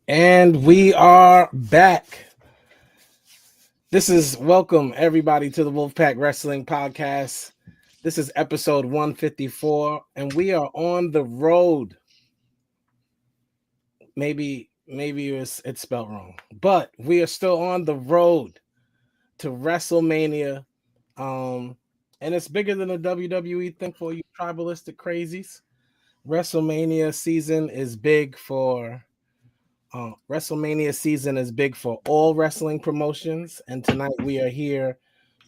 And we are back. This is welcome everybody to the WOLFPACK WRESTLING Podcast. This is episode 154, and we are on the road. Maybe it's spelled wrong, but we are still on the road to WrestleMania. And it's bigger than the WWE thing for you tribalistic crazies. WrestleMania season is big for WrestleMania season is big for all wrestling promotions, and tonight we are here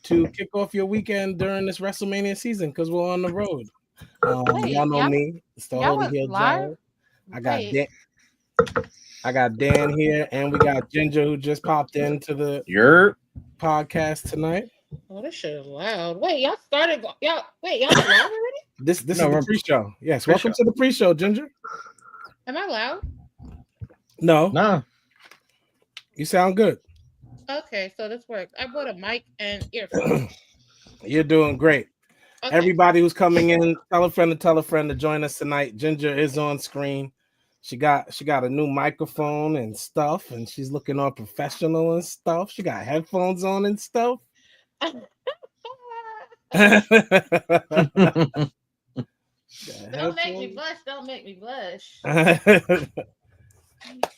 to kick off your weekend during this WrestleMania season because we're on the road. Y'all Wait, know me. It's the y'all Holy was Hill live? Giant. I got Wait, Dan, I got Dan here, and we got Ginger who just popped into the You're podcast tonight. oh, this shit is loud. Wait, y'all started. Y'all went live already? This no, is the we're pre-show. Yes, welcome pre-show. to the pre-show, Ginger. Am I loud? No, Nah, you sound good. Okay, so this works. I bought a mic and earphones. You're doing great. Okay. Everybody who's coming in, tell a friend to join us tonight. Ginger is on screen. She got a new microphone and stuff, and she's looking all professional and stuff. She got headphones on and stuff. Don't make me blush. Don't make me blush.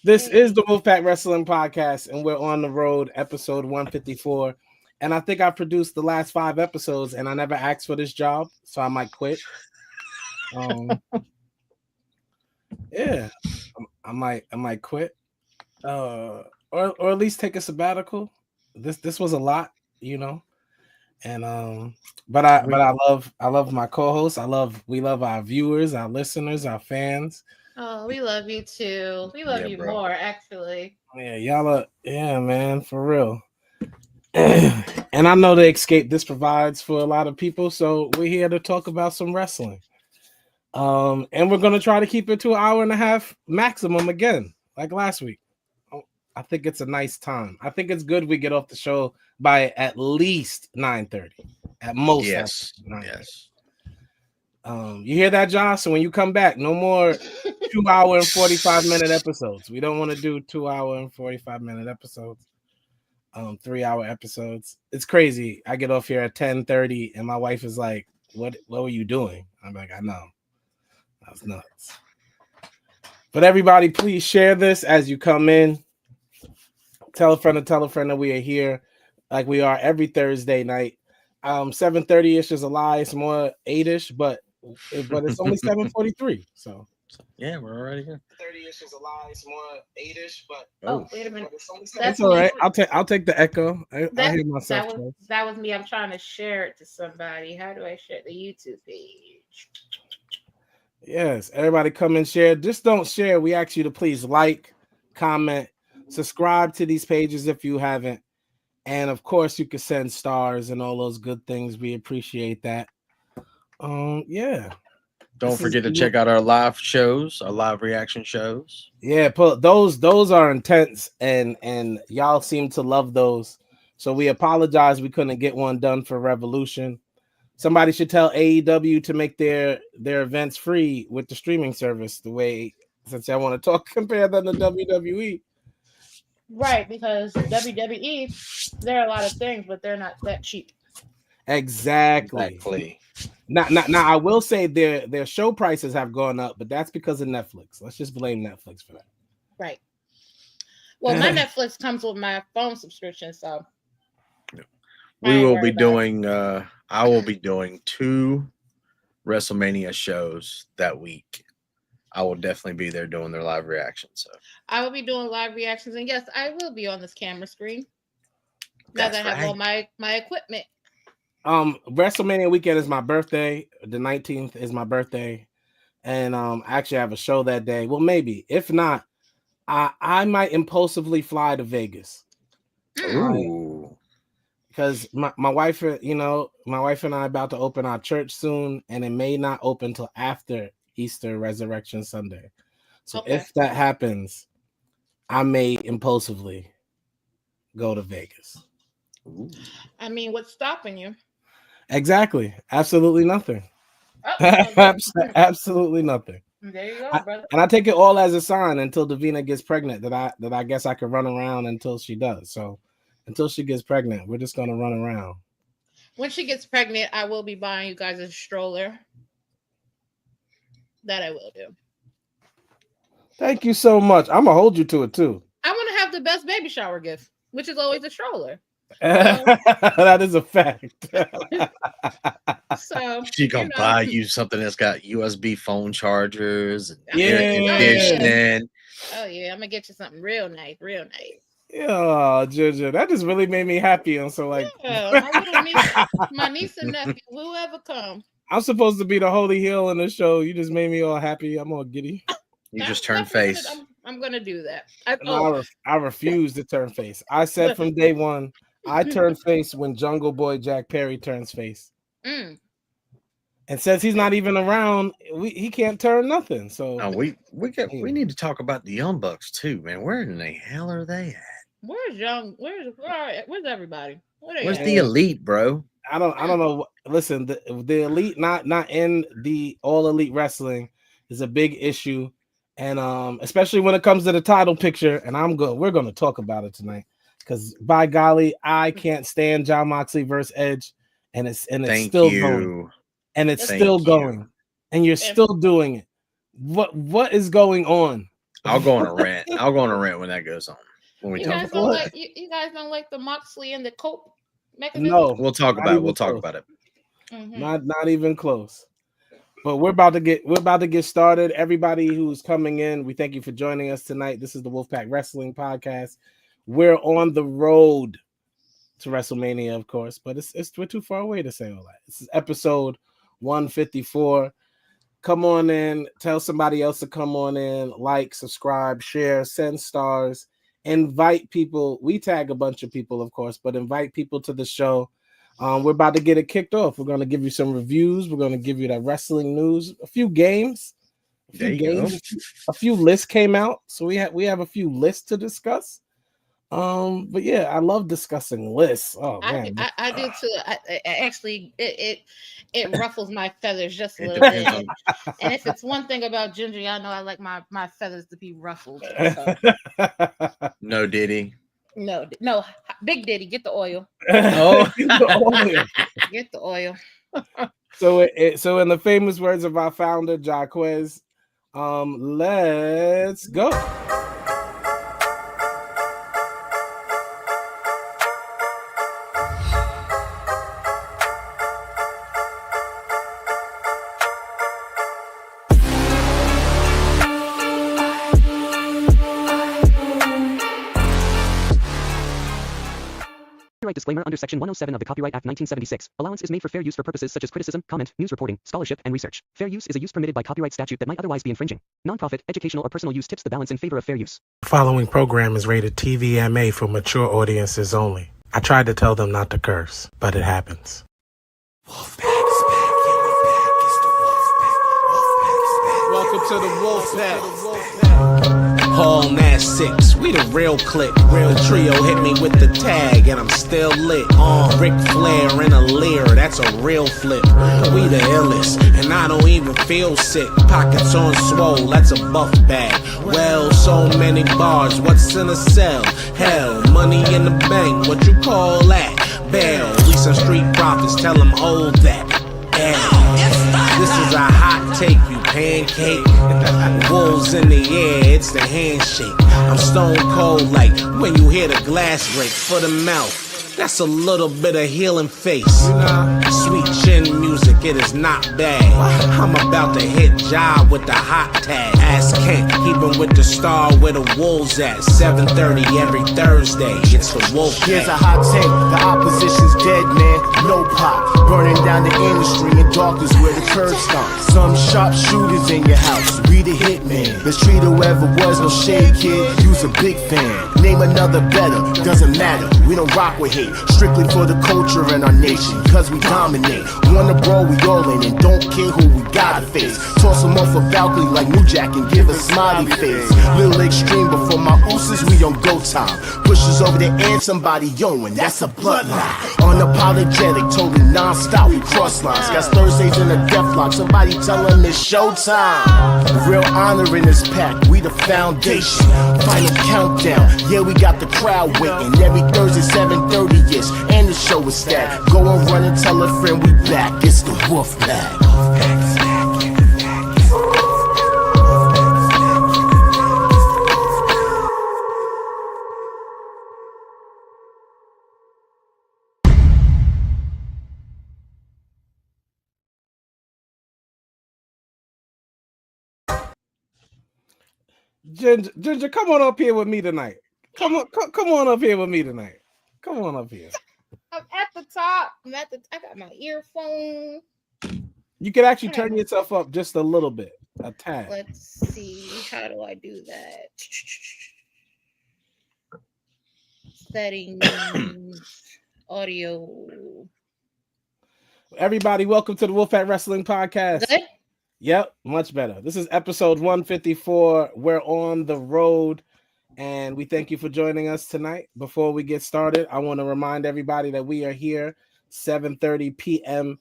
This is the Wolfpack Wrestling Podcast, and we're on the road, episode 154. And I think I produced the last 5 episodes, and I never asked for this job, so I might quit. Yeah, I might quit, or at least take a sabbatical. This was a lot, and but I love my co-hosts. We love our viewers, our listeners, our fans. Oh, we love you too. We love Yeah, you bro. more, actually. Yeah, yeah, man, for real. And I know the escape this provides for a lot of people, so we're here to talk about some wrestling. And we're gonna try to keep it to an hour and a half maximum again, like last week. I think it's a nice time. I think it's good we get off the show by at least 9:30. At most, yes, 9:30. yes. You hear that, Josh? So when you come back, no more 2 hour and 45-minute episodes. We don't want to do 2 hour and 45-minute episodes. 3 hour episodes. It's crazy. I get off here at 10:30 and my wife is like, what were you doing? I'm like, I know. That's nuts. But everybody, please share this as you come in. Tell a friend that we are here like we are every Thursday night. 7:30-ish is a lie. It's more 8-ish, but it's only 7:43. So Yeah, we're already here. 30-ish is a lie. It's more 8-ish, but Oh, wait a minute. that's all right. I'll take the echo. I That, hear myself. that was me. I'm trying to share it to somebody. How do I share the YouTube page? Yes, everybody come and share. Just don't share. We ask you to please like, comment, subscribe to these pages if you haven't. And of course, you can send stars and all those good things. We appreciate that. Yeah. Don't This forget to is- check out our live shows, our live reaction shows. Yeah, but those are intense and y'all seem to love those. So we apologize we couldn't get one done for Revolution. Somebody should tell AEW to make their events free with the streaming service. The way, since I want to talk, compare them to WWE. Right, because WWE, there are a lot of things, but they're not that cheap. Exactly. Now, I will say their show prices have gone up, but that's because of Netflix. Let's just blame Netflix for that. Right. Well, my Netflix comes with my phone subscription, so We will be doing. I will be doing 2 WrestleMania shows that week. I will definitely be there doing their live reaction. So I will be doing live reactions, and yes, I will be on this camera screen. Now That's that I have right. all my equipment. WrestleMania weekend is my birthday. The 19th is my birthday, and actually I have a show that day. Well, maybe if not, I might impulsively fly to Vegas. ooh, Because my wife, my wife and I about to open our church soon, and it may not open till after Easter Resurrection Sunday. So Okay. if that happens, I may impulsively go to Vegas. ooh. I mean, what's stopping you? Exactly. Absolutely nothing. Oh, Absolutely nothing. There you go, brother. And I take it all as a sign until Davina gets pregnant that I guess I can run around until she does. So until she gets pregnant, we're just gonna run around. When she gets pregnant, I will be buying you guys a stroller. That I will do. Thank you so much. I'm gonna hold you to it too. I want to have the best baby shower gift, which is always a stroller. That is a fact. So she gonna buy you something that's got USB phone chargers and Yeah. air conditioning. Oh yeah, I'm gonna get you something real nice. Yeah, Ginger, that just really made me happy. And so, like, my niece and nephew, whoever come. I'm supposed to be the holy heel in the show. You just made me all happy. I'm all giddy. You just turn face. I'm gonna do that. I refuse to turn face. I said from day one, I turn face when Jungle Boy Jack Perry turns face. And since he's not even around, he can't turn nothing. So we need to talk about the Young Bucks too, man. Where in the hell are they at? Where's everybody? Where's the Elite, bro? I don't know. Listen, the Elite not in the All Elite Wrestling is a big issue, and especially when it comes to the title picture. And we're going to talk about it tonight because by golly, I can't stand Jon Moxley versus Edge, and it's still going, and it's still going, and you're still doing it. What is going on? I'll go on a rant. I'll go on a rant when that goes on. When we you talk guys about it. You guys don't like the Moxley and the Cope mechanism? No, we'll talk about it. We'll talk about it. Mm-hmm. Not even close. But we're about to get started. Everybody who's coming in, we thank you for joining us tonight. This is the Wolfpack Wrestling Podcast. We're on the road to WrestleMania, of course, but we're too far away to say all that. This is episode 154. Come on in, tell somebody else to come on in, like, subscribe, share, send stars, invite people. We tag a bunch of people, of course, but invite people to the show. We're about to get it kicked off. We're going to give you some reviews. We're going to give you that wrestling news, a few games. A few lists came out, so we have a few lists to discuss. But yeah, I love discussing lists. Oh man, I do too. Actually, it ruffles my feathers just a little bit. And if it's one thing about Ginger, I know I like my feathers to be ruffled. So. No Diddy. No, Big Diddy, get the oil. Oh, get the oil. So in the famous words of our founder, Jaquez, let's go. Disclaimer under Section 107 of the Copyright Act 1976. Allowance is made for fair use for purposes such as criticism, comment, news reporting, scholarship, and research. Fair use is a use permitted by copyright statute that might otherwise be infringing. Non-profit, educational, or personal use tips the balance in favor of fair use. The following program is rated TVMA for mature audiences only. I tried to tell them not to curse, but it happens. Wolfpack is back. Yeah, we're back. It's the Wolfpack. Welcome to the Wolfpack. Hall Nash 6, we the real click. Real trio hit me with the tag, and I'm still lit. Ric Flair in a leer, that's a real flip. We the illest, and I don't even feel sick. Pockets on swole, that's a buff bag. Well, so many bars, what's in a cell? Hell, money in the bank, what you call that? Bail, we some street prophets, tell them hold that. This is a hot take, you pancake. Wolves in the air, it's the handshake. I'm stone cold like when you hear the glass break for the mouth. That's a little bit of healing face. Sweet chin music, it is not bad. I'm about to hit job with the hot tag. Ask Kent, keeping with the star where the wolves at. 7:30 every Thursday, it's the Wolf. Here's a hot take, the opposition's dead, man. No pop, burning down the industry in darkness where the curb stomp. Some sharpshooters in your house, we the hitman. Let's treat whoever was no shade kid, you's a big fan. Name another better, doesn't matter, we don't rock with hate. Strictly for the culture and our nation, cause we dominate. Wanna brawl, we all in, and don't care who we gotta face. Toss them off a balcony like New Jack and give a smiley face. Little extreme, but for my ooses, we on go time. Pushes over the edge, somebody yowing, that's a bloodline. Unapologetic, totally non-stop, we cross lines. Got Thursdays in a death lock, somebody tell them it's showtime. Real honor in this pack, we the foundation. Final countdown, yeah, we got the crowd waiting. Every Thursday, 7:30 ish, and the show is stacked. Go and run and tell a friend we back, it's the WOLFPACK. Ginger, come on up here with me tonight. Come on up here with me tonight. Come on up here. I'm at the top. I got my earphone. You can actually turn yourself up just a little bit, a tad. Let's see. How do I do that? Settings, audio. Everybody, welcome to the WOLFPACK Wrestling Podcast. Good? Yep, much better. This is episode 154. We're on the road, and we thank you for joining us tonight. Before we get started, I want to remind everybody that we are here 7:30 p.m.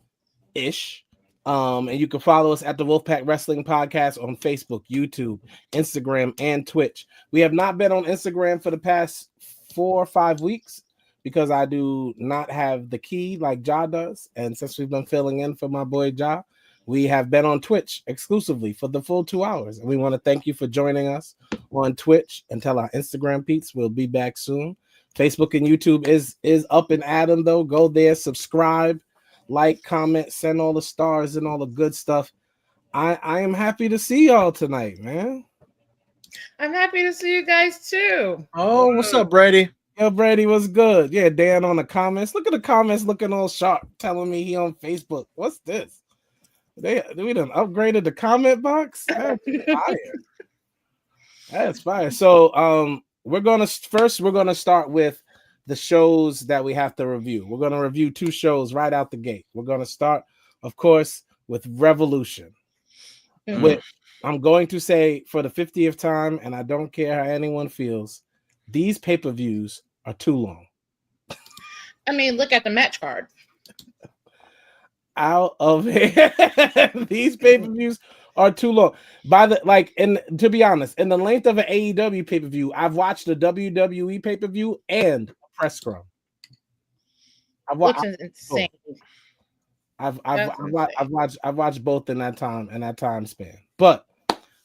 ish. And you can follow us at the WOLFPACK Wrestling Podcast on Facebook, YouTube, Instagram, and Twitch. We have not been on Instagram for the past 4 or 5 weeks because I do not have the key like Ja does. And since we've been filling in for my boy Ja, we have been on Twitch exclusively for the full 2 hours. And we want to thank you for joining us on Twitch and tell our Instagram peeps we'll be back soon. Facebook and YouTube is up and at 'em, though. Go there, subscribe, like, comment, send all the stars and all the good stuff. I am happy to see y'all tonight, man. I'm happy to see you guys too. Oh, what's up, Brady? Yo, Brady, what's good? Yeah, Dan on the comments. Look at the comments looking all sharp, telling me he on Facebook. What's this? We done upgraded the comment box. That's fire. That's fire. So we're gonna start with the shows that we have to review. We're gonna review 2 shows right out the gate. We're gonna start, of course, with Revolution. Which I'm going to say for the 50th time, and I don't care how anyone feels, these pay-per-views are too long. I mean, look at the match card. Out of here. These pay-per-views are too long. To be honest, in the length of an AEW pay-per-view, I've watched a WWE pay-per-view and a press scrum. Which is insane. I've watched both in that time span. But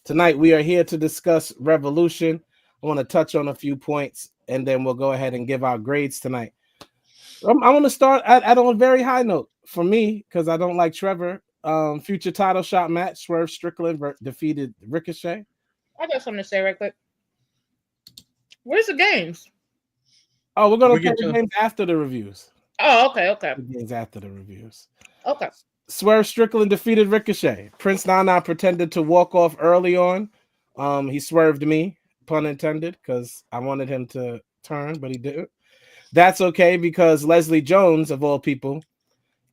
tonight we are here to discuss Revolution. I want to touch on a few points, and then we'll go ahead and give our grades tonight. I want to start at a very high note for me because I don't like Trevor. Future title shot match: Swerve Strickland defeated Ricochet. I got something to say right quick. Where's the games? Oh, we're gonna play the games after the reviews. Oh, okay. The games after the reviews. Okay. Swerve Strickland defeated Ricochet. Prince Nana pretended to walk off early on. He swerved me, pun intended, because I wanted him to turn, but he didn't. That's okay because Leslie Jones, of all people,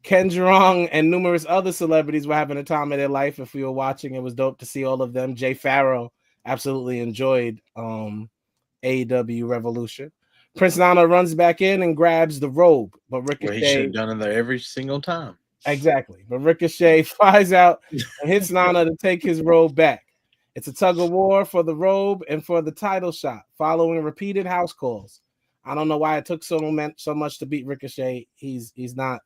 Ken Jerong, and numerous other celebrities were having a time of their life. If we were watching, it was dope to see all of them. Jay Farrow absolutely enjoyed AEW Revolution. Prince Nana runs back in and grabs the robe, but Ricochet... He should have done it there every single time. Exactly. But Ricochet flies out and hits Nana to take his robe back. It's a tug of war for the robe and for the title shot, following repeated house calls. I don't know why it took so much to beat Ricochet. He's not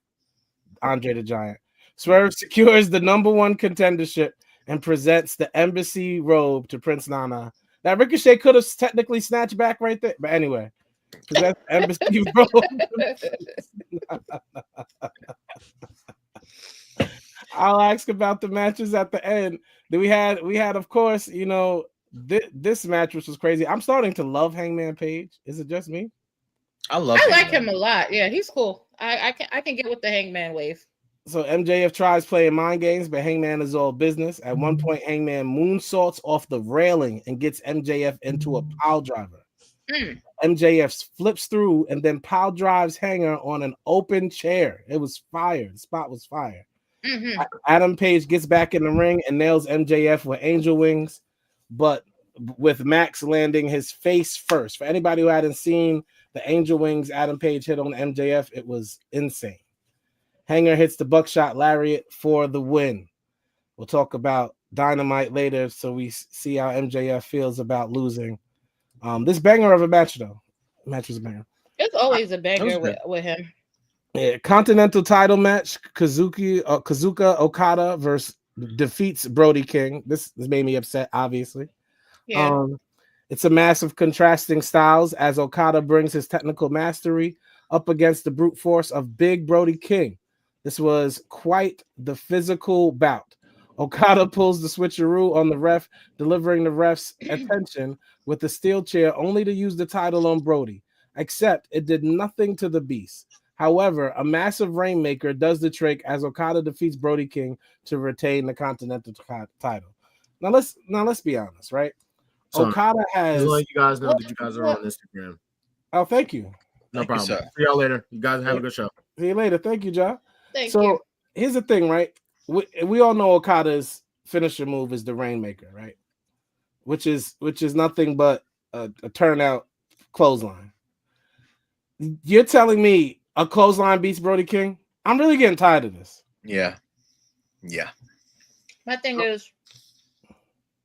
Andre the Giant. Swerve secures the #1 contendership and presents the embassy robe to Prince Nana. Now Ricochet could have technically snatched back right there, but anyway, presents the embassy robe. I'll ask about the matches at the end. We had, of course, this match, which was crazy. I'm starting to love Hangman Page. Is it just me? I like him a lot. Yeah, he's cool. I can get with the Hangman wave. So MJF tries playing mind games, but Hangman is all business. At one point, Hangman moonsaults off the railing and gets MJF into a pile driver. MJF flips through and then pile drives Hanger on an open chair. It was fire. The spot was fire. Adam Page gets back in the ring and nails MJF with angel wings, but with Max landing his face first. For anybody who hadn't seen the Angel Wings Adam Page hit on MJF, it was insane. Hanger hits the buckshot lariat for the win. We'll talk about Dynamite later, so we see how MJF feels about losing. This banger of a match, though. Match was a banger. It's always a banger with him. Yeah, Continental title match: Kazuka Okada versus defeats Brody King. This made me upset, obviously. Yeah. It's a massive contrasting styles as Okada brings his technical mastery up against the brute force of Big Brody King. This was quite the physical bout. Okada pulls the switcheroo on the ref, delivering the ref's attention with the steel chair only to use the title on Brody, except it did nothing to the beast. However, a massive Rainmaker does the trick as Okada defeats Brody King to retain the Continental title. Now let's be honest, right? So, Okada has. Just let you guys know that you guys are on Instagram. Oh, thank you. No problem. See y'all later. You guys have a good show. See you later. Thank you, John. Thank you. Here's the thing, right? We all know Okada's finisher move is the Rainmaker, right? Which is nothing but a turnout clothesline. You're telling me a clothesline beats Brody King? I'm really getting tired of this. Yeah. My thing is,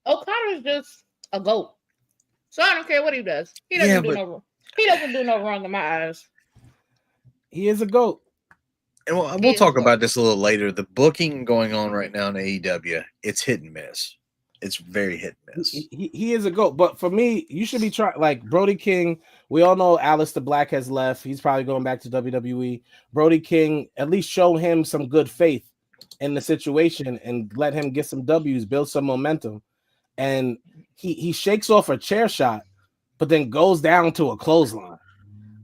Okada's just a GOAT. So I don't care what he does. He doesn't do no wrong in my eyes. He is a GOAT. And we'll talk about this a little later. The booking going on right now in AEW, it's hit and miss. It's very hit and miss. He is a GOAT. But for me, you should be trying, like Brody King. We all know Aleister Black has left. He's probably going back to WWE. Brody King, at least show him some good faith in the situation and let him get some W's, build some momentum. And he shakes off a chair shot, but then goes down to a clothesline.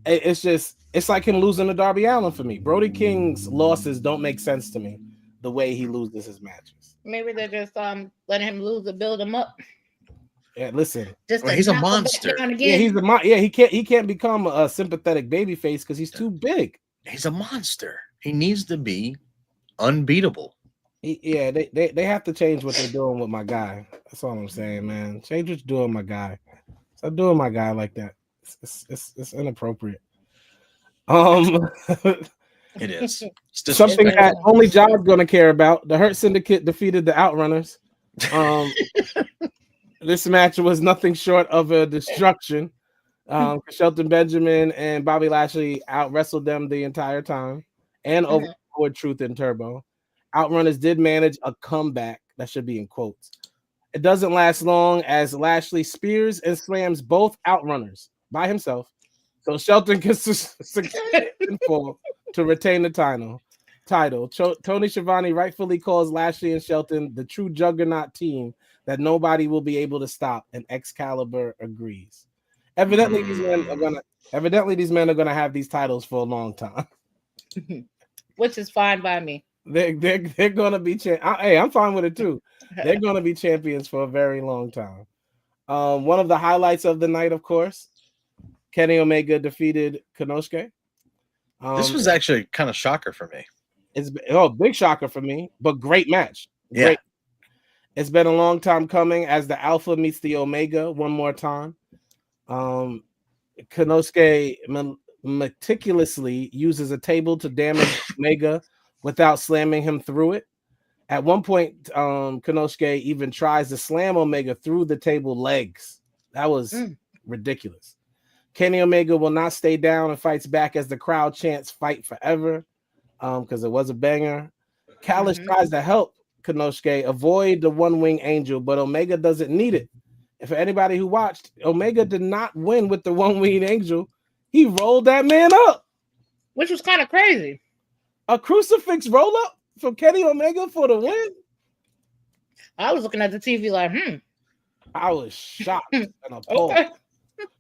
It's like him losing to Darby Allin for me. Brody King's losses don't make sense to me the way he loses his matches. Maybe they're just letting him lose to build him up. Yeah, listen. He's a monster. Yeah, he can't become a sympathetic babyface because he's too big. He's a monster. He needs to be unbeatable. They have to change what they're doing with my guy. That's all I'm saying, man. Change what you're doing, my guy. Stop doing my guy like that. It's inappropriate. It is. Something that only John's gonna care about. The Hurt Syndicate defeated the Outrunners. This match was nothing short of a destruction. Shelton Benjamin and Bobby Lashley out wrestled them the entire time, and overpowered Truth and Turbo. Outrunners did manage a comeback. That should be in quotes. It doesn't last long as Lashley spears and slams both Outrunners by himself. So Shelton gets to fall to retain the title. Tony Schiavone rightfully calls Lashley and Shelton the true juggernaut team that nobody will be able to stop, and Excalibur agrees. Evidently, these men are gonna have these titles for a long time, which is fine by me. They're gonna be hey, I'm fine with it too. They're gonna be champions for a very long time. One of the highlights of the night, of course, Kenny Omega defeated Konosuke. This was actually kind of shocker for me. It's big shocker for me, but great match. Yeah. Great. It's been a long time coming as the Alpha meets the Omega one more time. Konosuke meticulously uses a table to damage Omega without slamming him through it. At one point, Konosuke even tries to slam Omega through the table legs. That was ridiculous. Kenny Omega will not stay down and fights back as the crowd chants "Fight Forever," because it was a banger. Callis tries to help Konosuke avoid the one-wing angel, but Omega doesn't need it. And for anybody who watched, Omega did not win with the one-wing angel. He rolled that man up, which was kind of crazy. A crucifix roll up from Kenny Omega for the win. I was looking at the TV like, I was shocked and appalled. Okay.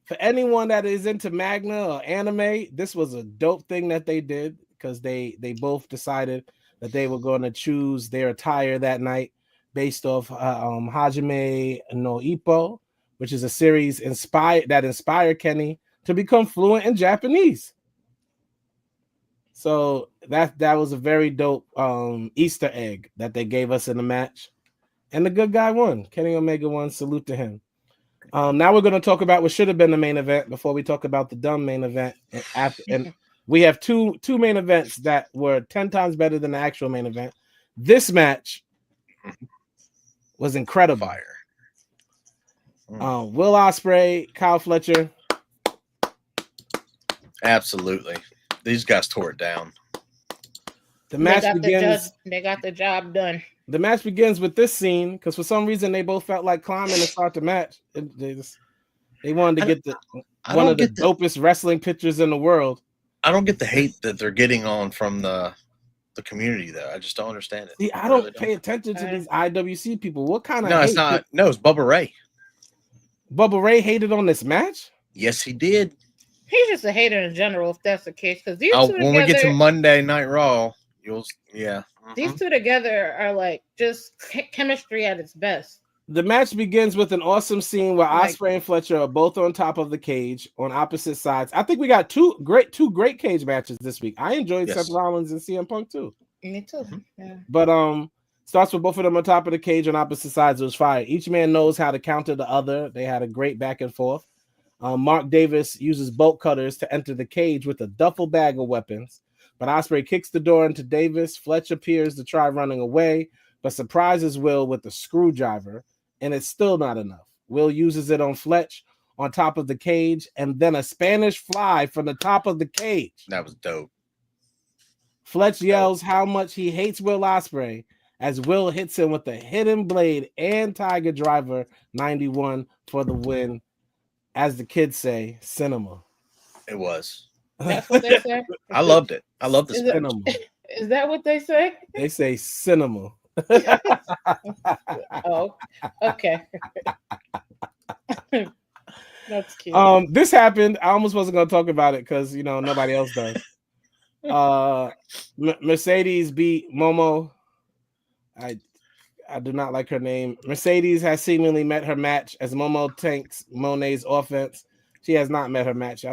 For anyone that is into manga or anime, this was a dope thing that they did because they both decided that they were going to choose their attire that night based off Hajime no Ippo, which is a series inspired Kenny to become fluent in Japanese. So that was a very dope Easter egg that they gave us in the match. And the good guy won. Kenny Omega won. Salute to him. Now we're going to talk about what should have been the main event before we talk about the dumb main event. And we have two main events that were 10 times better than the actual main event. This match was incredible. Will Ospreay, Kyle Fletcher. Absolutely. These guys tore it down. The match begins. They got the job done. The match begins with this scene because for some reason they both felt like climbing to start the match. They wanted to get one of the dopest wrestling pictures in the world. I don't get the hate that they're getting on from the community though. I just don't understand it. See, I don't pay attention to these IWC people. What kind of hate? It's not. No, it's Bubba Ray. Bubba Ray hated on this match? Yes, he did. He's just a hater in general, if that's the case. Because these two when we get to Monday Night Raw, these two together are like just chemistry at its best. The match begins with an awesome scene where Ospreay and Fletcher are both on top of the cage on opposite sides. I think we got two great cage matches this week. I enjoyed Seth Rollins and CM Punk too. Me too. Yeah. But starts with both of them on top of the cage on opposite sides. It was fire. Each man knows how to counter the other. They had a great back and forth. Mark Davis uses bolt cutters to enter the cage with a duffel bag of weapons. But Ospreay kicks the door into Davis. Fletch appears to try running away, but surprises Will with a screwdriver, and it's still not enough. Will uses it on Fletch on top of the cage, and then a Spanish fly from the top of the cage. That was dope. Fletch yells how much he hates Will Ospreay as Will hits him with a hidden blade and Tiger Driver 91 for the win. As the kids say, cinema. It was. That's what they say. I loved it. I love the cinema. Is that what they say? They say cinema. Oh, okay. That's cute. This happened. I almost wasn't going to talk about it because nobody else does. Mercedes beat Momo. I do not like her name. Mercedes has seemingly met her match as Momo tanks Monet's offense. She has not met her match.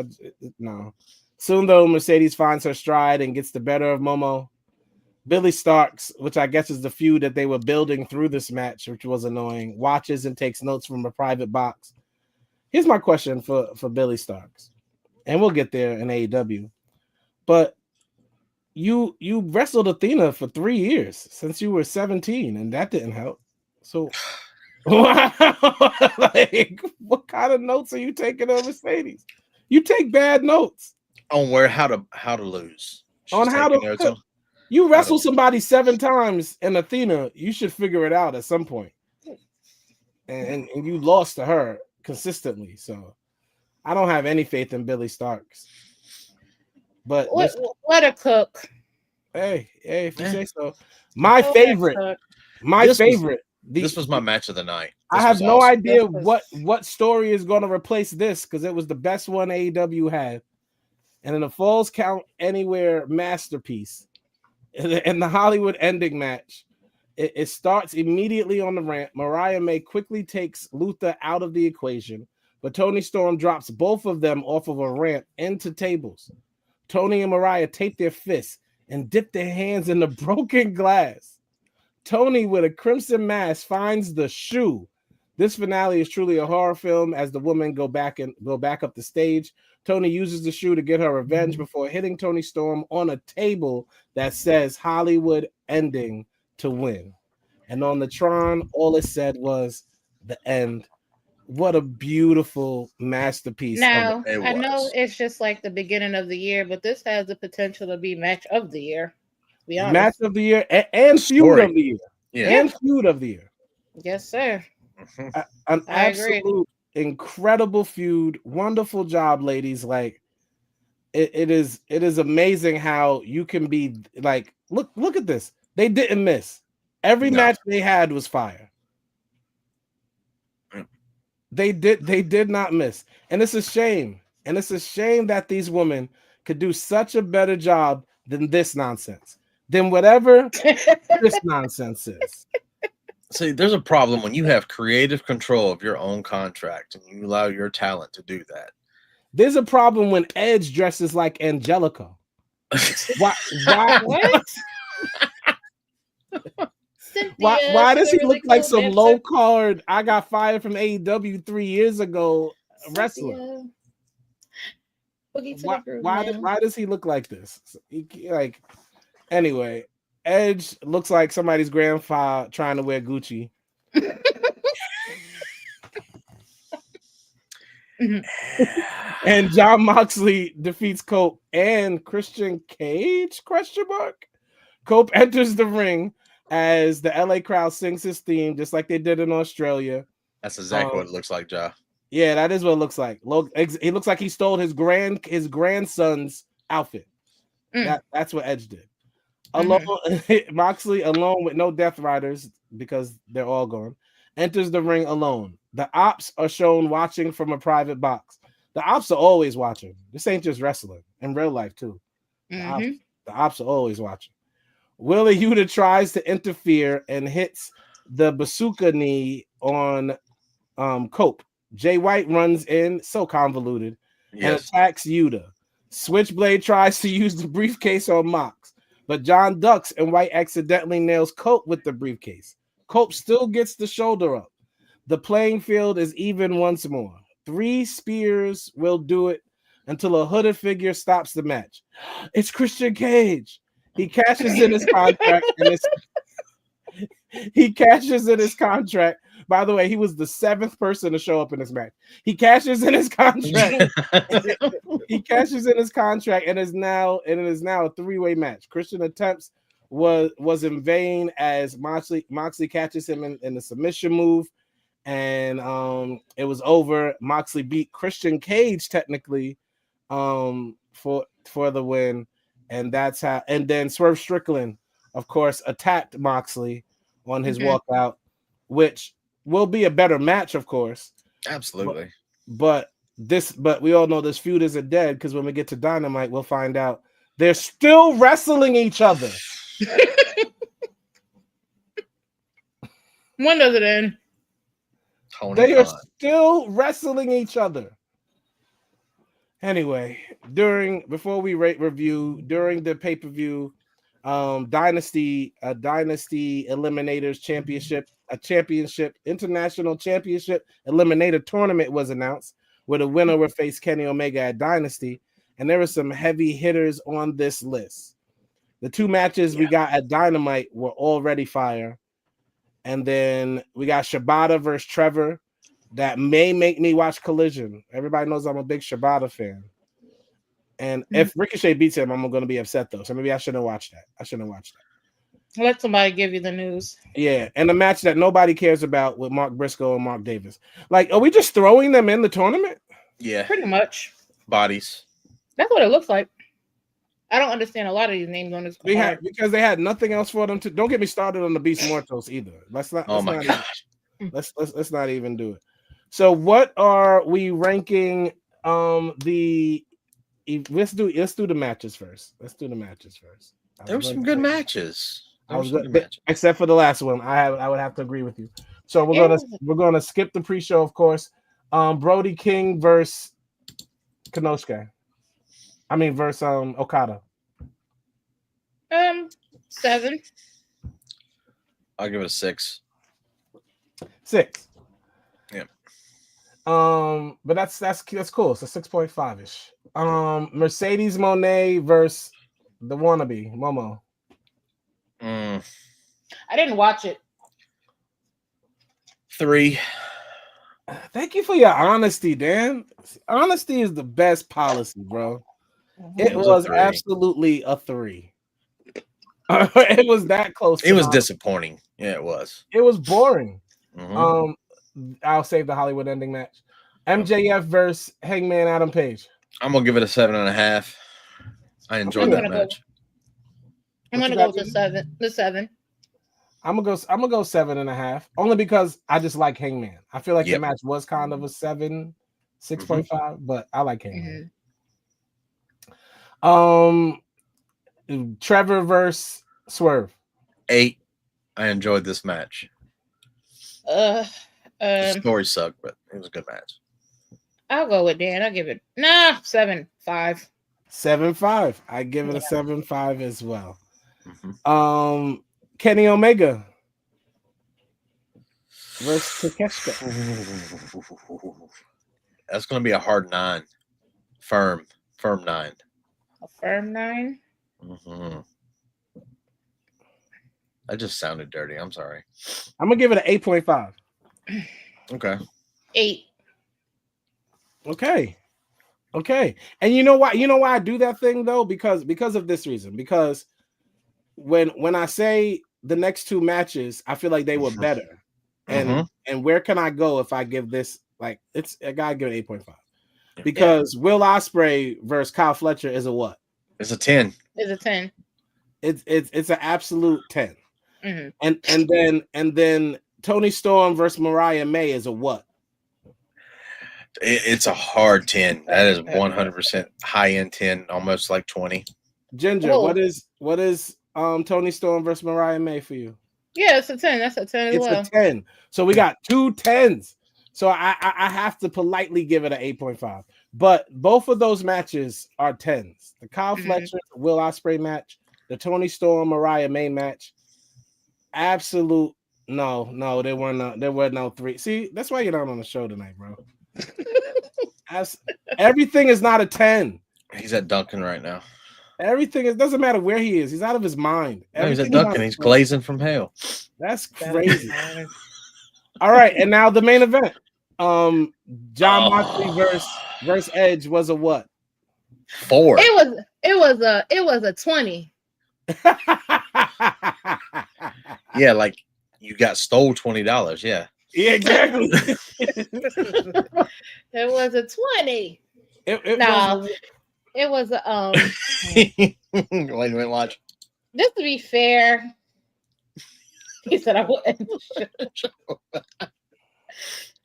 No. Soon, though, Mercedes finds her stride and gets the better of Momo. Billy Starks, which I guess is the feud that they were building through this match, which was annoying, watches and takes notes from a private box. Here's my question for Billy Starks, and we'll get there in AEW. But you wrestled Athena for 3 years since you were 17, and that didn't help. So, what kind of notes are you taking on Mercedes? You take bad notes on how to lose. On how to. You wrestle somebody 7 times in Athena, you should figure it out at some point. And you lost to her consistently, so I don't have any faith in Billy Starks. But let her cook. Hey, if you say so. My favorite. This was my match of the night. I have no idea what story is going to replace this because it was the best one AEW had. And in the Falls Count Anywhere masterpiece, in the Hollywood ending match, it starts immediately on the ramp. Mariah May quickly takes Luther out of the equation, but Toni Storm drops both of them off of a ramp into tables. Toni and Mariah tape their fists and dip their hands in the broken glass. Toni, with a crimson mask, finds the shoe. This finale is truly a horror film as the women go back up the stage. Toni uses the shoe to get her revenge before hitting Toni Storm on a table that says Hollywood ending to win. And on the Tron, all it said was the end. What a beautiful masterpiece. Now, I know it's just like the beginning of the year, but this has the potential to be match of the year. Be honest. Match of the year and feud of the year. Yeah. And feud of the year. Yes, sir. An absolute incredible feud. Wonderful job, ladies. Like it is amazing how you can be like, look at this. They didn't miss. Every match they had was fire. They did not miss. And it's a shame. And it's a shame that these women could do such a better job than this nonsense. Than whatever this nonsense is. See, there's a problem when you have creative control of your own contract and you allow your talent to do that. There's a problem when Edge dresses like Angelica. Why? What? Why does he look like some low card? I got fired from AEW 3 years ago. Wrestler. Why does he look like this? Anyway, Edge looks like somebody's grandfather trying to wear Gucci. And John Moxley defeats Cope and Christian Cage? ? Cope enters the ring as the LA crowd sings his theme, just like they did in Australia. That's exactly what it looks like, Ja. Yeah, that is what it looks like. He looks like he stole his grandson's outfit. That's what Edge did. Alone, Moxley alone with no Death Riders because they're all gone. Enters the ring alone. The Ops are shown watching from a private box. The Ops are always watching. This ain't just wrestling. In real life, too. The Ops are always watching. Wheeler Yuta tries to interfere and hits the bazooka knee on Cope. Jay White runs in, so convoluted, and attacks Yuta. Switchblade tries to use the briefcase on Mox, but John ducks and White accidentally nails Cope with the briefcase. Cope still gets the shoulder up. The playing field is even once more. 3 spears will do it until a hooded figure stops the match. It's Christian Cage. He cashes in his contract. By the way, he was the 7th person to show up in this match. He cashes in his contract. And it is now a 3-way match. Christian attempts was in vain as Moxley catches him in the submission move, and it was over. Moxley beat Christian Cage technically for the win, and that's how. And then Swerve Strickland, of course, attacked Moxley on his walkout, which will be a better match, of course. Absolutely. But we all know this feud isn't dead, because when we get to Dynamite, we'll find out they're still wrestling each other. When does it end? They are still wrestling each other. Anyway, before we review during the pay-per-view, Dynasty Eliminators Championship, International Championship Eliminator Tournament was announced, where the winner would face Kenny Omega at Dynasty, and there were some heavy hitters on this list. The 2 matches we got at Dynamite were already fire, and then we got Shibata versus Trevor. That may make me watch Collision. Everybody knows I'm a big Shibata fan. And if Ricochet beats him, I'm going to be upset, though. So maybe I shouldn't watch that. Let somebody give you the news. Yeah, and a match that nobody cares about with Mark Briscoe and Mark Davis. Like, are we just throwing them in the tournament? Yeah. Pretty much. Bodies. That's what it looks like. I don't understand a lot of these names on this card. Because they had nothing else for them to. Don't get me started on the Beast Mortals either. Let's not even do it. So what are we ranking? Let's do the matches first. There were some good matches. Except for the last one. I would have to agree with you. So we're gonna skip the pre-show, of course. Brody King versus Konosuke. Versus Okada. 7. I'll give it a 6. 6. Yeah. But that's cool. It's a 6.5-ish. Mercedes Moné versus the wannabe Momo. I didn't watch it. 3. Thank you for your honesty, Dan. Honesty is the best policy, bro. It was absolutely a 3. It was that close. It was disappointing. Yeah, it was. It was boring. I'll save the Hollywood ending match. MJF versus Hangman Adam Page. I'm gonna give it a 7.5. I enjoyed that match. I'm gonna go with the 7. I'm gonna go 7.5. Only because I just like Hangman. I feel like the match was kind of a 7, 6.5, but I like Hangman. Trevor versus Swerve. 8. I enjoyed this match. The story sucked, but it was a good match. I'll go with Dan. I'll give it 7.5. 7.5. I give it a 7.5 as well. Kenny Omega versus Takeshita. That's going to be a hard 9. Firm 9. A firm 9. Mm-hmm. That just sounded dirty. I'm sorry. I'm gonna give it an 8.5. Okay. 8. Okay. And you know why? You know why I do that thing though? Because of this reason. Because when I say the next 2 matches, I feel like they were better. And where can I go if I give this like it's I gotta give it 8.5. Because Will Ospreay versus Kyle Fletcher is a what? It's a 10. It's a 10. It's an absolute 10. Mm-hmm. And then Tony Storm versus Mariah May is a what? It's a hard 10. That is 100% high end 10, almost like 20. Ginger, what is Tony Storm versus Mariah May for you? Yeah, it's a 10. That's a 10 as well. It's a 10. So we got 2 10s. So I have to politely give it an 8.5. But both of those matches are 10s. The Kyle Fletcher, Will Ospreay match, the Tony Storm, Mariah May match. Absolute no, there were no 3. See, that's why you're not on the show tonight, bro. Everything is not a 10. He's at Duncan right now. Everything it doesn't matter where he is. He's out of his mind. No, he's at Duncan. He's glazing from hell. That's crazy. All right, and now the main event. John Moxley versus Edge was a what? 4. It was a 20. Yeah, like you got stole $20. Yeah. Yeah, exactly. It was a 20. It was a Wait a minute, watch. Just to be fair, he said I wouldn't.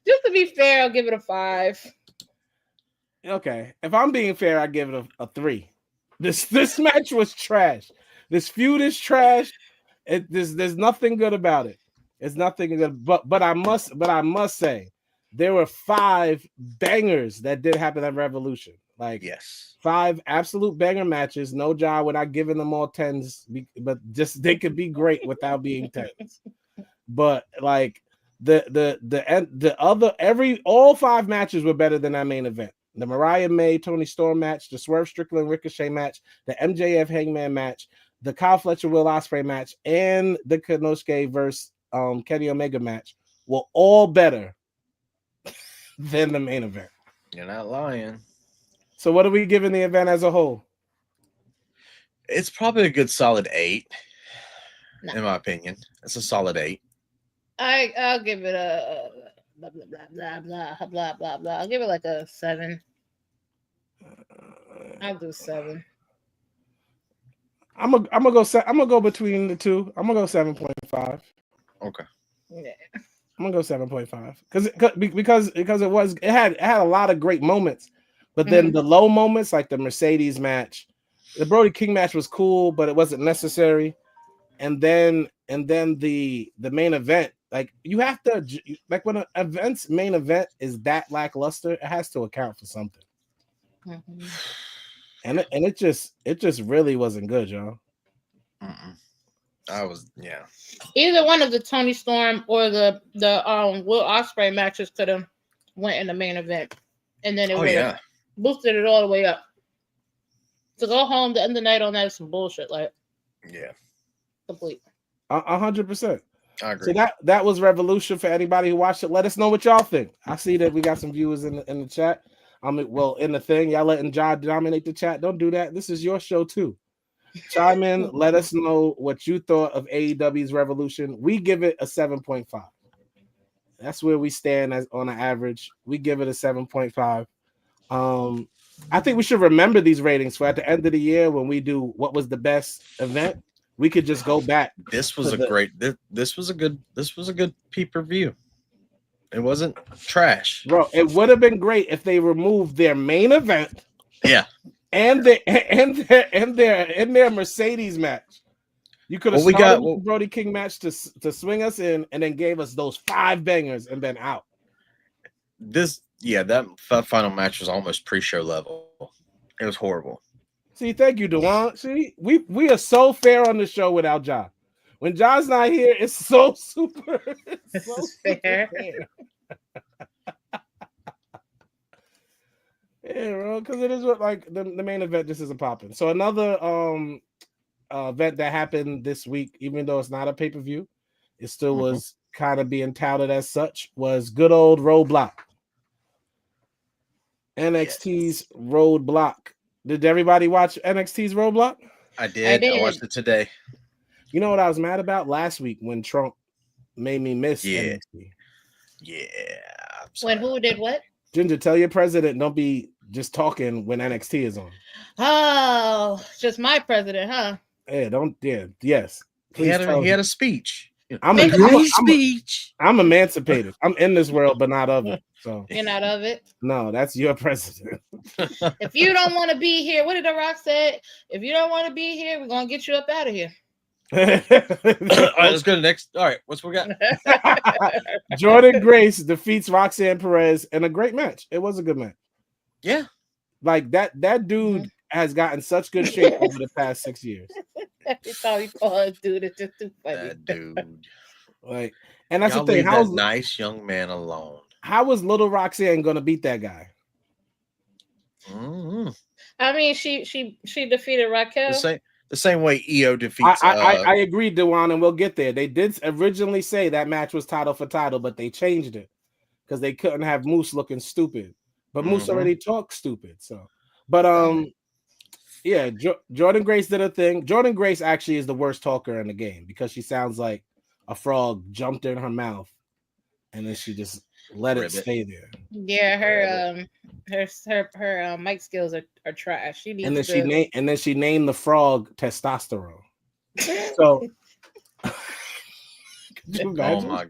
Just to be fair, I'll give it a 5. Okay, if I'm being fair, I give it a 3. This match was trash. This feud is trash. There's nothing good about it. It's nothing good. But I must say, there were 5 bangers that did happen at Revolution. Like yes, 5 absolute banger matches. No job without giving them all 10s, but just they could be great without being 10s. But like all 5 matches were better than that main event. The Mariah May Tony Storm match, the Swerve Strickland Ricochet match, the MJF Hangman match, the Kyle Fletcher Will Ospreay match, and the Konosuke versus Kenny Omega match were all better than the main event. You're not lying. So what are we giving the event as a whole? It's probably a good solid 8, in my opinion. It's a solid 8. I'll give it a blah blah blah blah blah blah blah. I'll give it like a 7. I'll do 7. I'm gonna go between the two. I'm gonna go 7.5. Okay. Yeah. I'm gonna go 7.5 because it had a lot of great moments, but then the low moments like the Mercedes match, the Brody King match was cool, but it wasn't necessary. And then the main event, like you have to like when an event's main event is that lackluster, it has to account for something. Mm-hmm. And it just really wasn't good, y'all. Either one of the Tony Storm or the Will Ospreay matches could have went in the main event, and then it would have boosted it all the way up. To go home to end the night on that is some bullshit. Like, complete. 100%. I agree. So that was Revolution for anybody who watched it. Let us know what y'all think. I see that we got some viewers in the chat. In the thing, y'all letting John dominate the chat. Don't do that. This is your show too. Chime in. Let us know what you thought of AEW's Revolution. We give it a 7.5. That's where we stand as on an average. We give it a 7.5. I think we should remember these ratings for at the end of the year when we do what was the best event. We could just go back. This was This was a good pay-per-view. It wasn't trash, bro. It would have been great if they removed their main event. Yeah. And their Mercedes match. You could have started with the Brody King match to swing us in and then gave us those 5 bangers and then out. That final match was almost pre-show level. It was horrible. See, thank you, Dewan. See, we are so fair on the show without John. When John's not here, it's so super. This So is super fair. Yeah, bro, because it is what like the main event just isn't popping. So another event that happened this week, even though it's not a pay-per-view, it still was kind of being touted as such, was good old Road Block. NXT's Road Block. Did everybody watch NXT's Road Block? I did. I watched it today. You know what I was mad about last week when Trump made me miss NXT? Yeah. When who did what? Ginger, tell your president don't be just talking when NXT is on. Oh, just my president, huh? Yeah, don't. Yeah, yes. He had a speech. I'm emancipated. I'm in this world, but not of it. So you're not of it. No, that's your president. If you don't want to be here, what did The Rock say? If you don't want to be here, we're gonna get you up out of here. All right, let's go to the next. All right, what's we got? Jordan Grace defeats Roxanne Perez in a great match. It was a good match. Yeah, like that dude has gotten such good shape over the past 6 years. Every time you call a dude, it's just too funny. That dude. Like, and that's Y'all the thing. leave that nice young man alone. How was little Roxanne gonna beat that guy? Mm-hmm. I mean, she defeated Raquel. The same way EO defeats. I agree, Dewan, and we'll get there. They did originally say that match was title for title, but they changed it because they couldn't have Moose looking stupid. But Moose already talked stupid. So, but yeah, Jordan Grace did a thing. Jordan Grace actually is the worst talker in the game because she sounds like a frog jumped in her mouth, and then she just let it stay there. Yeah, her mic skills are trash. She needs and then she named the frog testosterone. So, could you imagine? Oh my.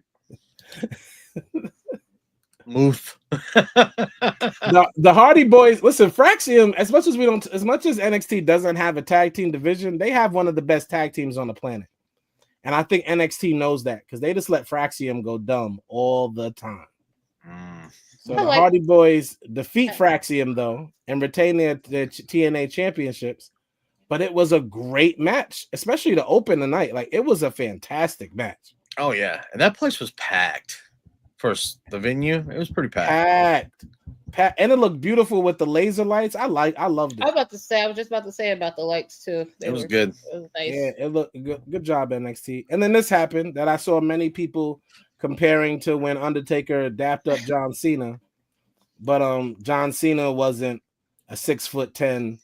Move. The Hardy Boys. Listen, Fraxium. As much as NXT doesn't have a tag team division, they have one of the best tag teams on the planet, and I think NXT knows that because they just let Fraxium go dumb all the time. So the Hardy Boys defeat Fraxium though and retain their TNA championships. But it was a great match, especially to open the night. Like it was a fantastic match. Oh yeah, and that place was packed. First, the venue, it was pretty packed. And it looked beautiful with the laser lights. I loved it. I was just about to say about the lights too. It was good. It was nice. Yeah, it looked good. Good job, NXT. And then this happened that I saw many people comparing to when Undertaker dapped up John Cena, but John Cena wasn't a 6'10"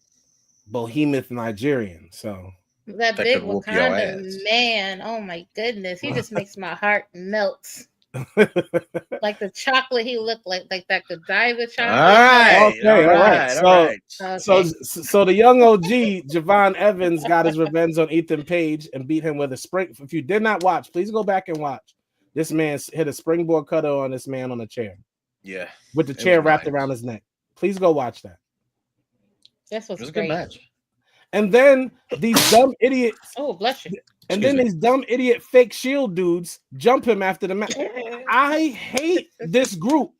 behemoth Nigerian. So that big Wakanda man, oh my goodness, he just makes my heart melt. Like the chocolate he looked like that Godiva chocolate. All right. So the young OG Javon Evans got his revenge on Ethan Page and beat him with a spring. If you did not watch, please go back and watch. This man hit a springboard cutter on this man on a chair. Yeah, with the chair wrapped around his neck. Please go watch that. This was a good match. And then these dumb idiots. Oh, bless you. And then these dumb idiot fake Shield dudes jump him after the match. I hate this group.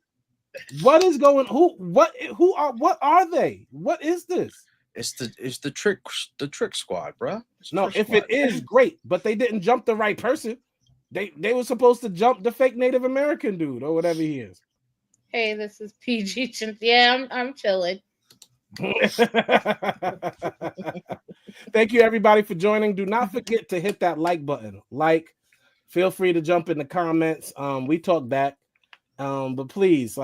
What is going? What are they? What is this? It's the trick squad, bro. No, if it is great, but they didn't jump the right person. They were supposed to jump the fake Native American dude or whatever he is. Hey, this is PG. Yeah, I'm chilling. Thank you everybody for joining. Do not forget to hit that like button. Feel free to jump in the comments. We talk back. But please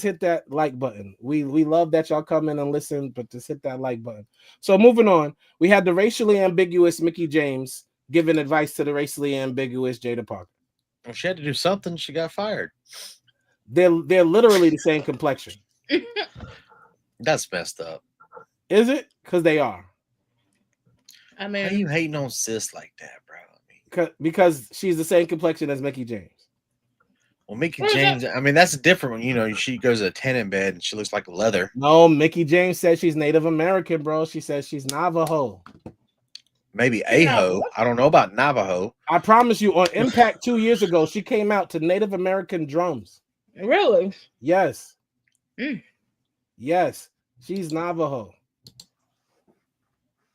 hit that like button. We love that y'all come in and listen, but just hit that like button. So moving on, we had the racially ambiguous Mickie James giving advice to the racially ambiguous Jada Parker. Well, she had to do something. She got fired. They're literally the same complexion. That's messed up. Is it? Because they are. I mean, how you hating on sis like that, bro? Because she's the same complexion as Mickie James. Well, Mickie James, I mean, that's different when, you know, she goes to a tenon bed and she looks like leather. No, Mickie James says she's Native American, bro. She says she's Navajo. Maybe Aho. I don't know about Navajo. I promise you, on Impact 2 years ago, she came out to Native American drums. Really? Yes. Yes. She's Navajo.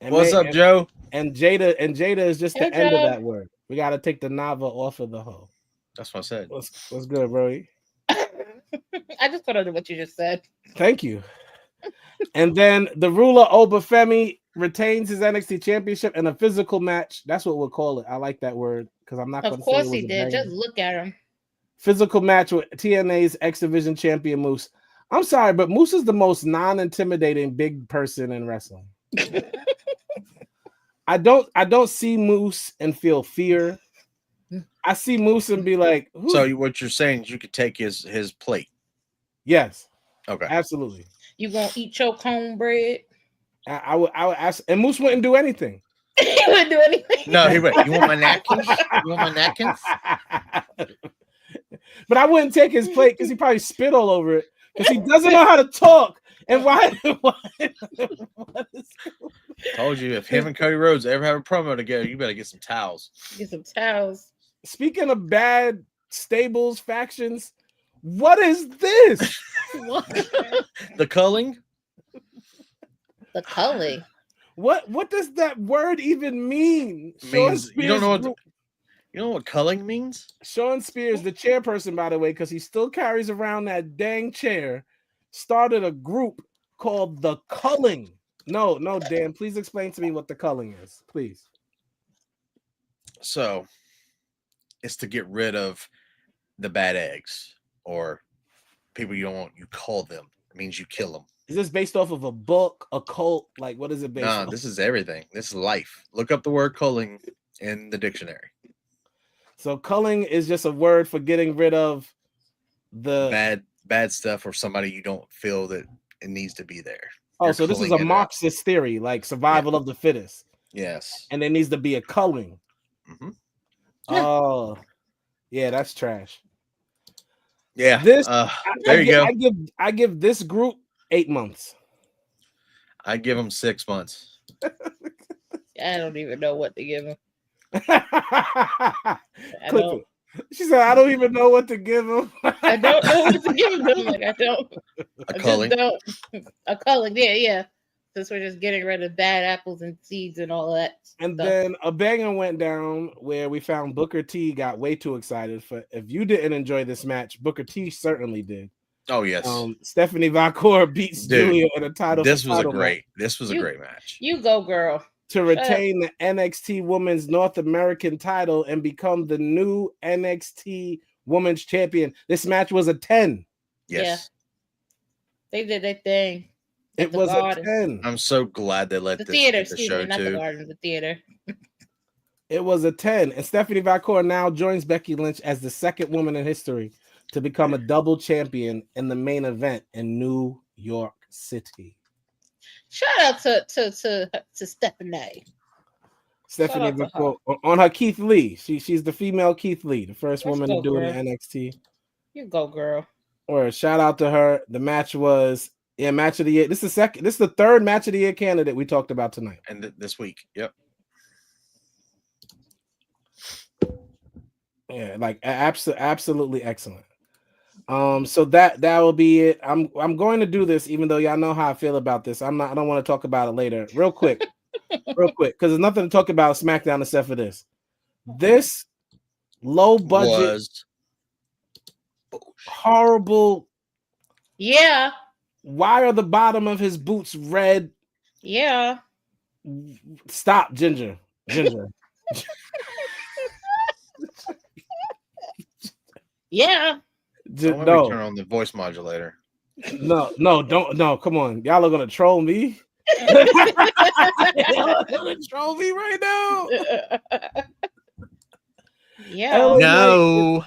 And what's up, Joe? And Jada is just the end of that word. We got to take the Nava off of the hoe. That's what I said. What's good, bro? I just put under what you just said. Thank you. And then the ruler Obafemi retains his NXT championship in a physical match. That's what we'll call it. I like that word because I'm not going to say it was Of course he did. Just look at him. Physical match with TNA's X Division champion Moose. I'm sorry, but Moose is the most non-intimidating big person in wrestling. I don't see Moose and feel fear. I see Moose and be like, who? So what you're saying is you could take his plate. Yes. Okay. Absolutely. You gonna eat your cornbread? I would ask, and Moose wouldn't do anything. He wouldn't do anything. No, he went. You want my napkins? You want my napkins? But I wouldn't take his plate because he probably spit all over it because he doesn't know how to talk. And why Told you, if him and Cody Rhodes ever have a promo together, you better get some towels. Get some towels. Speaking of bad stables, factions, what is this? What? The culling? The culling. What does that word even mean? Means you don't know what culling means? Sean Spears, the chairperson, by the way, because he still carries around that dang chair, started a group called the Culling. No, Dan, please explain to me what the Culling is, please. So, it's to get rid of the bad eggs or people you don't want. You cull them. It means you kill them. Is this based off of a book, a cult? Like, what is it based on? No, this is everything. This is life. Look up the word culling in the dictionary. So culling is just a word for getting rid of the bad stuff or somebody you don't feel that it needs to be there. Oh, so this is a Marxist theory, like survival of the fittest. Yes. And there needs to be a culling. Mm-hmm. Oh, yeah, that's trash. Yeah. This there you go. I give this group 8 months. I give them 6 months. I don't even know what to give him. She said, "I don't even know what to give him." I don't know what to give him. Like I don't. A culling. A culling. Yeah. Since we're just getting rid of bad apples and seeds and all that. And stuff. then a banger went down where we found Booker T got way too excited. For if you didn't enjoy this match, Booker T certainly did. Oh yes. Stephanie Valcour beats Julia in a title. This was a great match. You go, girl. To retain the NXT Women's North American title and become the new NXT Women's Champion. This match was a 10. Yes. Yeah. They did their thing. It was a 10. I'm so glad they let the this theater, the show not too. the garden, the theater. It was a 10. And Stephanie Valcour now joins Becky Lynch as the second woman in history to become a double champion in the main event in New York City. Shout out to Stephanie. Stephanie Valcour on her Keith Lee. She's the female Keith Lee, the first woman to do it in NXT. You go, girl. Or shout out to her. The match was match of the year. This is the third match of the year candidate we talked about tonight. And this week. Yep. Yeah, like absolutely excellent. So that will be it. I'm going to do this, even though y'all know how I feel about this. I don't want to talk about it later. Real quick, because there's nothing to talk about SmackDown except for this. This low budget, horrible. Yeah. Why are the bottom of his boots red? Yeah. Stop, Ginger. Yeah. No, turn on the voice modulator. No, don't. Come on, y'all are gonna troll me. Y'all are gonna troll me right now. Yeah. No.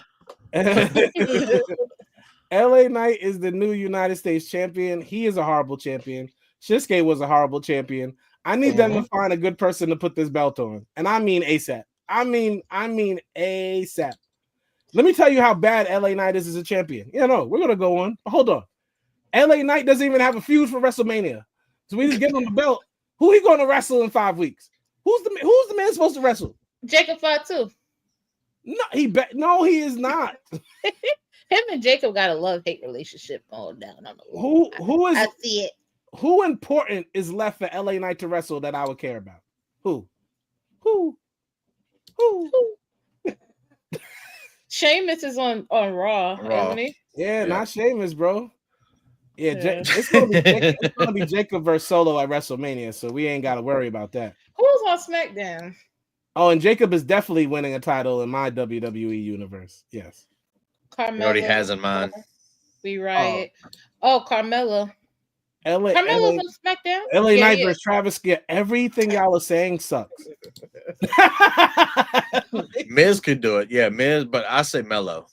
LA Knight is the new United States champion. He is a horrible champion. Shinsuke was a horrible champion. I need them to find a good person to put this belt on, and I mean ASAP. I mean ASAP. Let me tell you how bad LA Knight is as a champion. Yeah, no, we're gonna go on. Hold on. LA Knight doesn't even have a feud for WrestleMania, so we just give him the belt. Who he going to wrestle in 5 weeks? Who's the man supposed to wrestle? Jacob Fatu. No, he is not. Him and Jacob got a love-hate relationship going down. I see it. Who important is left for LA Knight to wrestle that I would care about? Who? Sheamus is on Raw, isn't he? Yeah, not Sheamus, bro. Yeah, it's gonna be Jacob versus Solo at WrestleMania, so we ain't got to worry about that. Who's on SmackDown? Oh, and Jacob is definitely winning a title in my WWE universe. Yes, Carmelo. He already has in mind. Be right. Oh, Carmelo. Carmelo's on SmackDown. LA Knight versus Travis. Yeah, everything y'all are saying sucks. Miz could do it. Yeah, Miz, but I say Melo.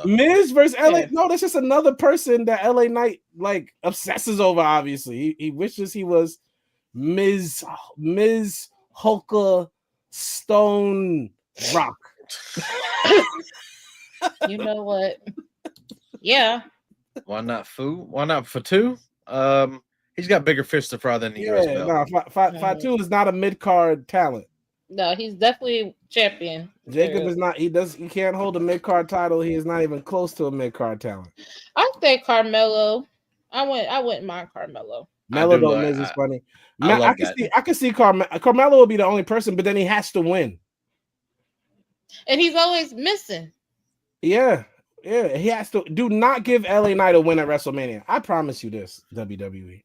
Miz versus LA. No, that's just another person that LA Knight like obsesses over. Obviously, he wishes he was Miz Hulka Stone Rock. You know what? Yeah. Why not Fu? Why not Fatu? He's got bigger fish to fry than the US belt. No, Fatu is not a mid-card talent. No, he's definitely champion. Jacob is not. He can't hold a mid-card title. He is not even close to a mid-card talent. I think Carmelo. I wouldn't mind Carmelo. Melo don't miss is funny. I can see Carmelo will be the only person, but then he has to win. And he's always missing. Yeah, he has to. Do not give LA Knight a win at WrestleMania. I promise you this, WWE.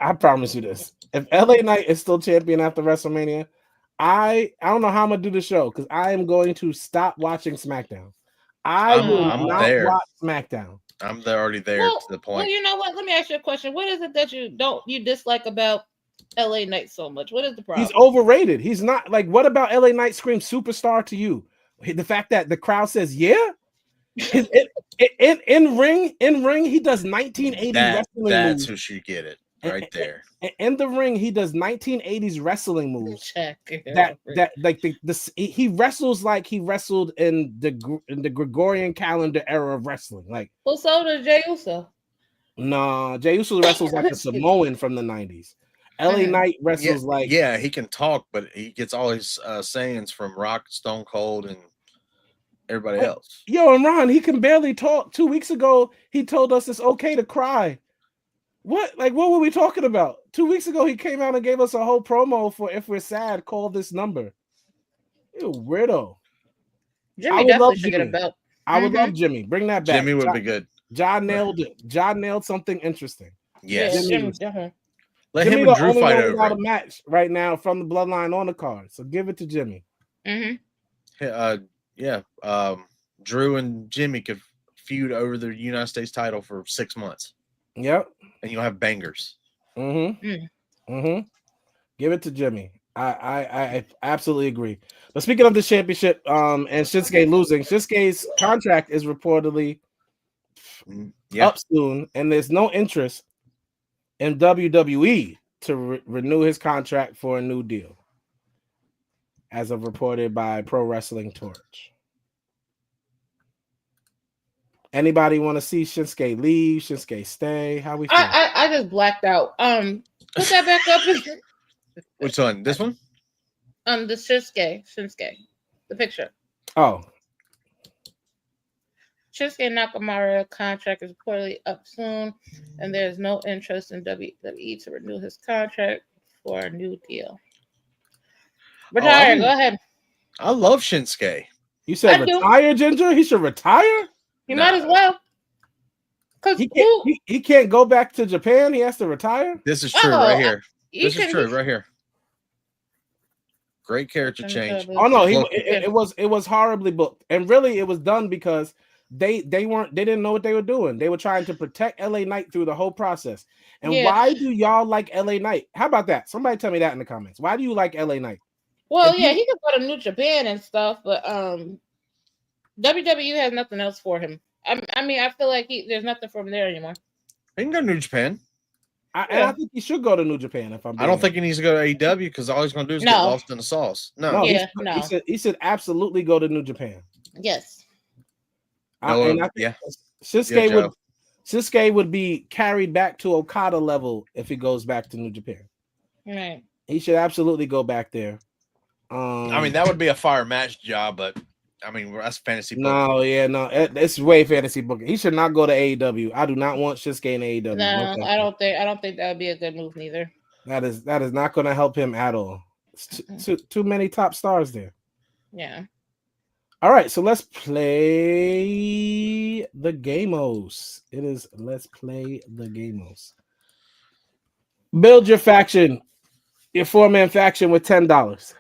I promise you this. If LA Knight is still champion after WrestleMania, I don't know how I'm gonna do the show because I am going to stop watching SmackDown. I will not watch SmackDown. I'm already there to the point. Well, you know what? Let me ask you a question. What is it that you dislike about LA Knight so much? What is the problem? He's overrated. He's not like. What about LA Knight screams superstar to you? The fact that the crowd says yeah. In ring, he does 1980s wrestling moves. That's who should get it right there. In the ring, he does 1980s wrestling moves. He wrestles like he wrestled in the Gregorian calendar era of wrestling. Like, well, so does Jey Uso. No, Jey Uso wrestles like a Samoan from the 90s. LA Knight wrestles like he can talk, but he gets all his sayings from Rock, Stone Cold, and everybody else. Yo, and Ron, he can barely talk. 2 weeks ago, he told us it's okay to cry. What were we talking about? 2 weeks ago, he came out and gave us a whole promo for if we're sad, call this number. You weirdo. Jimmy definitely should get a belt. I would love Jimmy. Bring that back. Jimmy would be good. John nailed it. John nailed something interesting. Yes. Jimmy, Let him and Drew fight over a match right now from the bloodline on the card. So give it to Jimmy. Drew and Jimmy could feud over the United States title for 6 months. Yep. And you'll have bangers. Give it to Jimmy. I absolutely agree. But speaking of the championship, and Shinsuke losing, Shinsuke's contract is reportedly up soon, and there's no interest in WWE to renew his contract for a new deal, as of reported by Pro Wrestling Torch. Anybody want to see Shinsuke leave? Shinsuke stay? How we feel? I just blacked out. Put that back up. Which one? This one? The Shinsuke. The picture. Oh. Shinsuke Nakamura contract is reportedly up soon, and there's no interest in WWE to renew his contract for a new deal. Retire. Go ahead. I love Shinsuke. You said retire, Ginger? He should retire? He might as well. Because he can't go back to Japan. He has to retire. This is true right here. This is true right here. Great character change. Oh no, it was horribly booked, and really it was done because they didn't know what they were doing. They were trying to protect LA Knight through the whole process. And why do y'all like LA Knight? How about that? Somebody tell me that in the comments. Why do you like LA Knight? Well, he could go to New Japan and stuff, but WWE has nothing else for him. I mean, I feel like there's nothing for him there anymore. He can go to New Japan. I think he should go to New Japan. I don't think he needs to go to AEW because all he's going to do is get lost in the sauce. He should absolutely go to New Japan. Yes. Shinsuke would be carried back to Okada level if he goes back to New Japan. Right. He should absolutely go back there. I mean, that would be a fire match job, but I mean, that's fantasy booking. No, it's way fantasy booking. He should not go to AEW. I do not want Shinsuke in AEW. No, I don't think that would be a good move neither. That is not going to help him at all. Too many top stars there. Yeah. All right, so let's play the Gamos. It is let's play the Gamos. Build your faction, your 4-man faction with $10.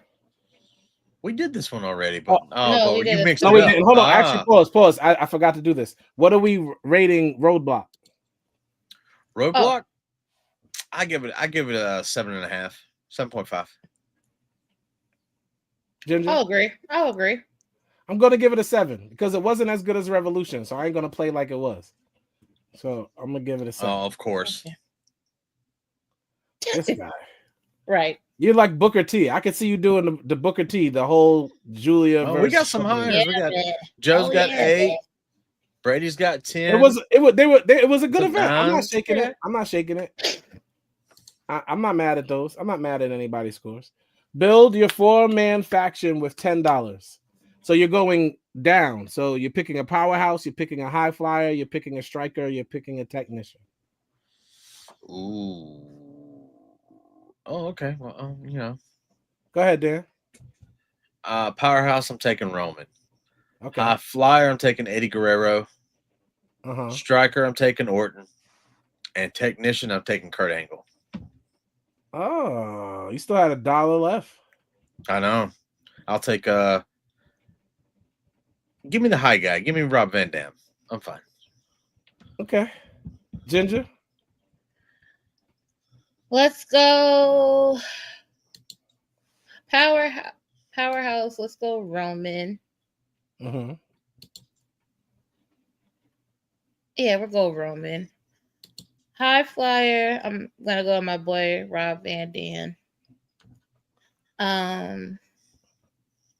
We did this one already, but no, we you did it. mixed No, it we up. didn't. Hold on. Actually, pause. I forgot to do this. What are we rating Road Block? Road Block? I give it a 7.5, 7.5. Ginger? I'll agree. I'm gonna give it a 7 because it wasn't as good as Revolution, so I ain't gonna play like it was. So I'm gonna give it a 7. Oh, of course. Okay. This guy. Right. You're like Booker T. I could see you doing the Booker T, the whole Julia. Oh, we got some hires. We got Joe's got 8. Brady's got 10. It was a good event. I'm not shaking it. I'm not mad at those. I'm not mad at anybody's scores. Build your 4-man faction with $10. So you're going down. So you're picking a powerhouse, you're picking a high flyer, you're picking a striker, you're picking a technician. Ooh. Oh, okay. Well, Go ahead, Dan. Powerhouse, I'm taking Roman. Okay. High flyer, I'm taking Eddie Guerrero. Striker, I'm taking Orton. And technician, I'm taking Kurt Angle. Oh, you still had $1 left. I know. I'll take give me the high guy. Give me Rob Van Dam. I'm fine. Okay. Ginger? Let's go powerhouse. Let's go Roman. Mm-hmm. Yeah, we'll go Roman. High flyer. I'm gonna go with my boy Rob Van Dam.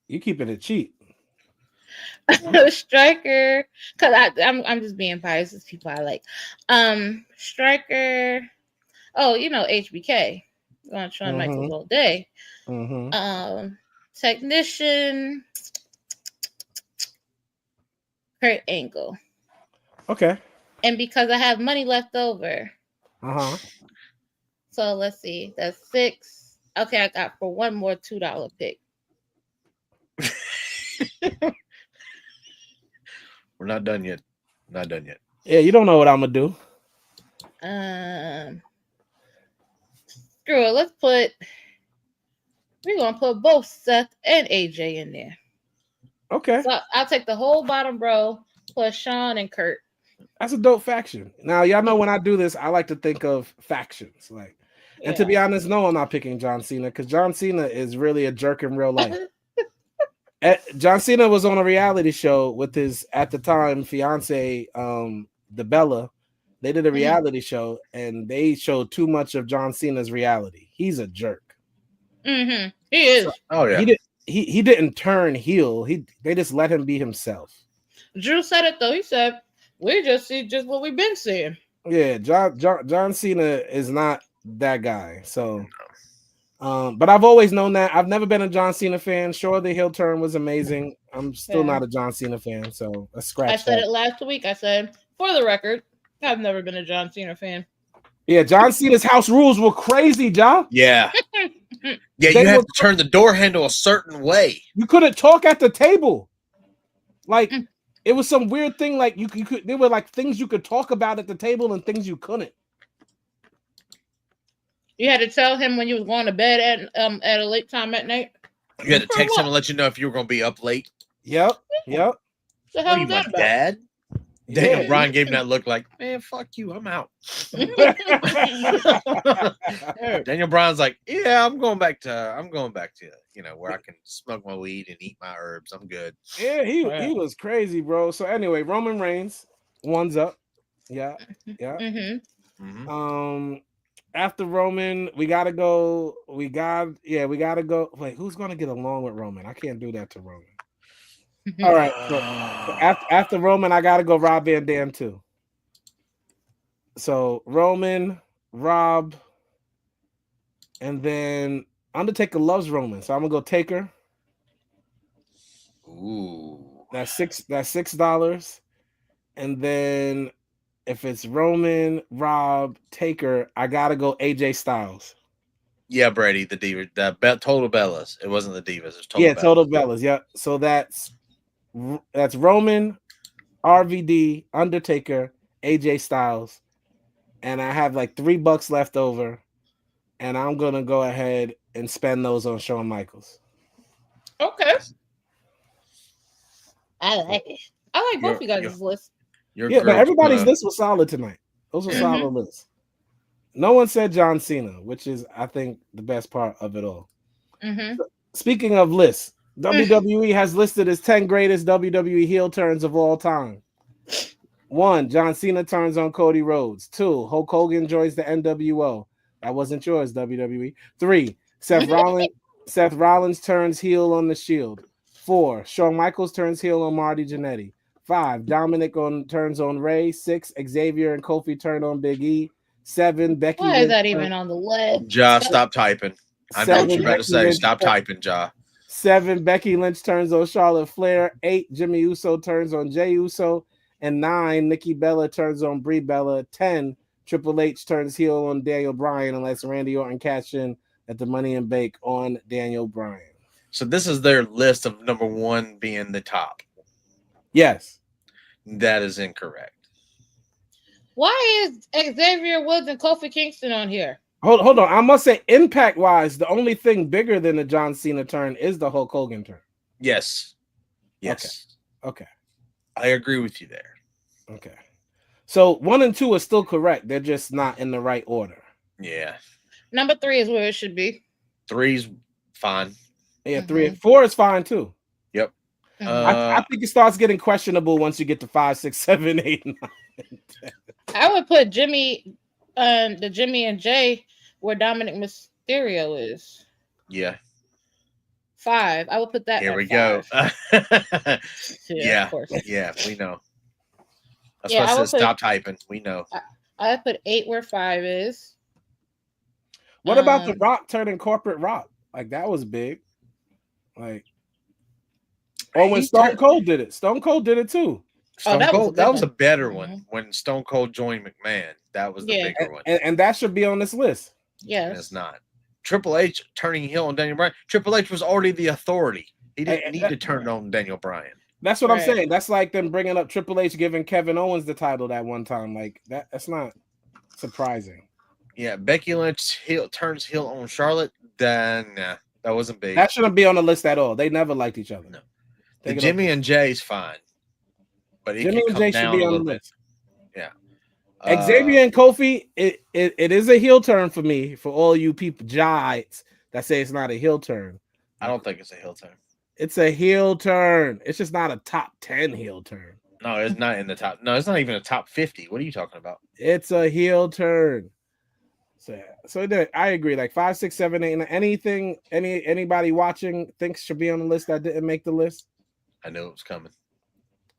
You keeping it cheap. Striker, because I'm just being biased. It's people I like. Striker. Oh, HBK. On Shawn Michaels all day. Mm-hmm. Technician. Kurt Angle. Okay. And because I have money left over. So let's see. That's 6. Okay, I got for one more $2 pick. We're not done yet. Yeah, you don't know what I'm gonna do. Screw it. We're gonna put both Seth and AJ in there. Okay. So I'll take the whole bottom row plus Shawn and Kurt. That's a dope faction. Now, y'all know when I do this, I like to think of factions. And to be honest, no, I'm not picking John Cena because John Cena is really a jerk in real life. John Cena was on a reality show with his, at the time, fiance, Bella. They did a reality show and they showed too much of John Cena's reality. He's a jerk. Mm-hmm. He is. So, oh yeah. He didn't turn heel. They just let him be himself. Drew said it though. He said, "We just see just what we've been seeing." Yeah, John Cena is not that guy. So, but I've always known that. I've never been a John Cena fan. Sure, the heel turn was amazing. I'm still not a John Cena fan. So let's scratch. I said it last week. I said, for the record, I've never been a John Cena fan. Yeah, John Cena's house rules were crazy, John. Yeah. Yeah, you have to turn the door handle a certain way. You couldn't talk at the table. Like it was some weird thing. Like you could. There were like things you could talk about at the table and things you couldn't. You had to tell him when you was going to bed at a late time at night. You had to text him and let you know if you were going to be up late. Yep. The hell are you, my dad? Daniel Bryan gave him that look like, man, fuck you, I'm out. Daniel Bryan's like, yeah, I'm going back to where I can smoke my weed and eat my herbs. I'm good. Yeah, he was crazy, bro. So anyway, Roman Reigns, one's up. Yeah. After Roman, we gotta go. We gotta go. Wait, who's gonna get along with Roman? I can't do that to Roman. All right. So after Roman, I gotta go Rob Van Dam too. So Roman, Rob, and then Undertaker loves Roman, so I'm gonna go Taker. Ooh, that's $6, and then if it's Roman, Rob, Taker, I gotta go AJ Styles. Yeah, Brady, the Diva, Total Bellas. It wasn't the Divas. It was Total Bellas. Yeah. So that's That's Roman, RVD, Undertaker, AJ Styles, and I have like $3 left over, and I'm gonna go ahead and spend those on Shawn Michaels. Okay. I like it. I like both you guys' list. Yeah, but everybody's list was solid tonight. Those were solid lists. No one said John Cena, which is, I think, the best part of it all. So, speaking of lists, WWE has listed as 10 greatest WWE heel turns of all time. 1, John Cena turns on Cody Rhodes. 2, Hulk Hogan joins the NWO. That wasn't yours, WWE. 3, Seth Rollins turns heel on The Shield. 4, Shawn Michaels turns heel on Marty Jannetty. 5, Dominic turns on Ray. 6, Xavier and Kofi turn on Big E. 7, Becky. Why is that even on the list? Ja, stop typing. I know what you're about to say. Stop typing, Ja. 7, Becky Lynch turns on Charlotte Flair. 8, Jimmy Uso turns on Jey Uso. And 9, Nikki Bella turns on Brie Bella. 10, Triple H turns heel on Daniel Bryan unless Randy Orton cash in at the Money in Bank on Daniel Bryan. So this is their list of number 1 being the top. Yes. That is incorrect. Why is Xavier Woods and Kofi Kingston on here? Hold on. I must say, impact-wise, the only thing bigger than the John Cena turn is the Hulk Hogan turn. Yes. Yes. Okay. I agree with you there. Okay. So 1 and 2 are still correct. They're just not in the right order. Yeah. Number 3 is where it should be. 3's fine. Yeah, 3 and 4 is fine too. Yep. I think it starts getting questionable once you get to 5, 6, 7, 8, 9, 10. I would put Jimmy and Jay where Dominic Mysterio is. Yeah. 5. I would put that. Here we 5. go. Yeah, of course. Yeah, we know. That's Yeah, why I I would said stop typing. We know. I would put 8 where 5 is. What about The Rock turning corporate rock? Like, that was big. Like, or when Stone Cold did it. Stone Cold did it too. That was a better one. When Stone Cold joined McMahon. That was the bigger one. And that should be on this list. Yes. And it's not. Triple H turning heel on Daniel Bryan. Triple H was already the authority. He didn't need to turn on Daniel Bryan. That's what I'm saying. That's like them bringing up Triple H giving Kevin Owens the title that one time. Like, that's not surprising. Yeah, Becky Lynch turns heel on Charlotte. Then that wasn't big. That shouldn't be on the list at all. They never liked each other. No. The Jimmy and Jay's fine. But Jimmy and Jay should be on the list. Yeah. Xavier and Kofi, it is a heel turn for me, for all you people giants that say it's not a heel turn. I don't think it's a heel turn. It's a heel turn. It's just not a top 10 heel turn. No, it's not in the top. No, it's not even a top 50. What are you talking about? It's a heel turn. So I agree. Like 5, 6, 7, 8. Anything anybody watching thinks should be on the list that didn't make the list? I knew it was coming.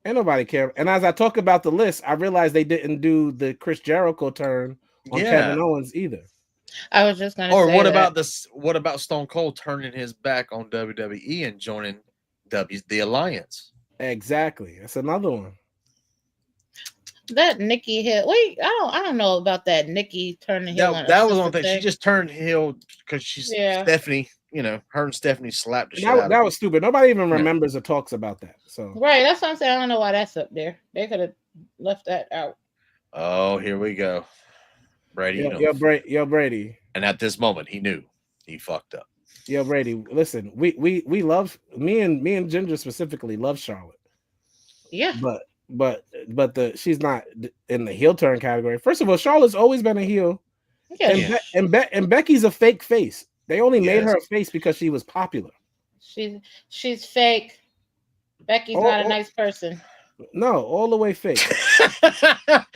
Ain't nobody care. And as I talk about the list, I realized they didn't do the Chris Jericho turn on Kevin Owens either. I was just gonna. Or say what that. about this? What about Stone Cold turning his back on WWE and joining the Alliance? Exactly. That's another one. That Nikki Hill. Wait, I don't know about that Nikki turning heel. That was one thing. She just turned heel because she's Stephanie. You know, her and Stephanie slapped the shit out of that was stupid. Nobody even remembers or talks about that. So right, that's what I'm saying. I don't know why that's up there. They could have left that out. Oh, here we go. Brady. Yo, Brady. And at this moment, he knew he fucked up. Yo, Brady, listen, we love me and Ginger specifically love Charlotte. Yeah. But she's not in the heel turn category. First of all, Charlotte's always been a heel. Yeah. And Becky's a fake face. They only made her a face because she was popular. She's fake. Becky's not a nice person. No, all the way fake.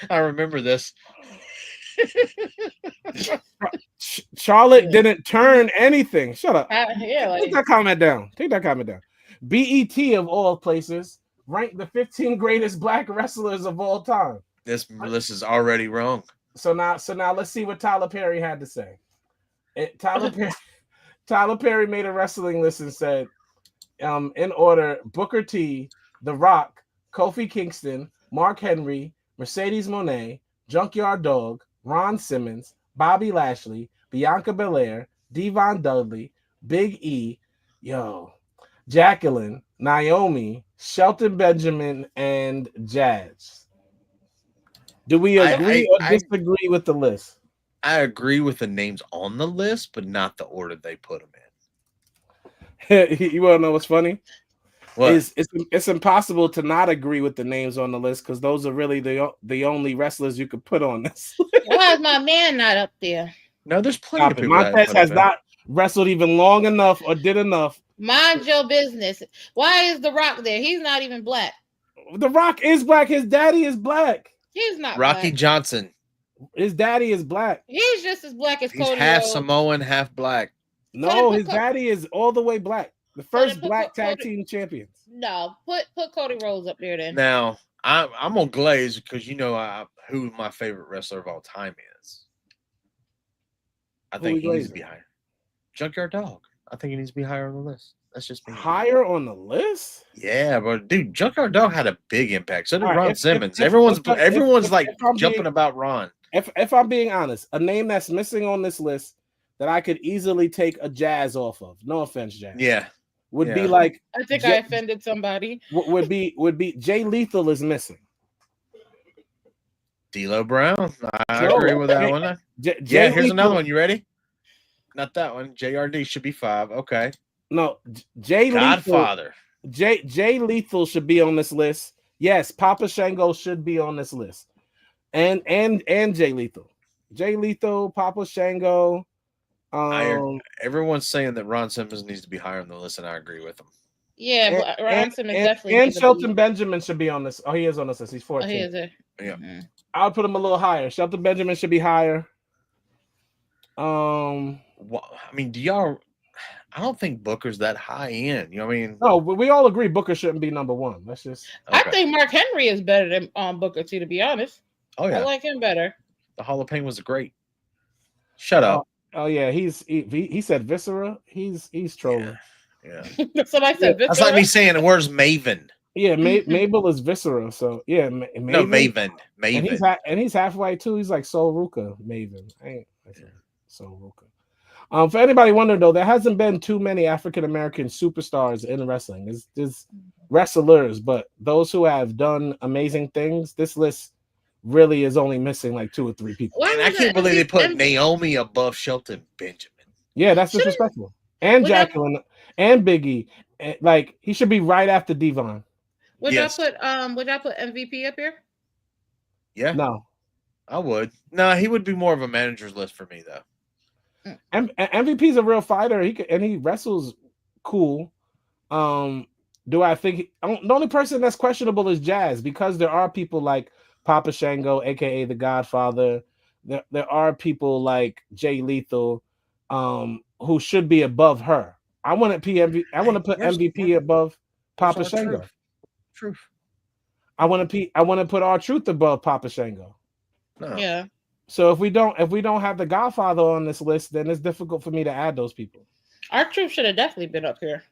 I remember this. Charlotte didn't turn anything. Shut up. Take that comment down. BET of all places ranked the 15 greatest black wrestlers of all time. This list is already wrong. So now let's see what Tyler Perry had to say. Tyler Perry made a wrestling list and said, in order, Booker T, The Rock, Kofi Kingston, Mark Henry, Mercedes Moné, Junkyard Dog, Ron Simmons, Bobby Lashley, Bianca Belair, Devon Dudley, Big E, Jacqueline, Naomi, Shelton Benjamin, and Jazz. Do we agree or disagree with the list? I agree with the names on the list, but not the order they put them in. You want to know what's funny? What? It's impossible to not agree with the names on the list because those are really the only wrestlers you could put on this. Why is my man not up there? No, there's plenty of people. Montez has not wrestled even long enough or did enough. Mind your business. Why is The Rock there? He's not even black. The Rock is black. His daddy is black. He's not Rocky black. Johnson. His daddy is black. He's just as black as He's Cody half Rhodes. Samoan, half black. No, his daddy is all the way black. The first black tag team champions. No, put Cody Rhodes up there then. Now, I'm gonna glaze because you know who my favorite wrestler of all time is. I think he needs to be higher. Junkyard Dog. I think he needs to be higher on the list. That's just me. Higher on the list? Yeah, but dude, Junkyard Dog had a big impact. So did Ron Simmons. Everyone's jumping about Ron. If I'm being honest, a name that's missing on this list that I could easily take a Jazz off of. No offense, Jazz. Yeah. Would be like I think I offended somebody. Would be Jay Lethal is missing. D'Lo Brown. I agree with that one. Here's another one. You ready? Not that one. JRD should be 5. Okay. No, Jay Godfather. Lethal. Jay Lethal should be on this list. Yes, Papa Shango should be on this list. And Jay Lethal. Jay Lethal, Papa Shango. Everyone's saying that Ron Simmons needs to be higher on the list, and I agree with them. Yeah, but Ron Simmons definitely. And Shelton Benjamin should be on this. Oh, he is on this list. He's 14. Oh, he is there. Yeah. Mm-hmm. I would put him a little higher. Shelton Benjamin should be higher. Well, I mean, I don't think Booker's that high end. You know what I mean? No, but we all agree Booker shouldn't be number 1. That's just. Okay. I think Mark Henry is better than Booker T. To be honest. Oh yeah, I like him better. The Hall of Fame was great. Shut up. Oh yeah, he said Viscera. He's trolling. Yeah. Somebody said Viscera. That's like me saying, "Where's Maven?" Yeah, Mabel is Viscera. So yeah, Maven. And he's half white too. He's like Sol Ruka Maven. Sol Ruka. For anybody wondering though, there hasn't been too many African American superstars in wrestling. There's wrestlers, but those who have done amazing things, this list really is only missing like 2 or 3 people. And I can't believe they put Naomi above Shelton Benjamin. Yeah, that's disrespectful. And Jacqueline and Biggie, like he should be right after Devon. Would y'all put MVP up here? Yeah. No. I would. No, he would be more of a manager's list for me though. MVP's a real fighter. He wrestles cool. Do I think the only person that's questionable is Jazz because there are people like Papa Shango, aka the Godfather. There are people like Jay Lethal, who should be above her. I want to put MVP above Papa Shango. Truth. I want to put R-Truth above Papa Shango. No. Yeah. So if we don't have the Godfather on this list, then it's difficult for me to add those people. R-Truth should have definitely been up here.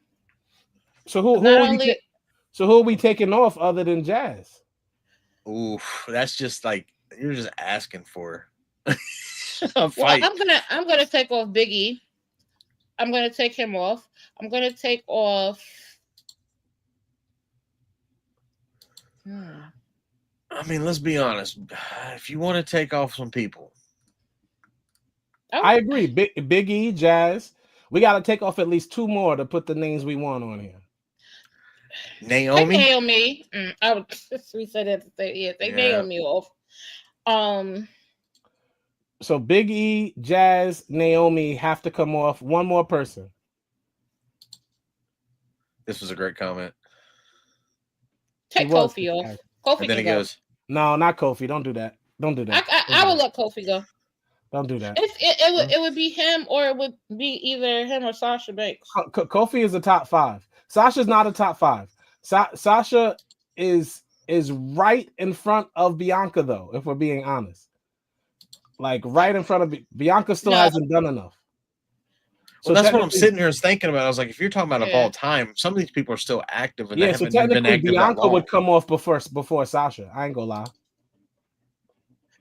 So who are we taking off other than Jazz? Ooh, that's just like you're just asking for a fight. Well, I'm gonna take off Biggie. I'm gonna take him off. I'm gonna take off. I mean, let's be honest. If you want to take off some people, I agree. Big E, Jazz. We got to take off at least 2 more to put the names we want on here. Naomi. Take Naomi. I would. We said that. Yeah, take Naomi off. So Big E, Jazz, Naomi have to come off. 1 more person. This was a great comment. Take Kofi off. Kofi. And then he goes, "No, not Kofi. Don't do that. Don't do that. I would let Kofi go. Don't do that. It would be him, or it would be either him or Sasha Banks. Kofi is a top 5. Sasha's not a top 5. Sasha is right in front of Bianca though. If we're being honest, like right in front of Bianca still hasn't done enough. So that's what I'm sitting here thinking about. I was like, if you're talking about of all time, some of these people are still active, and they haven't been active. Bianca would come off before Sasha. I ain't gonna lie.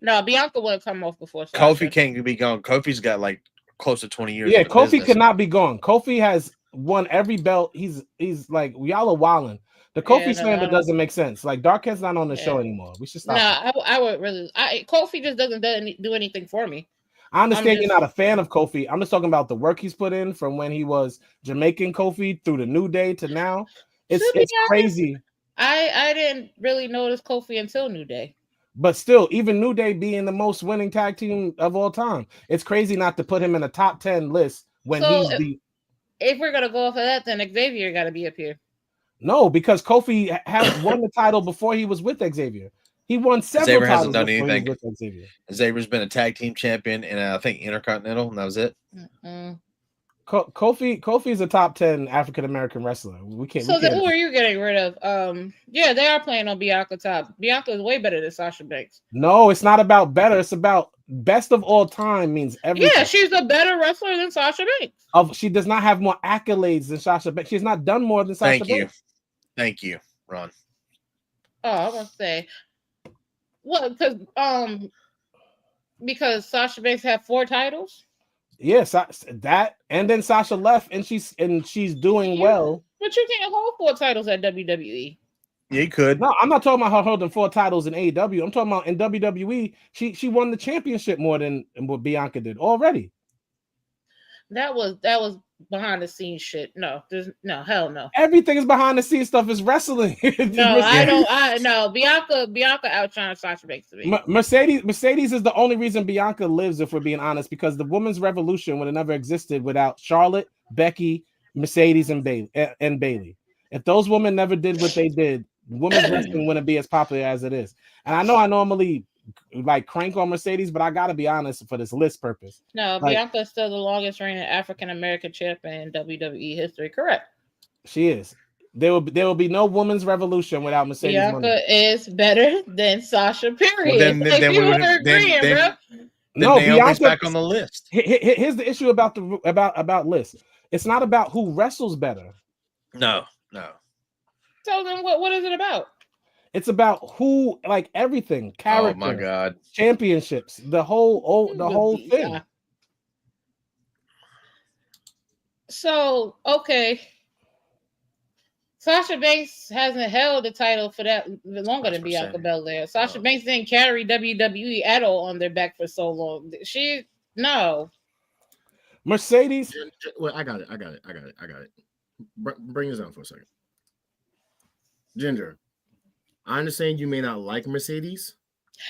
No, Bianca wouldn't come off before Sasha. Kofi can't be gone. Kofi's got like close to 20 years. Yeah, Kofi cannot be gone. Kofi has won every belt. He's like, y'all are wilding. The Kofi slander doesn't make sense. Like, Darkhead's not on the show anymore. We should stop. No, I would really. Kofi just doesn't do anything for me. I understand you're not a fan of Kofi. I'm just talking about the work he's put in from when he was Jamaican Kofi through the New Day to now. It's crazy. I didn't really notice Kofi until New Day. But still, even New Day being the most winning tag team of all time, it's crazy not to put him in a top 10 list when if we're gonna go off of that, then Xavier got to be up here. No, because Kofi has won the title before he was with Xavier. He won several Xavier titles hasn't done anything. With Xavier. Xavier's been a tag team champion and I think Intercontinental, and that was it. Kofi is a top 10 African American wrestler. Then who are you getting rid of? Yeah, they are playing on Bianca top. Bianca is way better than Sasha Banks. No, it's not about better. It's about best of all time means everything. Yeah, she's a better wrestler than Sasha Banks. She does not have more accolades than Sasha Banks. She's not done more than Sasha Banks. Thank you, Ron. Oh, I was gonna say, what? Because Sasha Banks had 4 titles. Yes, that, and then Sasha left, and she's doing well. But you can't hold 4 titles at WWE. Yeah, you could. No, I'm not talking about her holding 4 titles in AEW. I'm talking about in WWE. She won the championship more than what Bianca did already. That was behind the scenes shit. No, hell no. Everything is behind the scenes stuff. Is wrestling. No, I don't. Bianca outshines Sasha Banks to me. Mercedes is the only reason Bianca lives, if we're being honest, because the women's revolution would have never existed without Charlotte, Becky, Mercedes, and Bayley. If those women never did what they did, women's wrestling wouldn't be as popular as it is. And I know I normally like crank on Mercedes, but I gotta be honest for this list purpose. No, Bianca is still the longest reigning African American champion in WWE history. Correct. She is. There will be no women's revolution without Mercedes. Bianca is better than Sasha. Period. Well, then Naomi's back on the list. Here's the issue about lists. It's not about who wrestles better. No. So then, what is it about? It's about who, like, everything, character. Oh my God! Championships, the whole thing. Yeah. So okay, Sasha Banks hasn't held the title for that longer than Bianca Belair. Sasha Banks didn't carry WWE at all on their back for so long. Mercedes. Well, I got it. Bring this on for a second. Ginger, I understand you may not like Mercedes.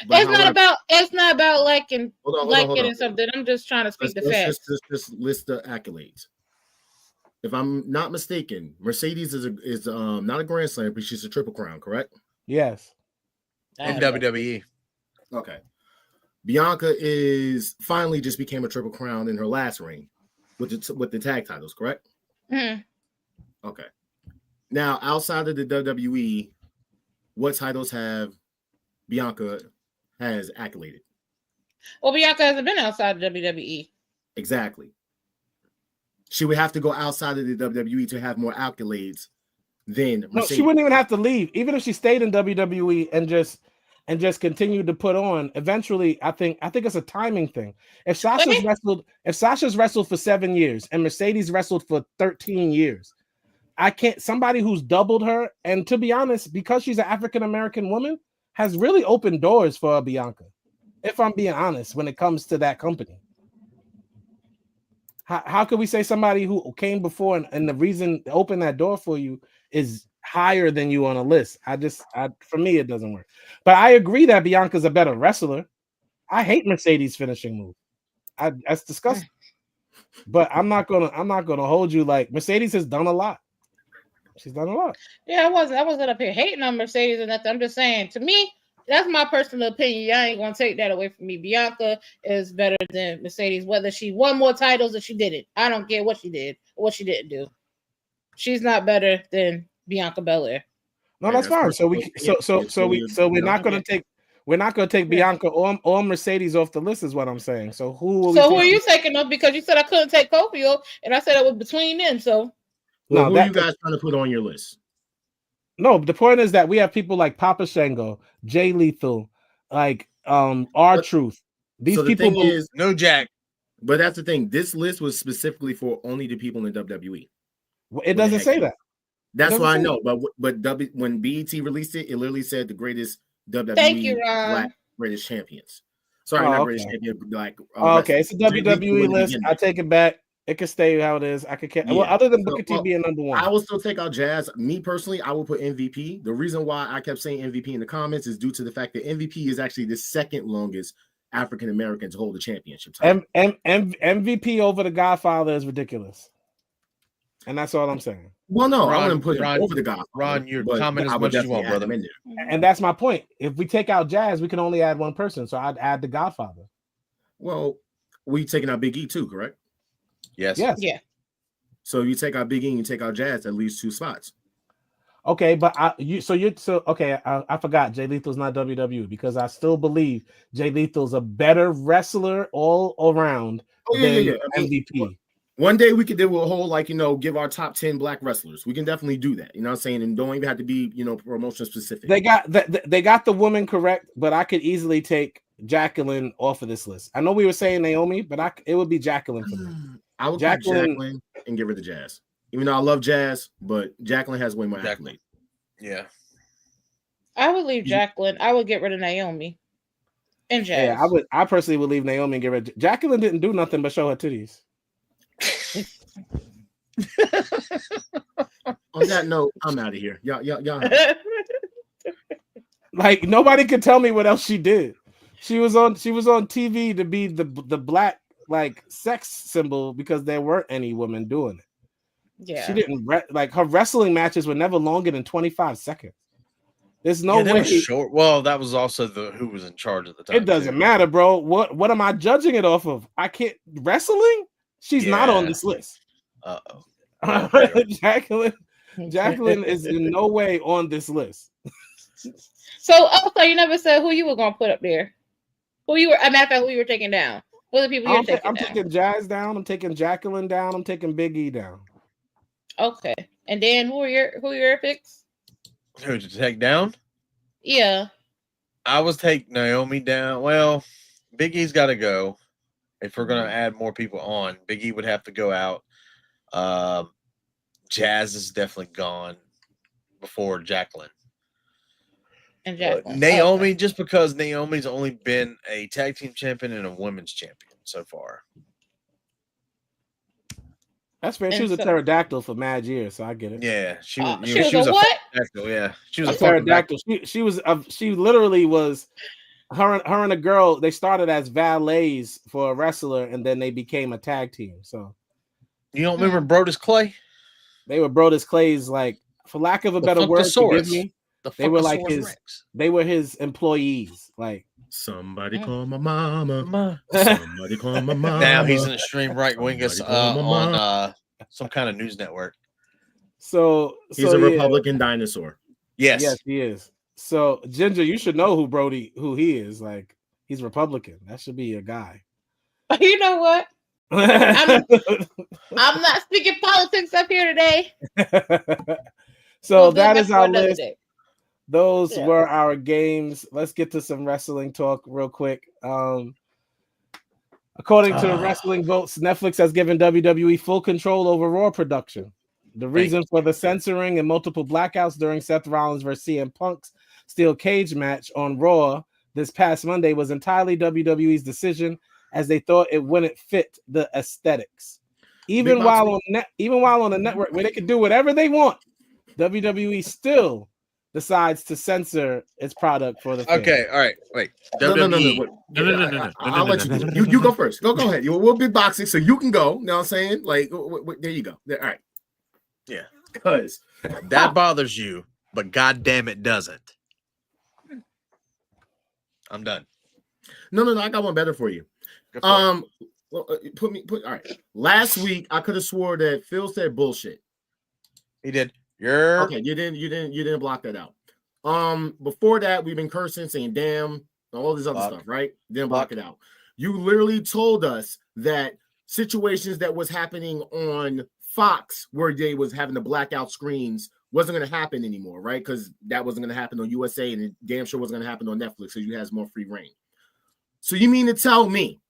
It's not about liking and something. I'm just trying to speak the facts. Just list the accolades. If I'm not mistaken, Mercedes is not a Grand Slam, but she's a Triple Crown, correct? Yes. In WWE. Okay. Bianca is finally just became a Triple Crown in her last reign with the tag titles, correct? Mm-hmm. Okay. Now, outside of the WWE, what titles have Bianca has accoladed? Well, Bianca hasn't been outside of WWE. Exactly. She would have to go outside of the WWE to have more accolades than Mercedes. No, she wouldn't even have to leave. Even if she stayed in WWE and just continued to put on, eventually, I think it's a timing thing. If Sasha's wrestled for 7 years and Mercedes wrestled for 13 years, somebody who's doubled her, and to be honest, because she's an African American woman, has really opened doors for Bianca. If I'm being honest, when it comes to that company, how could we say somebody who came before and the reason to open that door for you is higher than you on a list? For me, it doesn't work. But I agree that Bianca's a better wrestler. I hate Mercedes' finishing move. That's disgusting. But I'm not gonna hold you. Like, Mercedes has done a lot. She's done a lot. Yeah, I wasn't up here hating on Mercedes or nothing. I'm just saying, to me, that's my personal opinion. I ain't gonna take that away from me. Bianca is better than Mercedes, whether she won more titles or she didn't. I don't care what she did or what she didn't do. She's not better than Bianca Belair. No, that's fine. So we're not gonna take Bianca or Mercedes off the list, is what I'm saying. So who are you taking off? Because you said I couldn't take Kofi off, and I said it was between them. So who are you guys trying to put on your list? No, the point is that we have people like Papa Shango, Jay Lethal, like R-Truth. These people no Jack. But that's the thing. This list was specifically for only the people in WWE. It doesn't say that. That's why I know. But when BET released it, it literally said the greatest WWE Black British champions. Sorry, not British champion, like okay, it's a WWE list. I take it back. It can stay how it is. I could well, other than Booker T being number one. I will still take out Jazz. Me personally, I will put MVP. The reason why I kept saying MVP in the comments is due to the fact that MVP is actually the second longest African American to hold the championship title. MVP over the Godfather is ridiculous. And that's all I'm saying. Well, no, I wouldn't put him over the Godfather. Ron, you're comment as much as you want, brother. And that's my point. If we take out Jazz, we can only add one person. So I'd add the Godfather. Well, we taking out Big E too, correct? Yes. Yeah. So you take out Big E and you take out Jazz, at least 2 spots. Okay, but I forgot Jay Lethal's not WWE because I still believe Jay Lethal's a better wrestler all around than MVP. One day we could do a whole give our top 10 black wrestlers. We can definitely do that. You know what I'm saying? And don't even have to be promotion specific. They got the woman correct, but I could easily take Jacqueline off of this list. I know we were saying Naomi, but it would be Jacqueline for me. I would pick Jacqueline and get rid of Jazz. Even though I love Jazz, but Jacqueline has way more accolade. Yeah. I would leave Jacqueline. I would get rid of Naomi and Jazz. Yeah, I personally would leave Naomi and get rid of Jacqueline. Didn't do nothing but show her titties. On that note, I'm out of here. Y'all. Like nobody could tell me what else she did. She was on TV to be the black sex symbol because there weren't any women doing it. Yeah, she didn't her wrestling matches were never longer than 25 seconds. There's no way. Short. Well, that was also who was in charge at the time. It doesn't matter, bro. What am I judging it off of? I can't wrestling. She's not on this list. Jacqueline is in no way on this list. So also, you never said who you were going to put up there. Who you were? As a matter of fact, who you were taking down? Who are the people you're taking? I'm taking Jazz down. I'm taking Jacqueline down. I'm taking Big E down. Okay, and then who are your picks? Who to take down? Yeah, I was take Naomi down. Well, Big E's got to go. If we're gonna add more people on, Big E would have to go out. Jazz is definitely gone before Jacqueline. And Jacqueline. Naomi, just because Naomi's only been a tag team champion and a women's champion so far. That's fair. She was a pterodactyl for mad years, so I get it. Yeah, she was a what? Pterodactyl. Yeah, she was a pterodactyl. She literally was. Her and a girl, they started as valets for a wrestler, and then they became a tag team. So you don't remember Brodus Clay? They were Brodus Clay's, for lack of a better word, forgive me. They were they were his employees. Somebody call my mama. Somebody call my mama. Now he's an extreme right wingus on some kind of news network. So he's a Republican dinosaur. Yes, he is. So Ginger, you should know who he is. He's Republican. That should be your guy. You know what? I'm not speaking politics up here today. So that is our list. Those were our games. Let's get to some wrestling talk real quick. According to the wrestling votes, Netflix has given WWE full control over Raw production. The reason for the censoring and multiple blackouts during Seth Rollins versus CM Punk's steel cage match on Raw this past Monday was entirely WWE's decision, as they thought it wouldn't fit the aesthetics. Even while on the network where they can do whatever they want, WWE still decides to censor its product for the fans. Okay, all right, wait. No. I'll let you do it. You go first. Go ahead. We'll be boxing, so you can go. You know what I'm saying? There you go. All right. Yeah. Because that bothers you, but God damn it doesn't. I'm done. No. I got one better for you. All right. Last week I could have swore that Phil said bullshit. He did. Okay, you didn't block that out. Before that, we've been cursing, saying damn, all this other stuff, right? Didn't block it out. You literally told us that situations that was happening on Fox, where they was having the blackout screens, wasn't going to happen anymore, right? Because that wasn't going to happen on USA, and it damn sure wasn't going to happen on Netflix, so you has more free reign. So you mean to tell me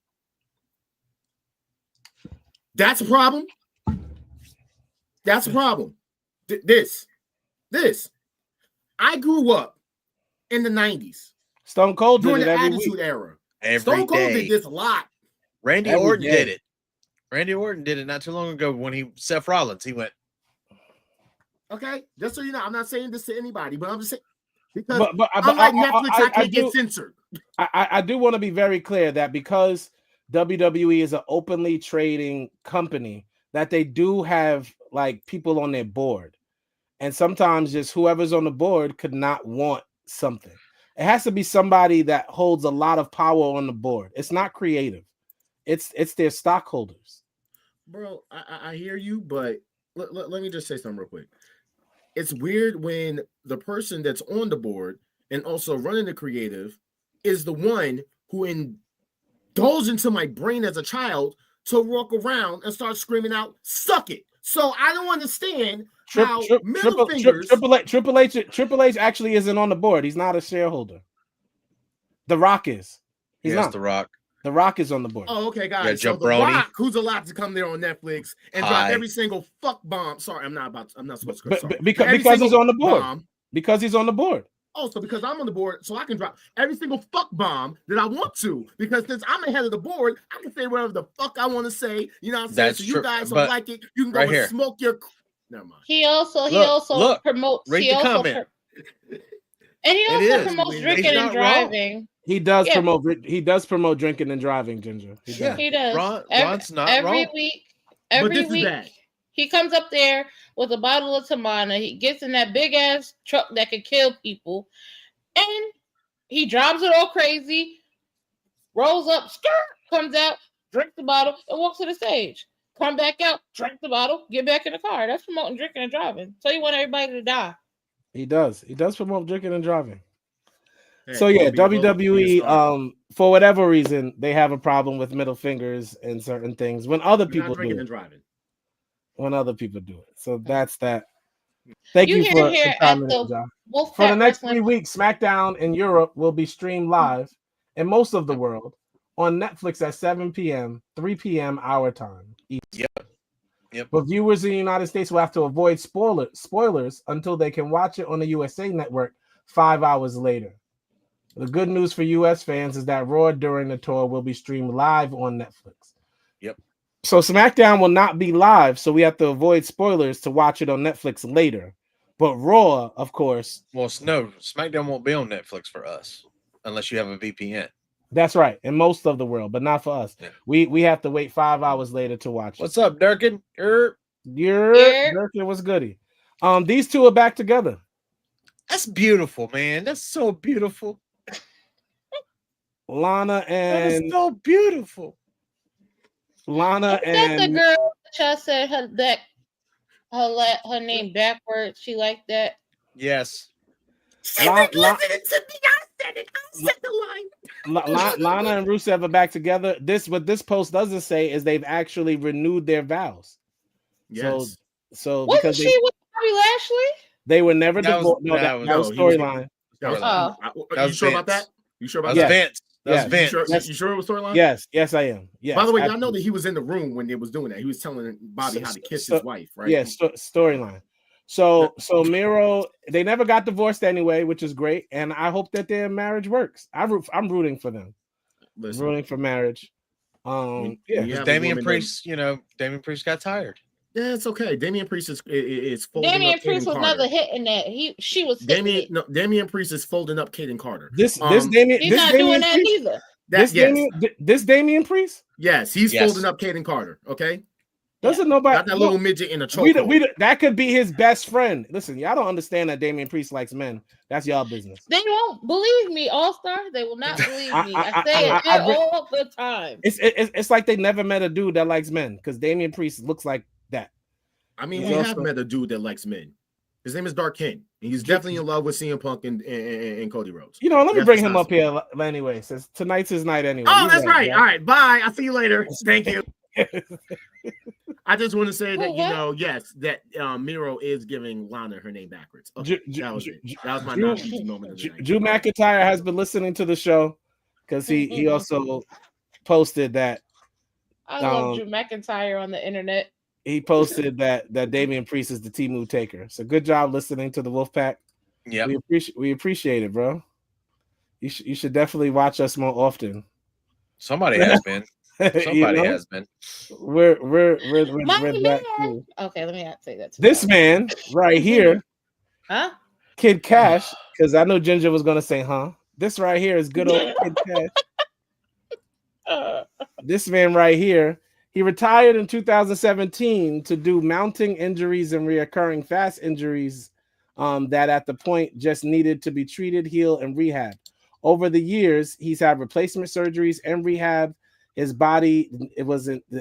that's a problem? That's the problem. This. I grew up in the 90s. Stone Cold during did it the every Attitude week. Era. Every Stone Cold day. did this a lot. Randy Every Orton day. did it. Randy Orton did it not too long ago when Seth Rollins. He went. Okay, just so you know, I'm not saying this to anybody, but I'm just saying because but unlike Netflix, I can't get censored. I do want to be very clear that because WWE is an openly trading company, that they do have like people on their board, and sometimes just whoever's on the board could not want something. It has to be somebody that holds a lot of power on the board. It's not creative. It's their stockholders. Bro, I hear you, but let me just say something real quick. It's weird when the person that's on the board and also running the creative is the one who indulged into my brain as a child to walk around and start screaming out, "Suck it." So I don't understand how middle fingers. Triple H actually isn't on the board. He's not a shareholder. The Rock is. He's not. The Rock. The Rock is on the board. Oh, okay, guys. Yeah, so the Rock, who's allowed to come there on Netflix and drop every single fuck bomb. Sorry, I'm not supposed to. Because he's on the board. Because he's on the board. Oh, so because I'm on the board, so I can drop every single fuck bomb that I want to. Because since I'm ahead of the board, I can say whatever the fuck I want to say. You know what I'm saying? So you guys don't like it, you can go and smoke your. Never mind. He also promotes. Read the comment. And he also promotes drinking and driving. He does promote. He does promote drinking and driving, Ginger. He does. He does. Ron's not every wrong. week. Every week, he comes up there with a bottle of Tamana. He gets in that big ass truck that could kill people, and he drives it all crazy. Rolls up, comes out, drinks the bottle, and walks to the stage. Come back out, drink the bottle, get back in the car. That's promoting drinking and driving. So you want everybody to die. He does. He does promote drinking and driving. So yeah, WWE, for whatever reason, they have a problem with middle fingers and certain things when other people do it. When other people do it. So that's that. Thank you for the next 3 weeks. SmackDown in Europe will be streamed live in most of the world on Netflix at 7 p.m., 3 p.m. our time. Yep. But viewers in the United States will have to avoid spoilers until they can watch it on the USA Network 5 hours later. The good news for US fans is that Raw during the tour will be streamed live on Netflix. Yep. So SmackDown will not be live, so we have to avoid spoilers to watch it on Netflix later. But Raw, of course. Well, no, SmackDown won't be on Netflix for us unless you have a VPN. That's right, in most of the world, but not for us. Yeah. We have to wait 5 hours later to watch it. What's up, Durkin? Durkin, what's goody? These two are back together. That's beautiful, man. That's so beautiful. Lana and that is so beautiful. Lana and the girl that said her name backwards. She liked that. Yes. Lana and Rusev are back together. What this post doesn't say is they've actually renewed their vows. Yes. So wasn't because she with Bobby Lashley? They were never divorced. No, that was storyline. You sure about that? You sure about that? Vince. That's Vince. You sure it was storyline? Yes, I am. Yes. By the way, I know that he was in the room when they was doing that. He was telling Bobby how to kiss his wife, right? Yeah, storyline. So Miro, they never got divorced anyway, which is great, and I hope that their marriage works. I'm rooting for them. Rooting for marriage. Damian Priest, Damian Priest got tired. Yeah, it's okay. Damian Priest is folding Damian up Priest was never hitting that. She was Damian Priest is folding up Kaden Carter. He's not doing that either. This Damian Priest? Yes, he's folding up Kaden Carter. Okay. Doesn't nobody got that little midget in a chokehold? That could be his best friend. Listen, y'all don't understand that Damian Priest likes men. That's y'all business. They won't believe me, All Star. They will not believe me. I say it all the time. It's like they never met a dude that likes men because Damian Priest looks like that. I mean, we have met a dude that likes men. His name is Dark King. He's definitely in love with CM Punk and Cody Rhodes. Let me bring him up here anyway, since tonight's his night anyway. Oh, that's right. All right, bye. I'll see you later. Thank you. I just want to say that yes, that Miro is giving Lana her name backwards. Okay, that was it. That was my non-PG moment of the night. Drew McIntyre has been listening to the show because he also posted that. I love Drew McIntyre on the internet. he posted that Damian Priest is the Temu Taker. So good job listening to the Wolfpack. Yeah, we appreciate it, bro. You should definitely watch us more often. Somebody has been. Somebody has been. We're that cool. Okay, let me not say that. This man right here, huh? Kid Cash, because I know Ginger was gonna say, huh? This right here is good old Kid Cash. This man right here, he retired in 2017 to do mounting injuries and reoccurring fast injuries that at the point just needed to be treated, healed, and rehab. Over the years, he's had replacement surgeries and rehab. His body,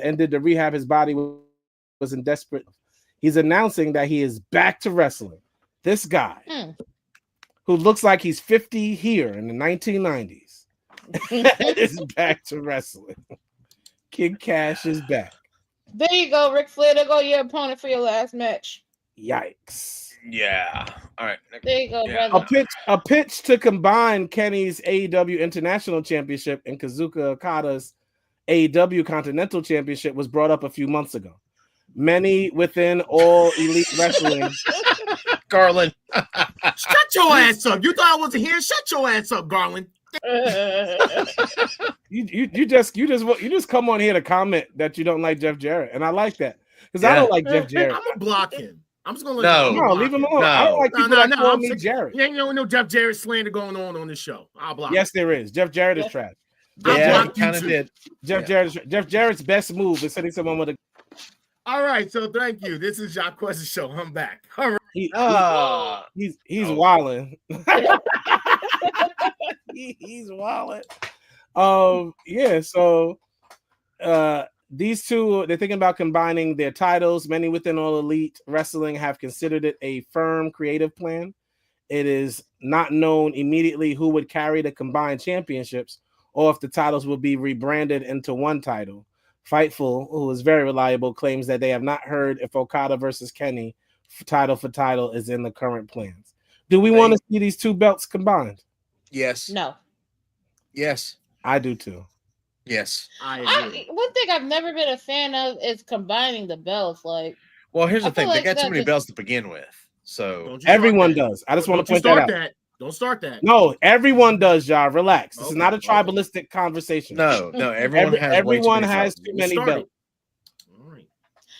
ended the rehab. His body was in desperate. He's announcing that he is back to wrestling. This guy, who looks like he's 50 here in the 1990s, is back to wrestling. Kid Cash is back. There you go, Ric Flair. There go your opponent for your last match. Yikes. Yeah. All right. There you go, brother. A pitch to combine Kenny's AEW International Championship and Kazuchika Okada's AEW Continental Championship was brought up a few months ago. Many within All Elite Wrestling. Garland. Shut your ass up. You thought I wasn't here? Shut your ass up, Garland. You just come on here to comment that you don't like Jeff Jarrett, and I like that because I don't like Jeff Jarrett. I'm gonna block him. I'm just gonna leave him alone. I don't like people that call me Jarrett. You ain't no Jeff Jarrett slander going on this show. I'll block. Yes, there is. Jeff Jarrett is trash. Yeah, he kind of did. Jeff Jarrett's best move is hitting someone with a. All right, so thank you. This is Jacques Quest's show. I'm back. All right. He's wilding. He's wilding. Yeah. So, these two, they're thinking about combining their titles. Many within All Elite Wrestling have considered it a firm creative plan. It is not known immediately who would carry the combined championships or if the titles will be rebranded into one title. Fightful, who is very reliable, claims that they have not heard if Okada versus Kenny title for title is in the current plans. Do we want to see these two belts combined? Yes. No. Yes. I do too. Yes. I agree. One thing I've never been a fan of is combining the belts. Like, well, here's the thing: they got too many belts to begin with. So everyone does. I just want to point that out. Don't start that. No, everyone does, Ja. Relax. This is not a tribalistic conversation. No, everyone has too many belts. All right.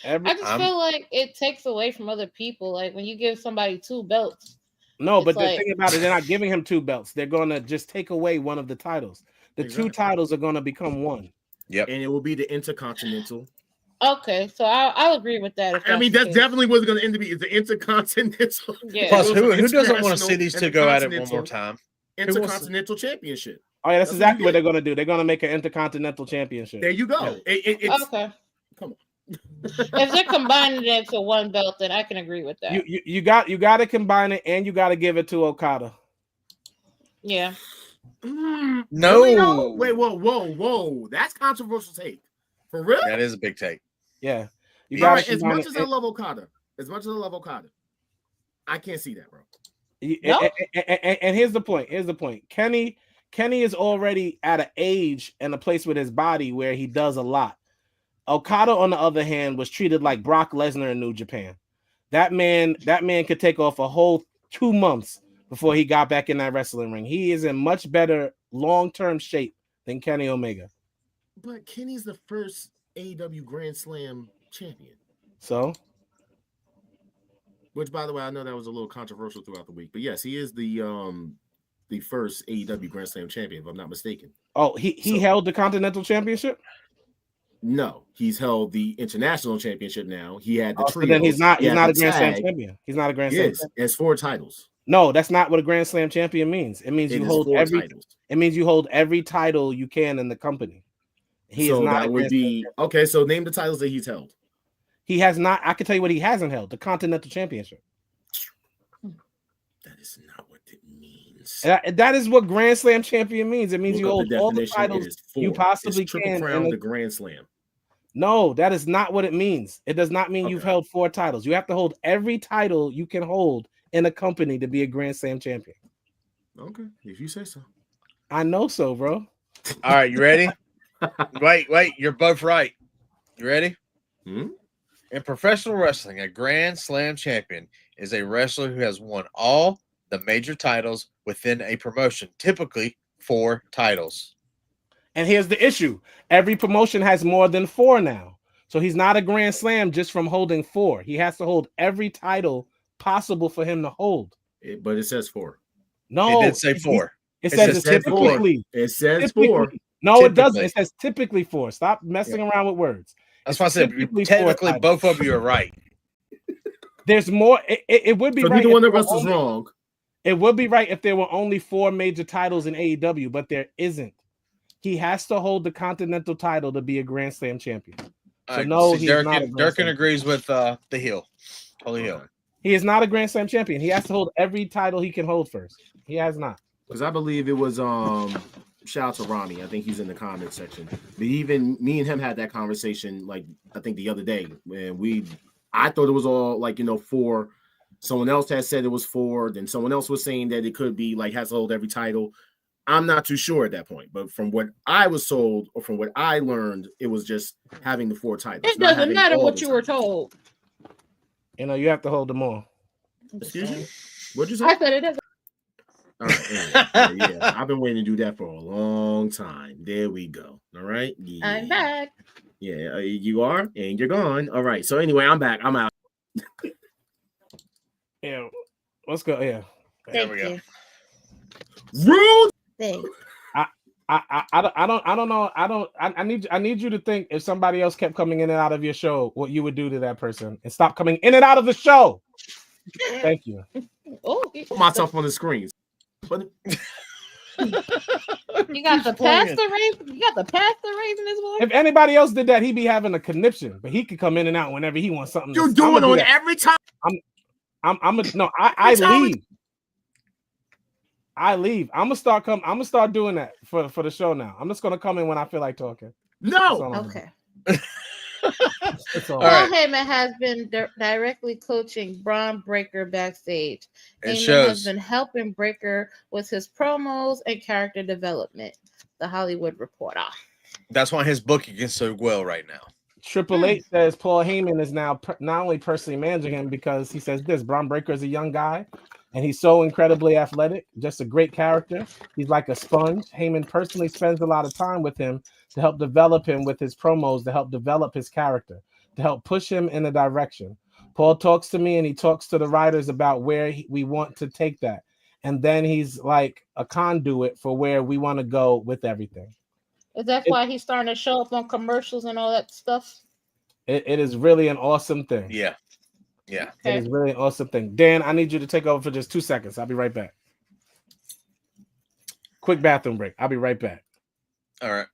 I just feel like it takes away from other people. Like when you give somebody two belts. No, but the thing about it, they're not giving him two belts. They're going to just take away one of the titles. The two titles are going to become one. Yep. And it will be the Intercontinental. Okay, so I'll agree with that. I mean, that's definitely what's going to end up being, is the Intercontinental. Yeah. Plus, who doesn't want to see these two go at it one more time? Intercontinental Championship. Oh, yeah, that's exactly what they're going to do. They're going to make an Intercontinental Championship. There you go. It's, okay. Come on. If they're combining it into one belt, then I can agree with that. You got to combine it, and you got to give it to Okada. Yeah. No. Really? Wait, whoa. That's controversial take. For real? That is a big take. Yeah. As much as I love Okada, I can't see that, bro. And here's the point. Kenny is already at an age and a place with his body where he does a lot. Okada, on the other hand, was treated like Brock Lesnar in New Japan. That man could take off a whole 2 months before he got back in that wrestling ring. He is in much better long-term shape than Kenny Omega. But Kenny's the first AEW Grand Slam champion. So? Which, by the way, I know that was a little controversial throughout the week. But yes, he is the first AEW Grand Slam champion, if I'm not mistaken. Oh, he held the Continental Championship? No, he's held the International Championship now. He had the trio. So then he's not a Grand Slam champion. He's not a Grand Slam champion. It's 4 titles. No, that's not what a Grand Slam champion means. It means you hold every titles. It means you hold every title you can in the company. He is not. That would be okay. So name the titles that he's held. He has not. I can tell you what he hasn't held: the Continental Championship. That is not what it means. That is what Grand Slam champion means. It means you hold all the titles you possibly can. Crown the Grand Slam. No, that is not what it means. It does not mean you've held 4 titles. You have to hold every title you can hold in a company to be a Grand Slam champion. Okay, if you say so. I know so, bro. All right, you ready? Wait, you're both right. You ready? In professional wrestling, a Grand Slam champion is a wrestler who has won all the major titles within a promotion, typically 4 titles. And here's the issue. Every promotion has more than 4 now. So he's not a Grand Slam just from holding 4. He has to hold every title possible for him to hold. But it says 4. No, it did say 4. It says typically. It says 4. No, it doesn't. It says typically 4. Stop messing around with words. That's why I said technically both of you are right. There's more. It would be right. Neither one of us is wrong. It would be right if there were only 4 major titles in AEW, but there isn't. He has to hold the Continental title to be a Grand Slam champion. So no, Durkin agrees with the heel. Holy Hill. He is not a Grand Slam champion. He has to hold every title he can hold first. He has not. Because I believe it was shout out to Rami. I think he's in the comment section. But even me and him had that conversation, like I think the other day, when I thought it was all like 4. Someone else had said it was 4. Then someone else was saying that it could be like has to hold every title. I'm not too sure at that point, but from what I was told or from what I learned, it was just having the 4 titles. It doesn't matter what you were told. You have to hold them all. Excuse me? What'd you say? I said it doesn't. All right, yeah, I've been waiting to do that for a long time. There we go. All right. Yeah. I'm back. Yeah, you are, and you're gone. All right. So anyway, I'm back. I'm out. Yeah. Let's go. Yeah. There we go. Rude. Thanks. I don't know. I need you to think if somebody else kept coming in and out of your show, what you would do to that person, and stop coming in and out of the show. Thank you. Put myself on the screens. You got the pastor raising. You got the pastor raising his voice. If anybody else did that, he'd be having a conniption. But he could come in and out whenever he wants something. You do it on every time. I leave. I leave. I'm gonna start doing that for the show now. I'm just gonna come in when I feel like talking. No. Okay. Paul Heyman has been directly coaching Braun Breaker backstage. Heyman has been helping Breaker with his promos and character development. The Hollywood Reporter. That's why his booking is so well right now. Triple H says Paul Heyman is now not only personally managing him because he says this: Braun Breaker is a young guy, and he's so incredibly athletic, just a great character. He's like a sponge. Heyman personally spends a lot of time with him to help develop him with his promos, to help develop his character, to help push him in a direction. Paul talks to me and he talks to the writers about where we want to take that. And then he's like a conduit for where we want to go with everything. Is that why he's starting to show up on commercials and all that stuff? It is really an awesome thing. Yeah. Yeah. Okay. It is really an awesome thing. Dan, I need you to take over for just 2 seconds. I'll be right back. Quick bathroom break. I'll be right back. All right.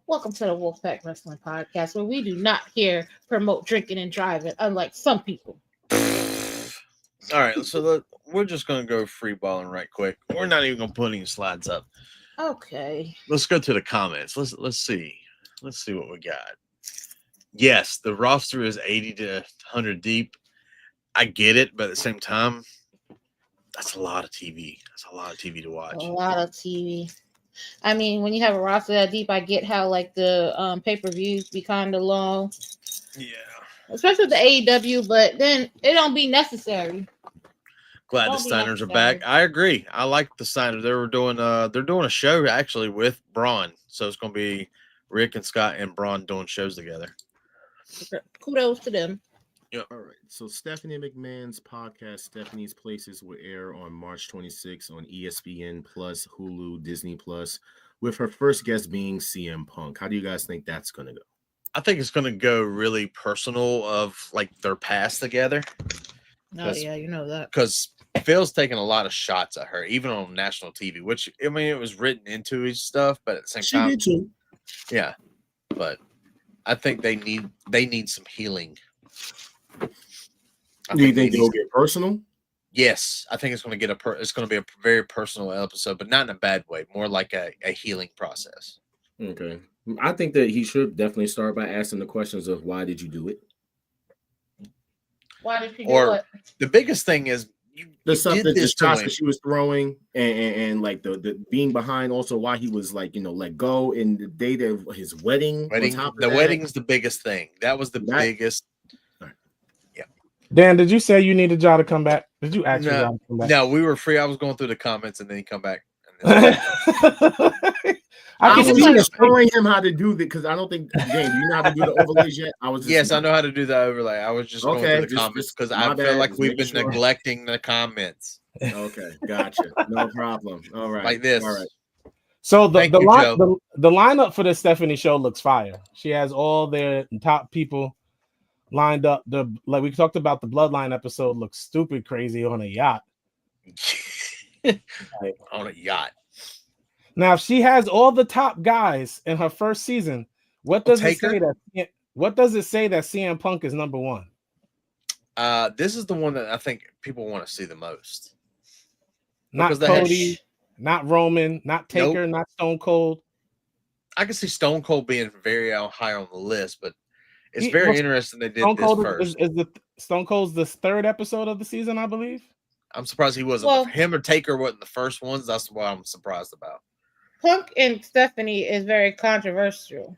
Welcome to the WOLFPACK Wrestling Podcast, where we do not here promote drinking and driving, unlike some people. All right, so we're just going to go free balling right quick. We're not even going to put any slides up. Okay. Let's go to the comments. Let's see. Let's see what we got. Yes, the roster is 80 to 100 deep. I get it, but at the same time, that's a lot of TV. That's a lot of TV to watch. A lot of TV. I mean, when you have a roster that deep, I get how like the pay-per-views be kind of long. Yeah. Especially the AEW, but then it don't be necessary. Glad the Steiners are back. I agree. I like the Steiners. They're doing a show actually with Braun. So it's gonna be Rick and Scott and Braun doing shows together. Kudos to them. Yep. All right. So Stephanie McMahon's podcast, Stephanie's Places, will air on March 26th on ESPN Plus, Hulu, Disney Plus, with her first guest being CM Punk. How do you guys think that's going to go? I think it's going to go really personal of like their past together. Oh, yeah, you know that. Because Phil's taking a lot of shots at her, even on national TV, which, I mean, it was written into his stuff, but at the same time. She did too. Yeah. But I think they need some healing. Do you think it'll get personal? Yes, I think it's going to get it's going to be a very personal episode, but not in a bad way. More like a healing process. Okay, I think that he should definitely start by asking the questions of why did you do it? Why did you do it? The biggest thing is the stuff that the shots that she was throwing, and like the being behind, also why he was like let go in the day of his wedding. The wedding's the biggest thing. That was the biggest. Dan, did you say you needed y'all to come back? Did you actually to come back? No, we were free. I was going through the comments and then he come back. I was just showing him how to do that because I don't think, Dan, do you know how to do the overlays yet? Yes, I know how to do the overlay. I was just going through the comments because I feel like we've been neglecting the comments. Okay, gotcha. No problem. All right. Like this. All right. So the lineup for the Stephanie show looks fire. She has all their top people lined up. Like we talked about, the Bloodline episode looks stupid crazy on a yacht. On a yacht. Now, if she has all the top guys in her first season, what does it say that CM Punk is number one? This is the one that I think people want to see the most. Not Cody, not Roman, not Taker, not Stone Cold. I can see Stone Cold being very high on the list, but it's very interesting they did Stone Cold this first. Is the Stone Cold's the third episode of the season, I believe. I'm surprised he wasn't. Well, him or Taker wasn't the first ones. That's what I'm surprised about. Punk and Stephanie is very controversial,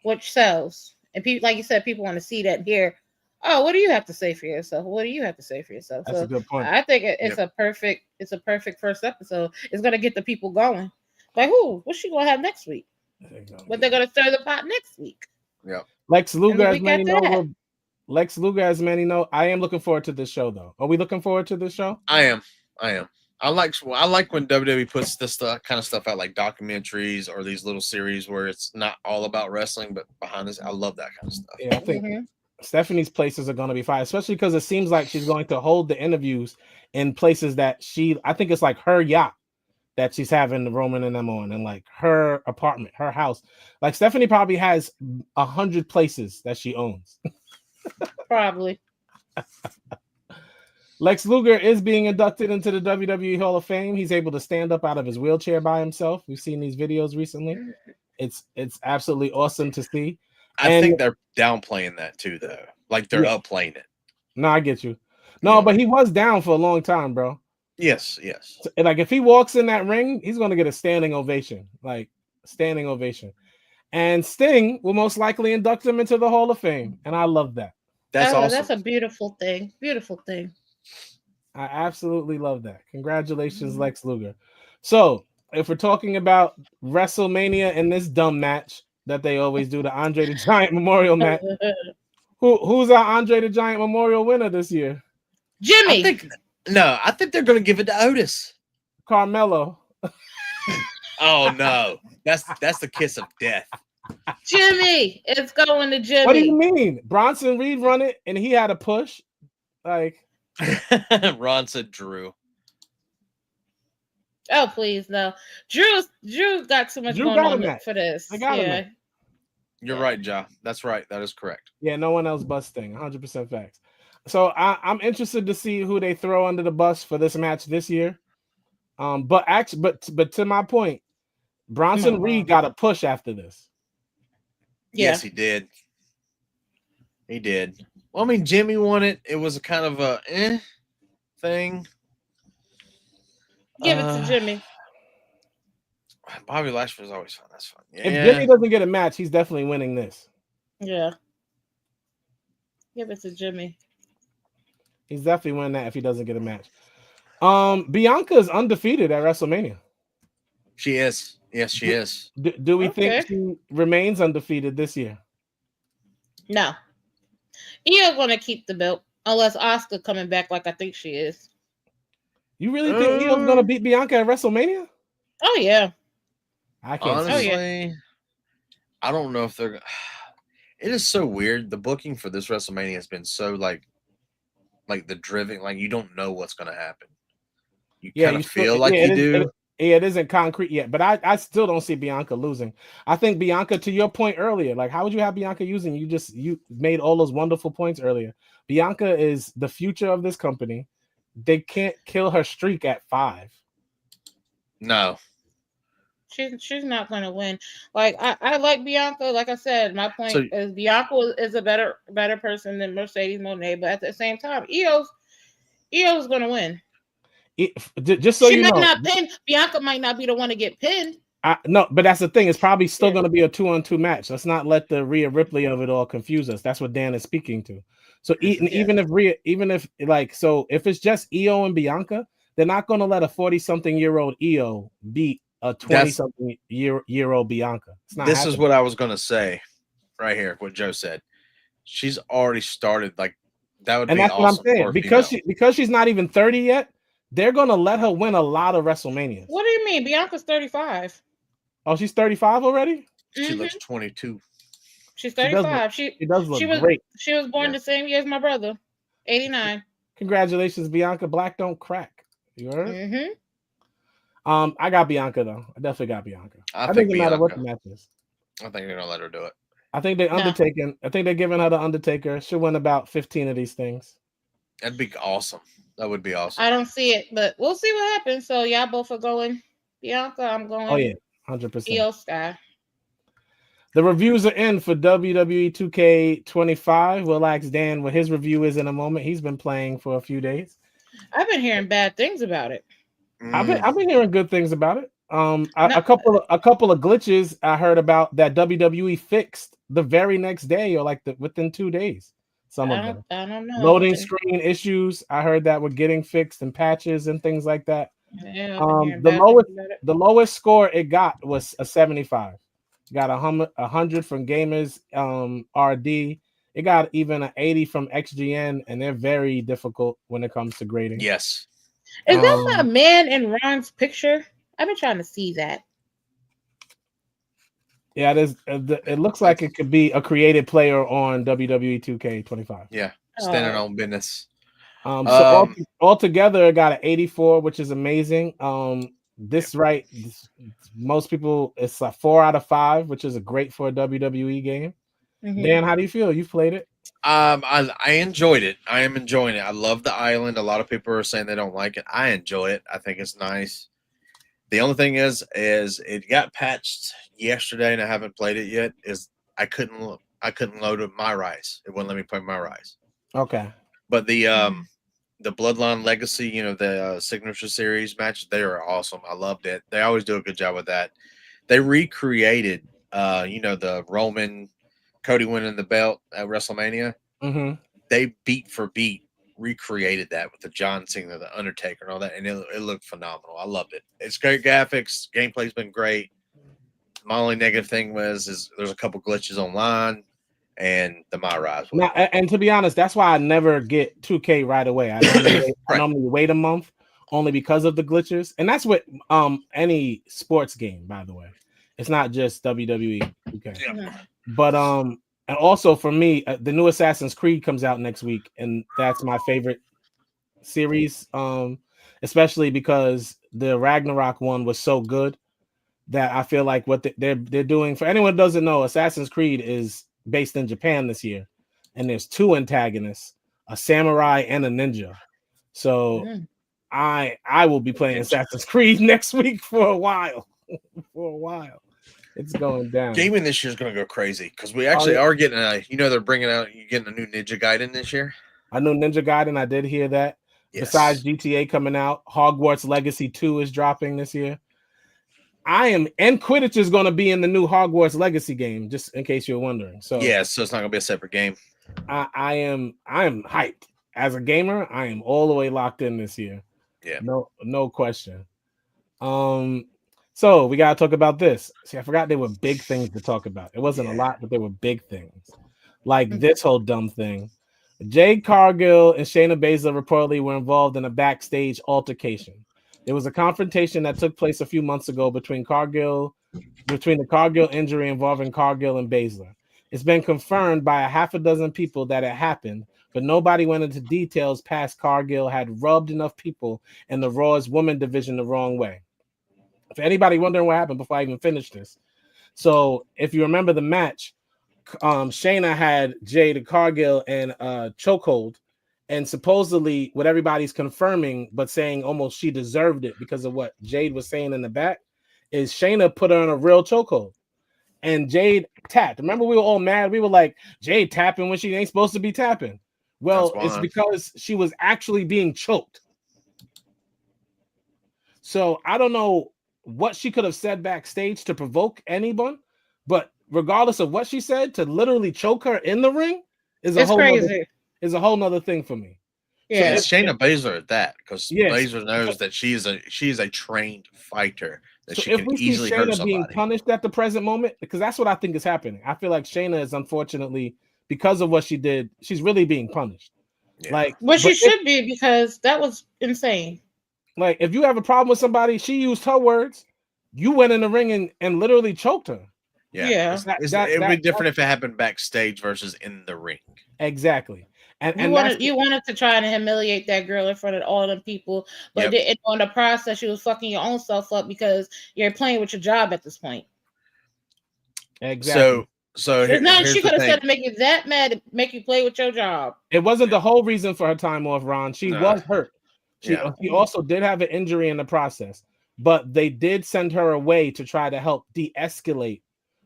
which sells. And people, like you said, people want to see that and hear, oh, what do you have to say for yourself? What do you have to say for yourself? That's a good point. I think it's a perfect first episode. It's gonna get the people going. Like, what's she gonna have next week? But they're gonna stir the pot next week. Yeah. Lex Luger, as many know. I am looking forward to this show, though. Are we looking forward to this show? I am. I like when WWE puts this kind of stuff out, like documentaries or these little series where it's not all about wrestling, but behind this, I love that kind of stuff. Yeah, I think Stephanie's places are going to be fine, especially because it seems like she's going to hold the interviews in places that I think it's like her yacht that she's having the Roman and them on, and like her apartment, her house. Like Stephanie probably has 100 places that she owns. Probably. Lex Luger is being inducted into the WWE Hall of Fame. He's able to stand up out of his wheelchair by himself. We've seen these videos recently. It's absolutely awesome to see. I think they're downplaying that too, though. Like they're upplaying it. No, I get you. No, but he was down for a long time, bro. Yes. And like if he walks in that ring, he's going to get a standing ovation. Like standing ovation. And Sting will most likely induct him into the Hall of Fame. And I love that. That's awesome. That's a beautiful thing. Beautiful thing. I absolutely love that. Congratulations, Lex Luger. So, if we're talking about WrestleMania in this dumb match that they always do, the Andre the Giant Memorial match, who's our Andre the Giant Memorial winner this year? Jimmy. I think they're going to give it to Otis. Carmelo. Oh no, that's the kiss of death. Jimmy, it's going to Jimmy. What do you mean? Bronson Reed run it and he had a push, like. Ron said Drew. Oh please no, Drew got too much going on for this. You're right, Ja. That's right. That is correct. Yeah, no one else bust Sting. 100% facts. So I'm interested to see who they throw under the bus for this match this year. But to my point, Bronson Reed got a push after this. Yeah. Yes, he did. He did. Well, I mean, Jimmy won it. It was a kind of a thing. Give it to Jimmy. Bobby Lashley was always fun. That's fun. Yeah. If Jimmy doesn't get a match, he's definitely winning this. Yeah. Give it to Jimmy. He's definitely winning that if he doesn't get a match. Bianca is undefeated at WrestleMania. She is. Yes, she is. Do we think she remains undefeated this year? No. Io's going to keep the belt unless Asuka coming back like I think she is. You really think Io's going to beat Bianca at WrestleMania? Oh, yeah. I can't honestly, I don't know if they're. It is so weird. The booking for this WrestleMania has been so like the driven. Like you don't know what's going to happen. You kind of feel like you do. It isn't concrete yet, but I still don't see Bianca losing. I think Bianca, to your point earlier, like how would you have Bianca using? You made all those wonderful points earlier. Bianca is the future of this company. They can't kill her streak at 5. No. She's not going to win. Like I like Bianca. Like I said, my point is Bianca is a better person than Mercedes Moné, but at the same time, Io's going to win. Just so you know, Bianca might not be the one to get pinned. No, but that's the thing. It's probably still going to be a 2-on-2 match. Let's not let the Rhea Ripley of it all confuse us. That's what Dan is speaking to. So even if it's just Io and Bianca, they're not going to let a 40-something-year-old Io beat a 20-something-year-old Bianca. This is what I was going to say right here. What Joe said. She's already started like that would be awesome. What I'm saying. Because she's not even 30 yet. They're going to let her win a lot of WrestleManias. What do you mean? Bianca's 35. Oh, she's 35 already? She looks 22. She's 35. She does look great. She was born the same year as my brother, 89. Congratulations, Bianca. Black don't crack. You heard? Mm-hmm. I got Bianca, though. I definitely got Bianca. I think no matter what the match is. I think they're going to let her do it. I think they're undertaking. I think they're giving her the Undertaker. She'll win about 15 of these things. That'd be awesome. That would be awesome. I don't see it, but we'll see what happens. So y'all both are going Bianca. I'm going. Oh yeah, 100%. Io Sky. The reviews are in for WWE 2K25. We'll ask Dan what his review is in a moment. He's been playing for a few days. I've been hearing bad things about it. I've been hearing good things about it. A couple of glitches I heard about that WWE fixed the very next day or like within 2 days. Some of them. I don't know. Loading screen issues I heard that were getting fixed and patches and things like that. Yeah, the lowest score it got was a 75. Got 100 from Gamers RD. It got even an 80 from XGN, and they're very difficult when it comes to grading. Yes. Is that my man in Ron's picture? I've been trying to see that. Yeah, it looks like it could be a created player on WWE 2K25. Yeah, standing on business. So altogether, it got an 84, which is amazing. Most people, it's a 4 out of 5, which is great for a WWE game. Mm-hmm. Dan, how do you feel? You've played it. I enjoyed it. I am enjoying it. I love the island. A lot of people are saying they don't like it. I enjoy it. I think it's nice. The only thing is it got patched yesterday, and I haven't played it yet. I couldn't load up My Rise. It wouldn't let me play My Rise. Okay. But the Bloodline Legacy, the Signature Series match, they are awesome. I loved it. They always do a good job with that. They recreated, the Roman Cody winning the belt at WrestleMania. Mm-hmm. They beat for beat recreated that with the John Cena, the Undertaker, and all that, and it looked phenomenal. I loved it. It's great graphics. Gameplay's been great. My only negative thing is there's a couple glitches online, and the My Rise. Now, and to be honest, that's why I never get 2K right away. I normally wait a month only because of the glitches, and that's what any sports game, by the way. It's not just WWE 2K. Yeah. But and also for me, the new Assassin's Creed comes out next week, and that's my favorite series. Especially because the Ragnarok one was so good that I feel like what they're doing. For anyone who doesn't know, Assassin's Creed is based in Japan this year, and there's 2 antagonists, a samurai and a ninja. So I will be playing Assassin's Creed next week for a while. It's going down. Gaming this year is going to go crazy because we actually are getting they're bringing out, you're getting a new Ninja Gaiden this year. I know Ninja Gaiden. I did hear that. Yes. Besides GTA coming out, Hogwarts Legacy 2 is dropping this year. And Quidditch is going to be in the new Hogwarts Legacy game, just in case you're wondering. So so it's not going to be a separate game. I am hyped. As a gamer, I am all the way locked in this year. Yeah. No question. So we gotta talk about this. See, I forgot there were big things to talk about. It wasn't a lot, but there were big things. Like this whole dumb thing. Jade Cargill and Shayna Baszler reportedly were involved in a backstage altercation. There was a confrontation that took place a few months ago between the Cargill injury involving Cargill and Baszler. It's been confirmed by a half a dozen people that it happened, but nobody went into details past Cargill had rubbed enough people in the Raw's women division the wrong way. For anybody wondering what happened before I even finished this. So if you remember the match, Shayna had Jade Cargill in a chokehold, and supposedly what everybody's confirming, but saying almost she deserved it because of what Jade was saying in the back, is Shayna put her in a real chokehold. And Jade tapped. Remember, we were all mad. We were like, Jade tapping when she ain't supposed to be tapping. Well, it's because she was actually being choked. So I don't know what she could have said backstage to provoke anyone, but regardless of what she said, to literally choke her in the ring is a whole nother thing for me. Yeah, so Shayna Baszler at that, because Baszler knows that she is a trained fighter, that she can easily hurt somebody. Being punished at the present moment, because that's what I think is happening. I feel like Shayna is, unfortunately, because of what she did, she's really being punished. Yeah. She should be, because that was insane. Like, if you have a problem with somebody, she used her words. You went in the ring and literally choked her. Yeah. It would be different if it happened backstage versus in the ring. Exactly. And you wanted to try and humiliate that girl in front of all them people, but on the process, you was fucking your own self up because you're playing with your job at this point. Exactly. So she could have said to make you that mad, make you play with your job. It wasn't the whole reason for her time off, Ron. She was hurt. She also did have an injury in the process, but they did send her away to try to help de-escalate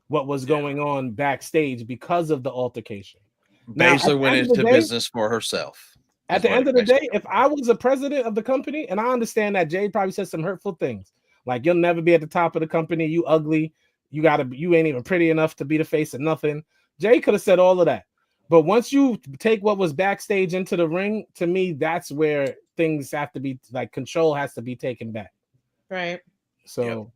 what was going on backstage because of the altercation. Baszler went into business for herself. At the end of the day, if I was the president of the company, and I understand that Jade probably said some hurtful things, like you'll never be at the top of the company, you ugly, you ain't even pretty enough to be the face of nothing. Jade could have said all of that. But once you take what was backstage into the ring, to me, that's where things have to be, like, control has to be taken back. Right. So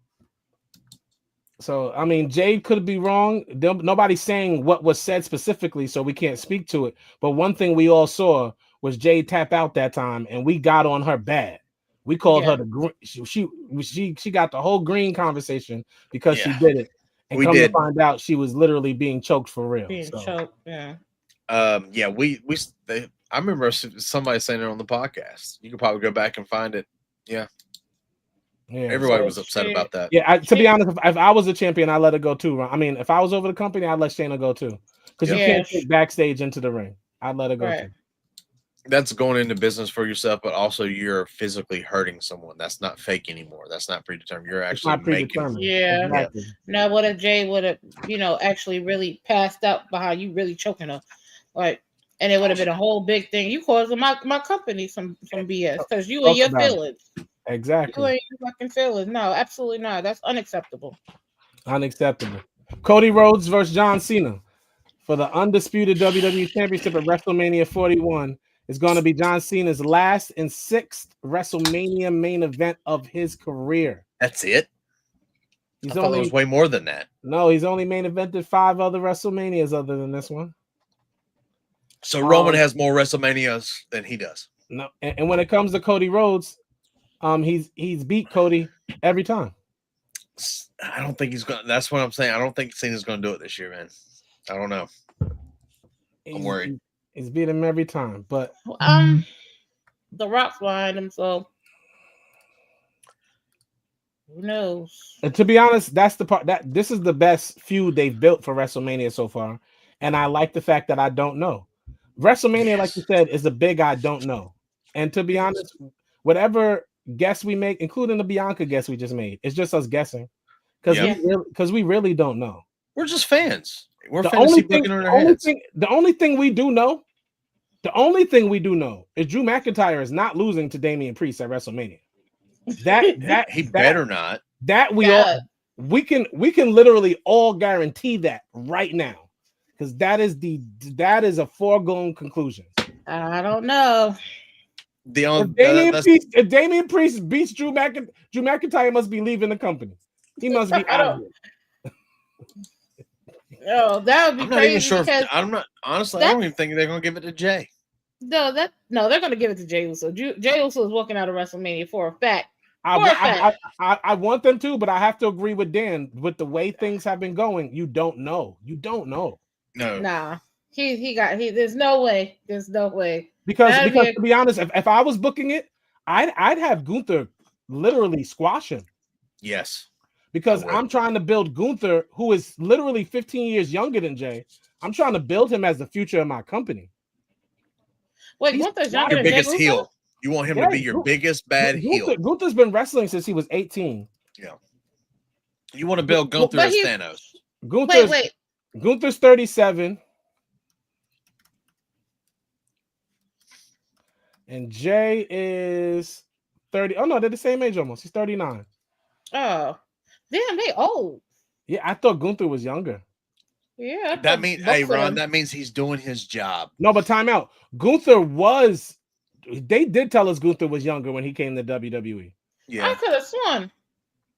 I mean, Jade could be wrong. Nobody's saying what was said specifically, so we can't speak to it. But one thing we all saw was Jade tap out that time, and we got on her bad. We called her the green. She got the whole green conversation because she did it. And to find out, she was literally being choked for real. Choked, yeah. I remember somebody saying it on the podcast. You could probably go back and find it. Yeah. Everybody was upset about that. Yeah, to be honest, if I was a champion, I'd let her go too. I mean, if I was over the company, I'd let Shayna go too. Because you can't take backstage into the ring. I'd let her go too. That's going into business for yourself, but also you're physically hurting someone. That's not fake anymore. That's not predetermined. You're actually making. Yeah. Exactly. Now, what if Jay would have, actually really passed out behind you, really choking her, and it would have been a whole big thing. You caused my company some BS because you and your feelings. Exactly. You and your fucking feelings. No, absolutely not. That's unacceptable. Unacceptable. Cody Rhodes versus John Cena for the undisputed WWE Championship at WrestleMania 41. Is going to be John Cena's last and 6th WrestleMania main event of his career. That's it? I thought it was way more than that. No, he's only main evented 5 other WrestleManias other than this one. So Roman has more WrestleManias than he does. No, and when it comes to Cody Rhodes, he's beat Cody every time. I don't think he's going. That's what I'm saying. I don't think Cena's going to do it this year, man. I don't know. I'm worried. He's beat him every time, but The Rock's behind him, so who knows? And to be honest, that's the part that this is the best feud they've built for WrestleMania so far, and I like the fact that I don't know. WrestleMania, like you said, is a big I don't know, and to be honest, whatever guess we make, including the Bianca guess we just made, it's just us guessing because we really don't know. We're just fans. We're the fantasy only booking in our heads. The only thing we do know is Drew McIntyre is not losing to Damian Priest at WrestleMania. He better not. That we can literally all guarantee that right now because that is a foregone conclusion. I don't know. If Damian Priest beats Drew McIntyre must be leaving the company. He must be out of here. Oh, that would be I'm not even sure. I'm not honestly. I don't even think they're going to give it to Jay. No, they're going to give it to Jay Uso. Jay Uso is walking out of WrestleMania for a fact. I want them to, but I have to agree with Dan. With the way things have been going, you don't know. No. Nah. There's no way. There's no way. Because to be honest, if I was booking it, I'd have Gunther literally squash him. Yes. Because I'm trying to build Gunther, who is literally 15 years younger than Jay. I'm trying to build him as the future of my company. Wait, Gunther's younger than biggest Jay heel. Uso? You want him to be your biggest bad heel. Gunther's been wrestling since he was 18. Yeah. You want to build Gunther as Thanos. Gunther's 37. And Jay is 30. Oh, no, they're the same age almost. He's 39. Oh, damn, they old. Yeah, I thought Gunther was younger. Yeah, that means, hey Ron, that means he's doing his job. No, but time out. Gunther was. They did tell us Gunther was younger when he came to WWE. Yeah, I could have sworn.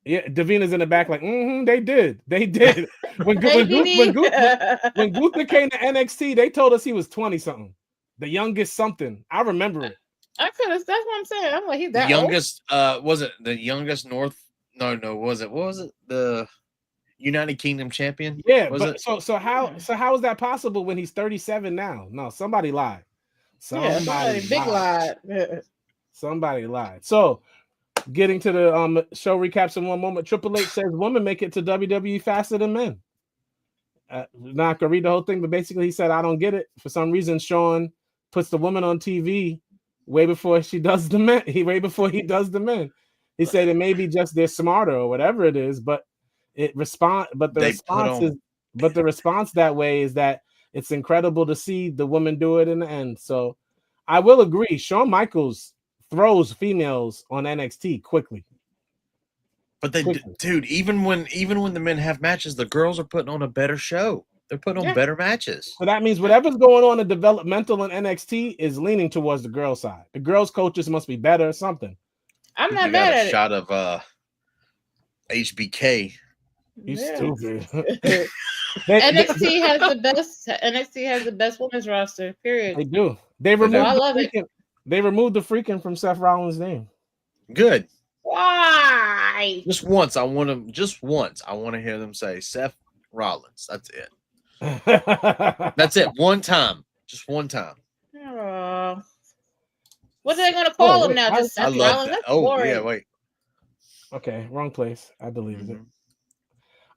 Yeah, Davina's in the back, like, they did. When Gunther came to NXT, they told us he was 20 something, the youngest something. I remember it. I could have. That's what I'm saying. I'm like, he's that the youngest. Was it the youngest North? No. Was it? What was it? The United Kingdom champion? Yeah, was but it? so how is that possible when he's 37 now? No, somebody lied. Somebody big lied. Somebody lied. So, getting to the show recaps in one moment. Triple H says women make it to WWE faster than men. Not gonna read the whole thing, but basically he said, I don't get it. For some reason, Sean puts the woman on TV way before she does the men. Way before he does the men. He said it may be just they're smarter or whatever it is, but the response that way is that it's incredible to see the woman do it in the end. So I will agree. Shawn Michaels throws females on NXT quickly. But dude, even when the men have matches, the girls are putting on a better show. They're putting on better matches. So that means whatever's going on in developmental in NXT is leaning towards the girl side. The girls' coaches must be better or something. I'm not mad at it. Shot of HBK. You stupid. NXT has the best women's roster. Period. They do. They removed the freaking from Seth Rollins' name. Good. Why? Just once, I want to hear them say Seth Rollins. That's it. That's it. One time. Just one time. Oh. What are they going to call him now? Just Seth Rollins? That. Oh, yeah, wait. Okay, wrong place. I deleted it.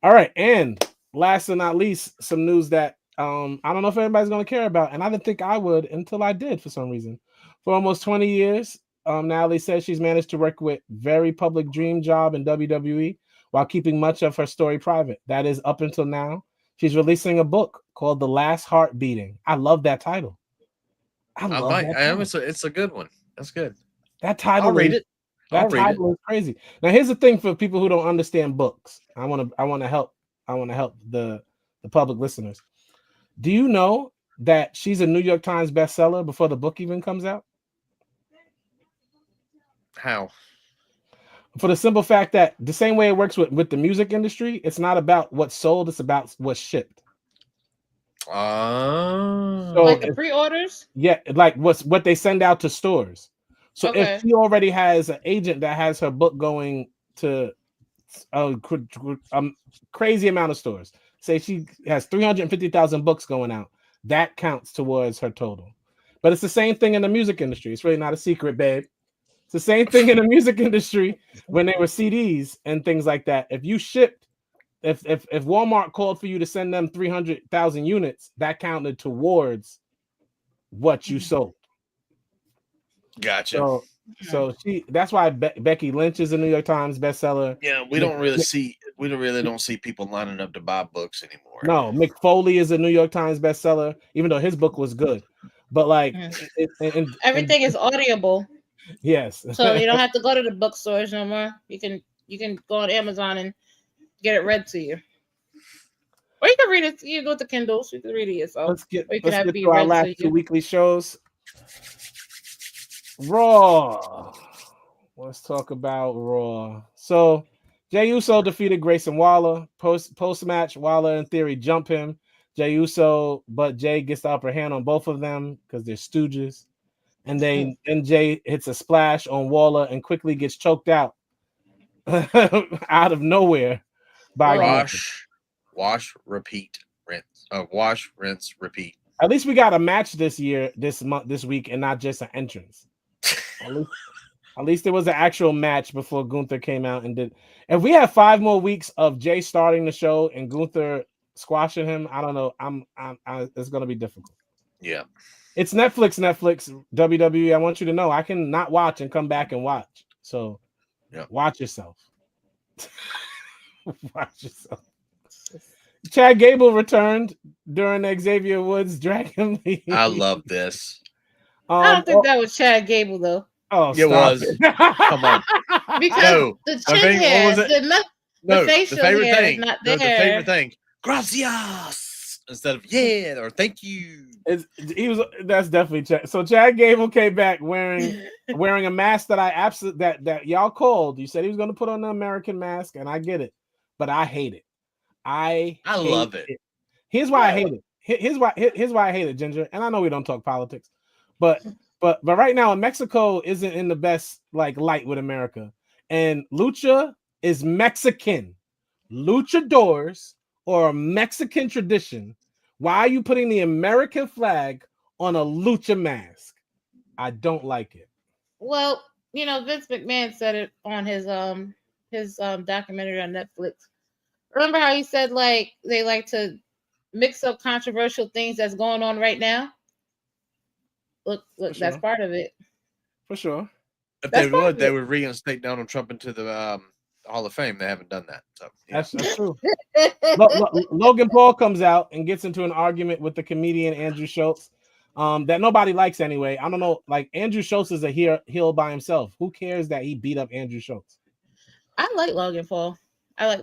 All right, and last but not least, some news that I don't know if everybody's going to care about, and I didn't think I would until I did for some reason. For almost 20 years, Natalie says she's managed to work with very public dream job in WWE while keeping much of her story private. That is up until now. She's releasing a book called The Last Heart Beating. I love that title. It's a good one. That's good. That title. I'll read it. That title is crazy. Now, here's the thing for people who don't understand books. I want to help the public listeners. Do you know that she's a New York Times bestseller before the book even comes out? How? For the simple fact that the same way it works with the music industry, it's not about what's sold, it's about what's shipped. So like the pre-orders? Yeah, like what they send out to stores. So if she already has an agent that has her book going to a crazy amount of stores, say she has 350,000 books going out, that counts towards her total. But it's the same thing in the music industry. It's really not a secret, babe. It's the same thing in the music industry when they were CDs and things like that. If you shipped, if Walmart called for you to send them 300,000 units, that counted towards what you sold. Gotcha. So that's why Becky Lynch is a New York Times bestseller. Yeah, we don't really see people lining up to buy books anymore. No, Mick Foley is a New York Times bestseller, even though his book was good. But like everything is audible. Yes. So you don't have to go to the bookstores no more. You can go on Amazon and get it read to you. Or you can read it. You go to Kindles. You can read it yourself. Let's get to our last two weekly shows. Raw. Let's talk about Raw. So Jey Uso defeated Grayson Waller. Post match, Waller in theory jump him. Jey Uso, but Jey gets the upper hand on both of them because they're stooges. And then Jey hits a splash on Waller and quickly gets choked out out of nowhere by wash, repeat, rinse. Wash, rinse, repeat. At least we got a match this week, and not just an entrance. At least there was an actual match before Gunther came out and did. If we have 5 more weeks of Jey starting the show and Gunther squashing him, I don't know. It's gonna be difficult. Yeah. It's Netflix, WWE. I want you to know I can not watch and come back and watch. So watch yourself. Watch yourself. Chad Gable returned during Xavier Woods Dragon League. I love this. I don't think that was Chad Gable though. Oh, it was. Come on. Because the chin hair, the facial favorite hair thing. is not No, there. the favorite thing. Gracias instead of yeah or thank you. That's definitely Chad. So Chad Gable came back wearing a mask that I absolutely that y'all called. You said he was going to put on the American mask, and I get it, but I hate it. I love it. Here's why I hate it. Here's why I hate it, Ginger. And I know we don't talk politics, but right now Mexico isn't in the best light with America, and lucha is Mexican. Luchadors or a Mexican tradition. Why are you putting the American flag on a lucha mask? I don't like it. Well, Vince McMahon said it on his documentary on Netflix. Remember how he said they like to mix up controversial things that's going on right now? Look, that's part of it. For sure. If they would, they would reinstate Donald Trump into the Hall of Fame. They haven't done that. So yeah. That's true. Logan Paul comes out and gets into an argument with the comedian Andrew Schultz that nobody likes anyway. I don't know. Andrew Schultz is a heel by himself. Who cares that he beat up Andrew Schultz? I like Logan Paul. I'm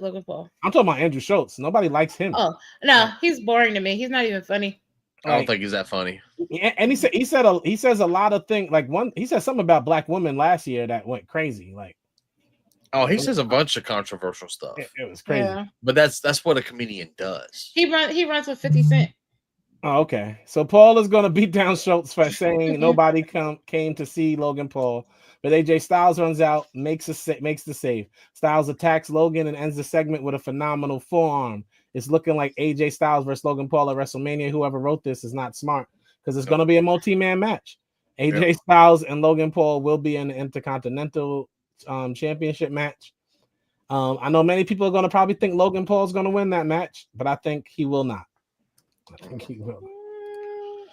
talking about Andrew Schultz. Nobody likes him. Oh no, he's boring to me. He's not even funny. I don't think he's that funny. And he says a lot of things. He said something about black women last year that went crazy. He says a bunch of controversial stuff. It was crazy. Yeah. But that's what a comedian does. He runs with 50 Cent. Oh, okay. So Paul is going to beat down Schultz for saying nobody came to see Logan Paul. But AJ Styles runs out, makes the save. Styles attacks Logan and ends the segment with a phenomenal forearm. It's looking like AJ Styles versus Logan Paul at WrestleMania. Whoever wrote this is not smart because it's going to be a multi-man match. AJ Styles and Logan Paul will be in the Intercontinental Championship match. I know many people are going to probably think Logan Paul is going to win that match, but I think he will not. I think he will.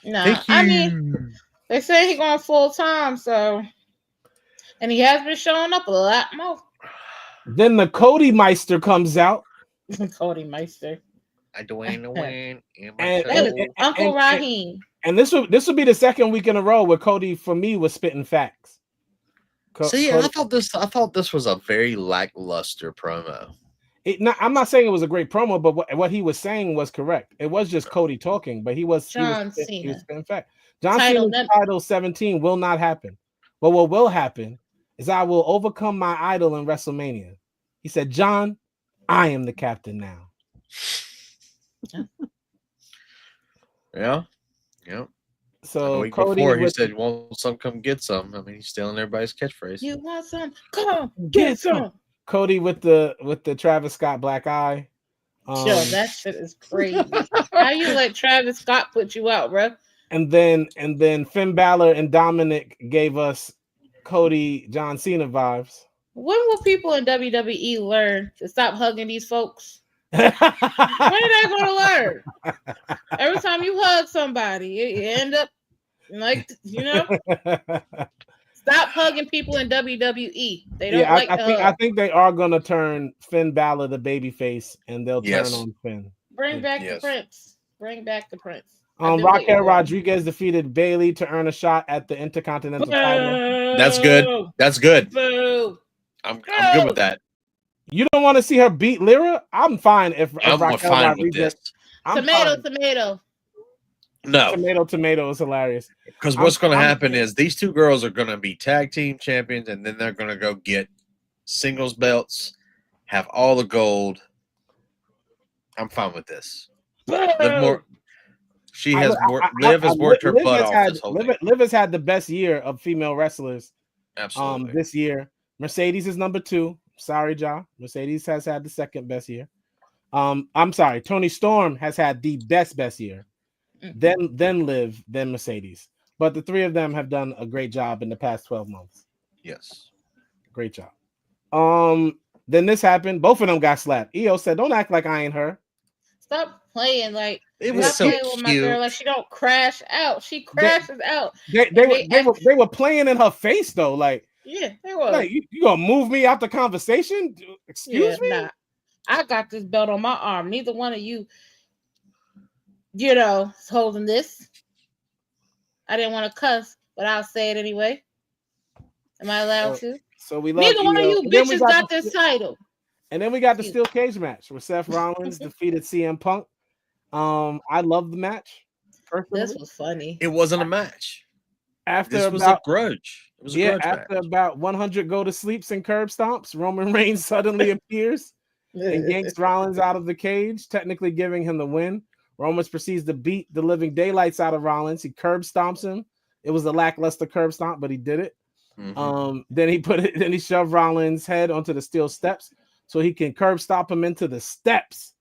No, I mean, they say he's going full time, and he has been showing up a lot more. Then the Cody Meister comes out. Cody Meister. I Dwayne Wayne and Uncle Raheem. And this would be the second week in a row where Cody, for me, was spitting facts. See, Cody, I thought this was a very lackluster promo. I'm not saying it was a great promo, but what he was saying was correct. It was just Cody talking, but he was spitting facts. John Cena's title 17 will not happen. But what will happen is I will overcome my idol in WrestleMania. He said, John, I am the captain now. Yeah. So Cody before he said, "Want some? Come get some." I mean, he's stealing everybody's catchphrase. You want some? Come get some. Cody with the Travis Scott black eye. Yo, that shit is crazy. How you let Travis Scott put you out, bro? And then Finn Balor and Dominic gave us Cody John Cena vibes. When will people in WWE learn to stop hugging these folks? When are they going to learn? Every time you hug somebody, you end up stop hugging people in WWE. They don't I think they are going to turn Finn Balor the babyface, and they'll turn on Finn. Bring back the Prince. Bring back the Prince. Raquel Rodriguez defeated Bayley to earn a shot at the Intercontinental title. That's good. That's good. Boo. I'm good with that. You don't want to see her beat Lyra? I'm fine if I'm Raquel fine Rodriguez. with this. Tomato. No. Tomato is hilarious. Because what's going to happen is these two girls are going to be tag team champions, and then they're going to go get singles belts, have all the gold. I'm fine with this. She has Liv has worked her butt off this whole thing. Liv has had the best year of female wrestlers. Absolutely. This year. Mercedes is number 2. Sorry, Ja. Mercedes has had the second best year. I'm sorry. Toni Storm has had the best year. Then Liv, then Mercedes. But the three of them have done a great job in the past 12 months. Yes. Great job. Then this happened. Both of them got slapped. Io said, "Don't act like I ain't her." Stop playing it was so cute. With my girl, like she don't crash out. She crashes out. They were playing in her face though. Yeah, they were. Like, you gonna move me out the conversation? Excuse me? Nah. I got this belt on my arm. Neither one of you, is holding this. I didn't want to cuss, but I'll say it anyway. Am I allowed to? So we love Neither one of Io. you And then we bitches got this title. And then we got the steel cage match where Seth Rollins defeated CM Punk. I love the match. Personally. This was funny. It wasn't a match. This was a grudge. It was a grudge after match. about 100 go to sleeps and curb stomps, Roman Reigns suddenly appears and yanks Rollins out of the cage, technically giving him the win. Roman proceeds to beat the living daylights out of Rollins. He curb stomps him. It was a lackluster curb stomp, but he did it. Then he shoved Rollins' head onto the steel steps so he can curb stomp him into the steps.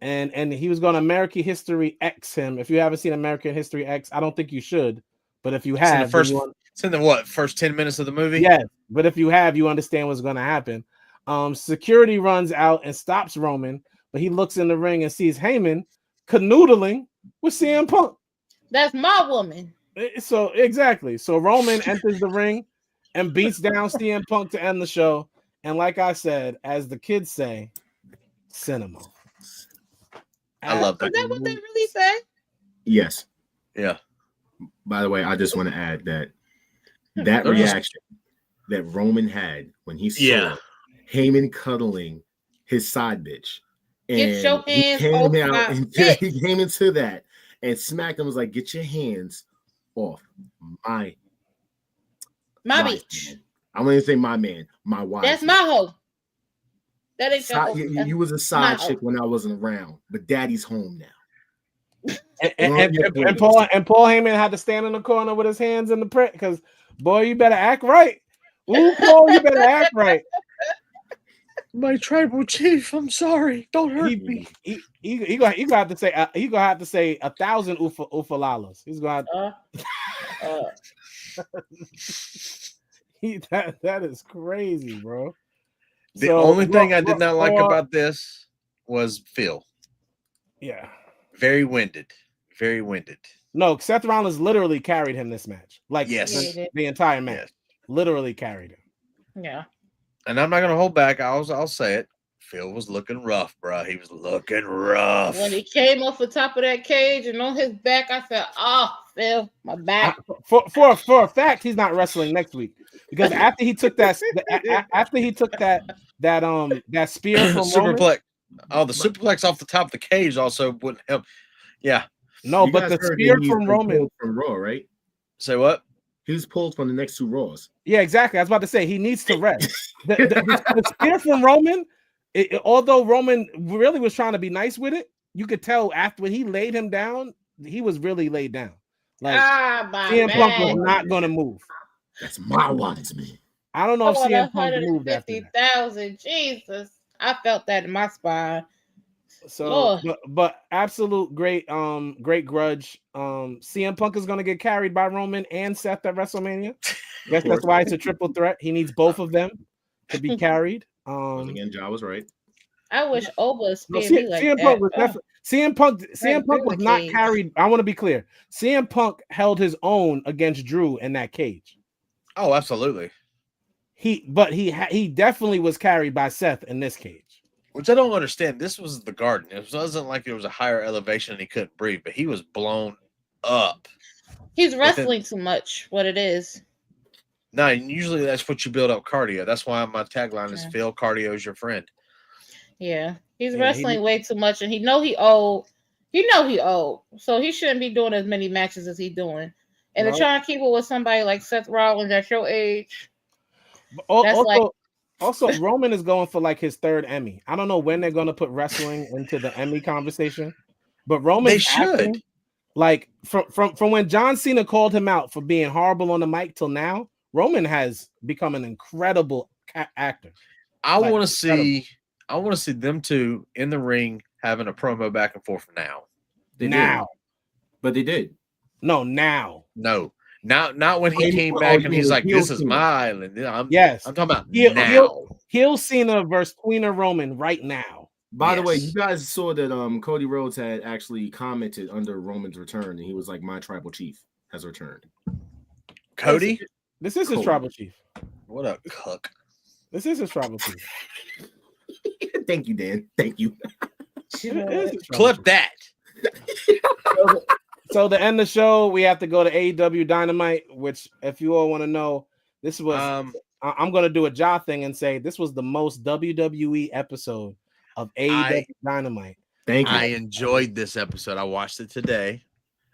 And he was going to American History X him. If you haven't seen American History X, I don't think you should. But if you have, it's in the first 10 minutes of the movie? Yes, but if you have, you understand what's going to happen. Security runs out and stops Roman, but he looks in the ring and sees Heyman canoodling with CM Punk. That's my woman. So exactly. So Roman enters the ring and beats down CM Punk to end the show. And like I said, as the kids say, cinema. I love that. Is that what they really say? Yes. Yeah. By the way, I just want to add that reaction that Roman had when he saw Heyman cuddling his side bitch. And get your hands he came into that and smacked him, was like, get your hands off my bitch. Man. I want to say my man, my wife. That's my hoe. That ain't you was a side chick when I wasn't around, but daddy's home now. And Paul Heyman had to stand in the corner with his hands in the print because, boy, you better act right. Ooh, Paul, you better act right. My tribal chief, I'm sorry. Don't hurt me. He gonna have to say 1,000 ufalalas. He's gonna. That is crazy, bro. The only thing I did not like about this was Phil. Yeah. Very winded. Very winded. No, Seth Rollins literally carried him this match. Like, yes, the entire match. Yes. Literally carried him. Yeah. And I'm not going to hold back. I'll say it. Phil was looking rough, bro. He was looking rough. When he came off the top of that cage and on his back, I said, "Oh, Phil, my back." For a fact, he's not wrestling next week because after he took that spear from superplex. Roman, the superplex off the top of the cage also wouldn't help. Yeah. No, but the spear from Roman from Raw, right? Say what? He was pulled from the next two Raws. Yeah, exactly. I was about to say he needs to rest. the spear from Roman. Although Roman really was trying to be nice with it, you could tell after when he laid him down, he was really laid down. Like CM Punk was not going to move. That's my ones, man. I don't know if CM Punk moved after that. Jesus, I felt that in my spine. So, but absolute great grudge. CM Punk is going to get carried by Roman and Seth at WrestleMania. Guess that's why it's a triple threat. He needs both of them to be carried. Again, Ja was right. I wish Oba spared me like CM that. Punk was CM Punk was not carried. I want to be clear. CM Punk held his own against Drew in that cage. Oh, absolutely. He definitely was carried by Seth in this cage. Which I don't understand. This was the Garden. It wasn't like it was a higher elevation and he couldn't breathe, but he was blown up. He's wrestling too much. What it is. No, usually that's what you build up cardio. That's why my tagline is Phil, cardio is your friend. Yeah, he's wrestling way too much, and he old. He old, so he shouldn't be doing as many matches as he's doing. And to try and keep it with somebody like Seth Rollins at your age. Also, Roman is going for like his third Emmy. I don't know when they're going to put wrestling into the Emmy conversation, but Roman should. Like from when John Cena called him out for being horrible on the mic till now, Roman has become an incredible actor. I want to see them two in the ring having a promo back and forth now. But they did. No, now. No. Not when he came back and he's like, "This is my island." I'm talking about now. Heel Cena versus Tweener Roman right now. By the way, you guys saw that Cody Rhodes had actually commented under Roman's return, and he was like, "My tribal chief has returned." Cody? This is his tribal chief. What a cuck. This is his tribal chief. Thank you, Dan. Thank you. Clip that. So to end the show, we have to go to AEW Dynamite, which, if you all want to know, This was. I'm gonna do a Ja thing and say this was the most WWE episode of AEW Dynamite. Thank you. I enjoyed this episode. I watched it today.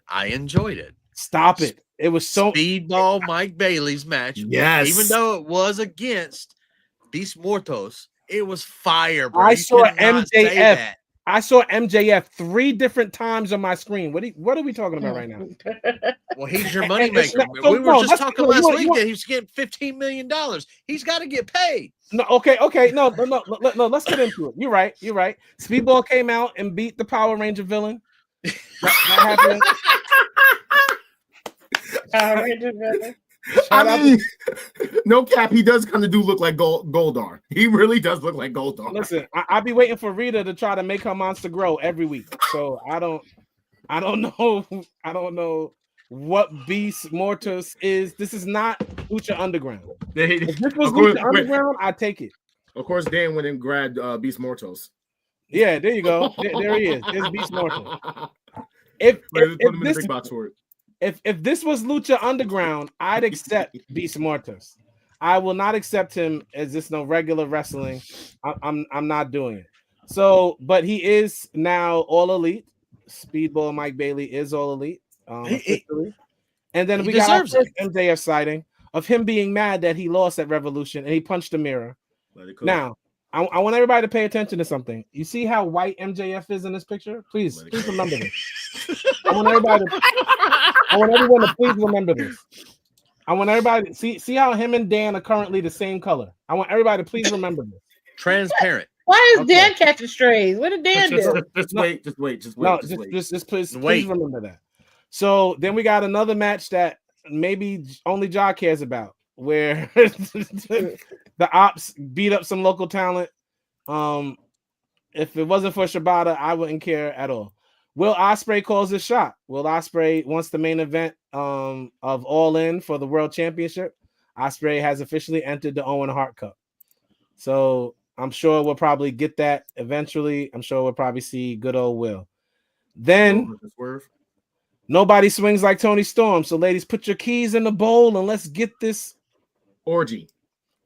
I enjoyed it. Stop it. It was so Speedball Mike Bailey's match. Yes. Even though it was against Beast Mortos, it was fire, bro. I saw MJF. I saw MJF 3 different times on my screen. What are we talking about right now? Well, he's your moneymaker. We were just talking last week that he's getting $15 million. He's got to get paid. No, okay. No. Let's get into it. You're right. Speedball came out and beat the Power Ranger villain. That happened. Power Ranger villain. I mean, no cap, he does kind of look like Goldar. He really does look like Goldar. Listen, I'll be waiting for Rita to try to make her monster grow every week. So I don't know what Beast Mortis is. This is not Lucha Underground. If this was Lucha Underground, I'd take it. Of course, Dan went and grabbed Beast Mortos. Yeah, there you go. There he is. There's Beast Mortis. If this was Lucha Underground, I'd accept Beast Mortis. I will not accept him as just no regular wrestling. I'm not doing it. So, but he is now All Elite. Speedball Mike Bailey is All Elite. And then we got our first MJF sighting of him being mad that he lost at Revolution and he punched the mirror. Now, I want everybody to pay attention to something. You see how white MJF is in this picture? Please remember this. I want everyone to please remember this. I want everybody to see how him and Dan are currently the same color. I want everybody to please remember this. Transparent. Why is Dan catching strays? What did Dan do? Just wait. Please remember that. So then we got another match that maybe only Ja cares about, where the Ops beat up some local talent. If it wasn't for Shibata, I wouldn't care at all. Will Ospreay calls his shot. Will Ospreay wants the main event of All In for the World Championship. Ospreay has officially entered the Owen Hart Cup. So I'm sure we'll probably get that eventually. I'm sure we'll probably see good old Will. Then nobody swings like Tony Storm. So ladies, put your keys in the bowl and let's get this orgy.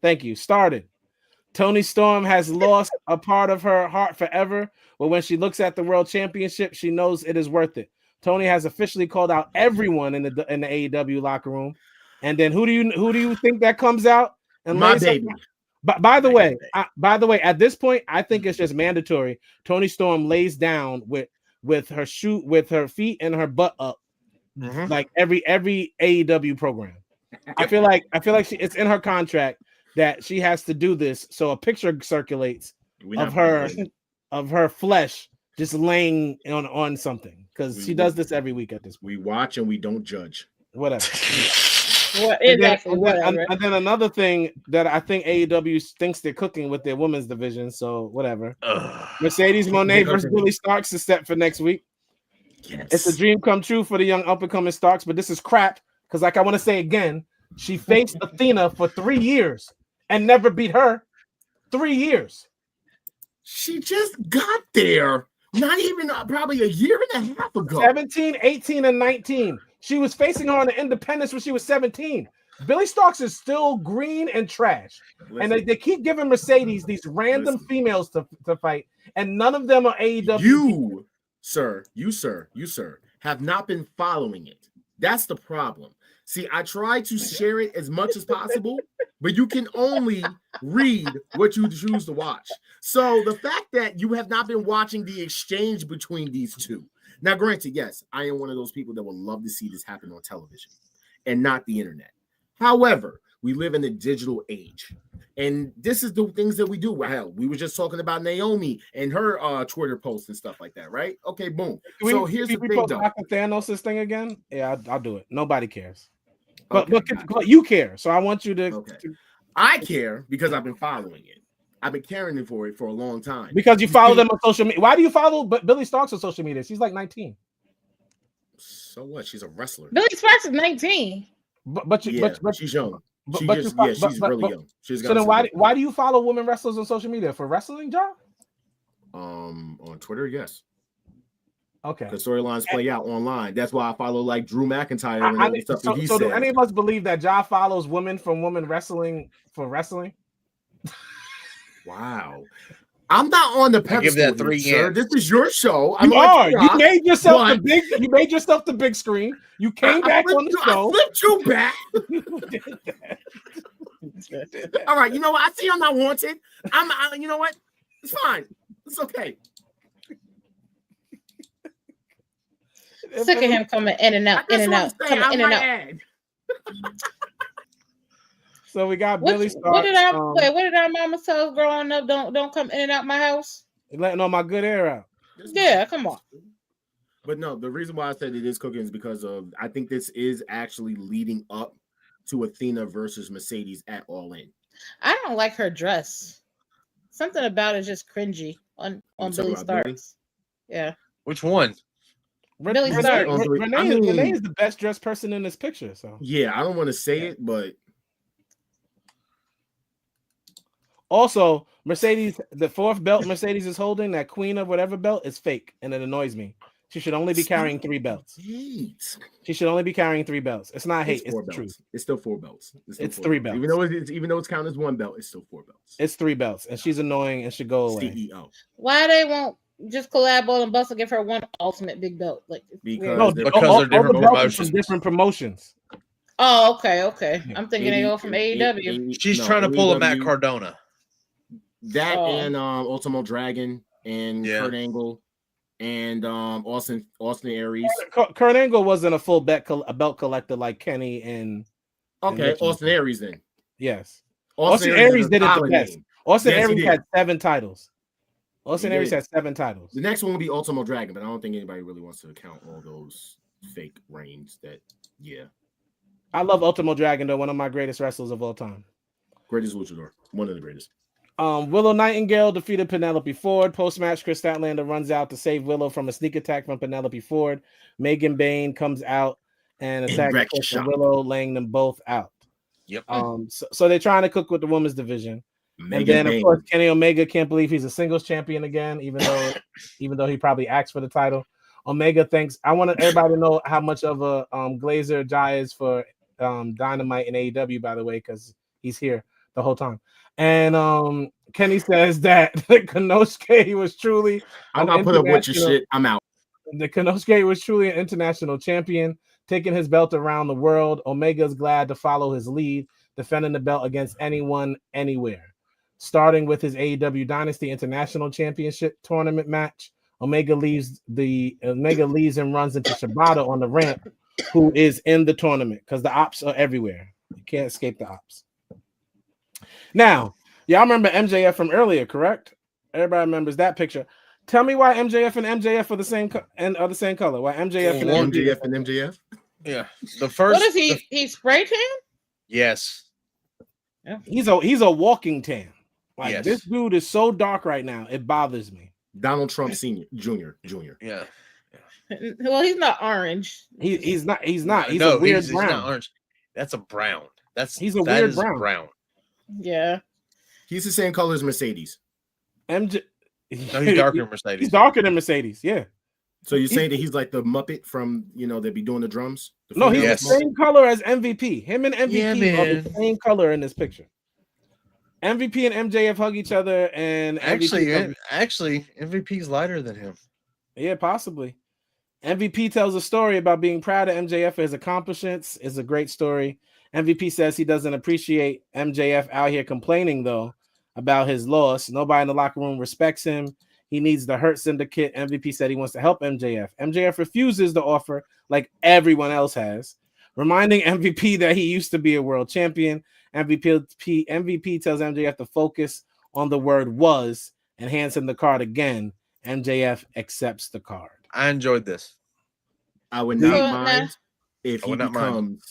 Thank you. Started. Tony Storm has lost a part of her heart forever, but when she looks at the World Championship, she knows it is worth it. Tony has officially called out everyone in the AEW locker room. And then who do you think that comes out? And my baby. By the way, at this point, I think it's just mandatory. Tony Storm lays down with her feet and her butt up, like every AEW program. I feel like it's in her contract that she has to do this, so a picture circulates of her flesh just laying on something, because she does this every week at this point. We watch and we don't judge. Whatever. And then another thing that I think AEW thinks they're cooking with their women's division, so whatever. Mercedes Moné versus Billy Starks is set for next week. Yes. It's a dream come true for the young up-and-coming Starks, but this is crap, because like I want to say again, she faced Athena for 3 years and never beat her. 3 years. She just got there. Not even probably a year and a half ago. 17, 18, and 19. She was facing her on the Independence when she was 17. Billy Starks is still green and trash. Listen, and they keep giving Mercedes these random females to fight, and none of them are AEW. You, sir, have not been following it. That's the problem. See, I try to share it as much as possible, but you can only read what you choose to watch. So the fact that you have not been watching the exchange between these two. Now, granted, yes, I am one of those people that would love to see this happen on television and not the internet. However, we live in a digital age, and this is the things that we do. Hell, we were just talking about Naomi and her Twitter posts and stuff like that, right? Okay, boom. So here's the thing, though. Thanos' thing again? Yeah, I'll do it. Nobody cares. But you care, so I want you to. Okay. I care because I've been following it. I've been caring for it for a long time. Because you follow them on social media. Why do you follow Billy Starks on social media? She's like 19. So what? She's a wrestler. Billy Starks is 19. But she's young. She's really young. So then why do you follow women wrestlers on social media? For wrestling, John? On Twitter, yes. Okay. Because storylines play out online. That's why I follow like Drew McIntyre and all the stuff that he so says. do any of us believe that Ja follows women from women wrestling for wrestling? Wow. I'm not on the pedestal. I give that 3 sir. This is your show. You made yourself the big screen. You came back on the show. I flipped you back. All right. You know what? I see I'm not wanted. You know what? It's fine. It's okay. Sick of him coming in and out, coming in and out. So we got Billy Starks. What did our mama tell us growing up? Don't come in and out my house. Letting all my good air out. Yeah, come on. But no, the reason why I said it is cooking is because of I think this is actually leading up to Athena versus Mercedes at All In. I don't like her dress. Something about it just cringy on Billy Starks. Yeah. Which one? Billy Starks. Renee is the best dressed person in this picture. So yeah, I don't want to say it, but also Mercedes, the 4th belt Mercedes is holding, that queen of whatever belt, is fake, and it annoys me. She should only be carrying 3 belts. She should only be carrying 3 belts. It's not hate. It's the truth. It's still 4 belts. It's 3 belts. Even though it's counted as 1 belt, it's still 4 belts. It's 3 belts, and she's annoying and should go away. CEO. Why they won't just collab all and Bustle give her one ultimate big belt? Like because they're different promotions. Different promotions. Oh, okay. I'm thinking they go from AEW. She's trying to pull a Matt Cardona. That and Ultimo Dragon and Kurt Angle and Austin Aries. Kurt Angle wasn't a full belt collector like Kenny and Austin Aries then. Yes. Austin Aries did it the best. Austin Aries had 7 titles. Austin Aries had 7 titles. The next one will be Ultimo Dragon, but I don't think anybody really wants to count all those fake reigns. I love Ultimo Dragon, though, one of my greatest wrestlers of all time. Greatest luchador. One of the greatest. Willow Nightingale defeated Penelope Ford. Post-match, Chris Statlander runs out to save Willow from a sneak attack from Penelope Ford. Megan Bain comes out and attacks Willow, laying them both out. Yep. So they're trying to cook with the women's division. And then, of course, Kenny Omega can't believe he's a singles champion again, even though he probably asked for the title. Omega thinks, I want everybody to know how much of a Glazer Jai is for Dynamite and AEW, by the way, because he's here the whole time. And Kenny says that Konosuke was truly I'm not put up with your shit. I'm out. The Konosuke was truly an international champion, taking his belt around the world. Omega's glad to follow his lead, defending the belt against anyone, anywhere. Starting with his AEW Dynasty International Championship tournament match, Omega leaves and runs into Shibata on the ramp, who is in the tournament because the ops are everywhere. You can't escape the ops. Now, y'all remember MJF from earlier, correct? Everybody remembers that picture. Tell me why MJF and MJF are the same color. Why MJF and MJF? Yeah, the first. What is he? He spray tan? Yes. Yeah. He's a walking tan. Like this dude is so dark right now, it bothers me. Donald Trump Sr. Jr. Yeah. Well, he's not orange. He's not. He's a weird brown. He's not orange. That's a brown. He's a weird brown. Yeah. He's the same color as Mercedes. No, he's darker than Mercedes. He's darker than Mercedes. Yeah. So you're saying that he's like the Muppet from they be doing the drums? No, he's the same color as MVP. Him and MVP are the same color in this picture. MVP and MJF hug each other, and actually, MVP's lighter than him. Yeah, possibly. MVP tells a story about being proud of MJF for his accomplishments. It's a great story. MVP says he doesn't appreciate MJF out here complaining, though, about his loss. Nobody in the locker room respects him. He needs the Hurt Syndicate. MVP said he wants to help MJF. MJF refuses the offer like everyone else has, reminding MVP that he used to be a world champion. MVP tells MJF to focus on the word was and hands him the card again. MJF accepts the card. I enjoyed this. I would not mind if he becomes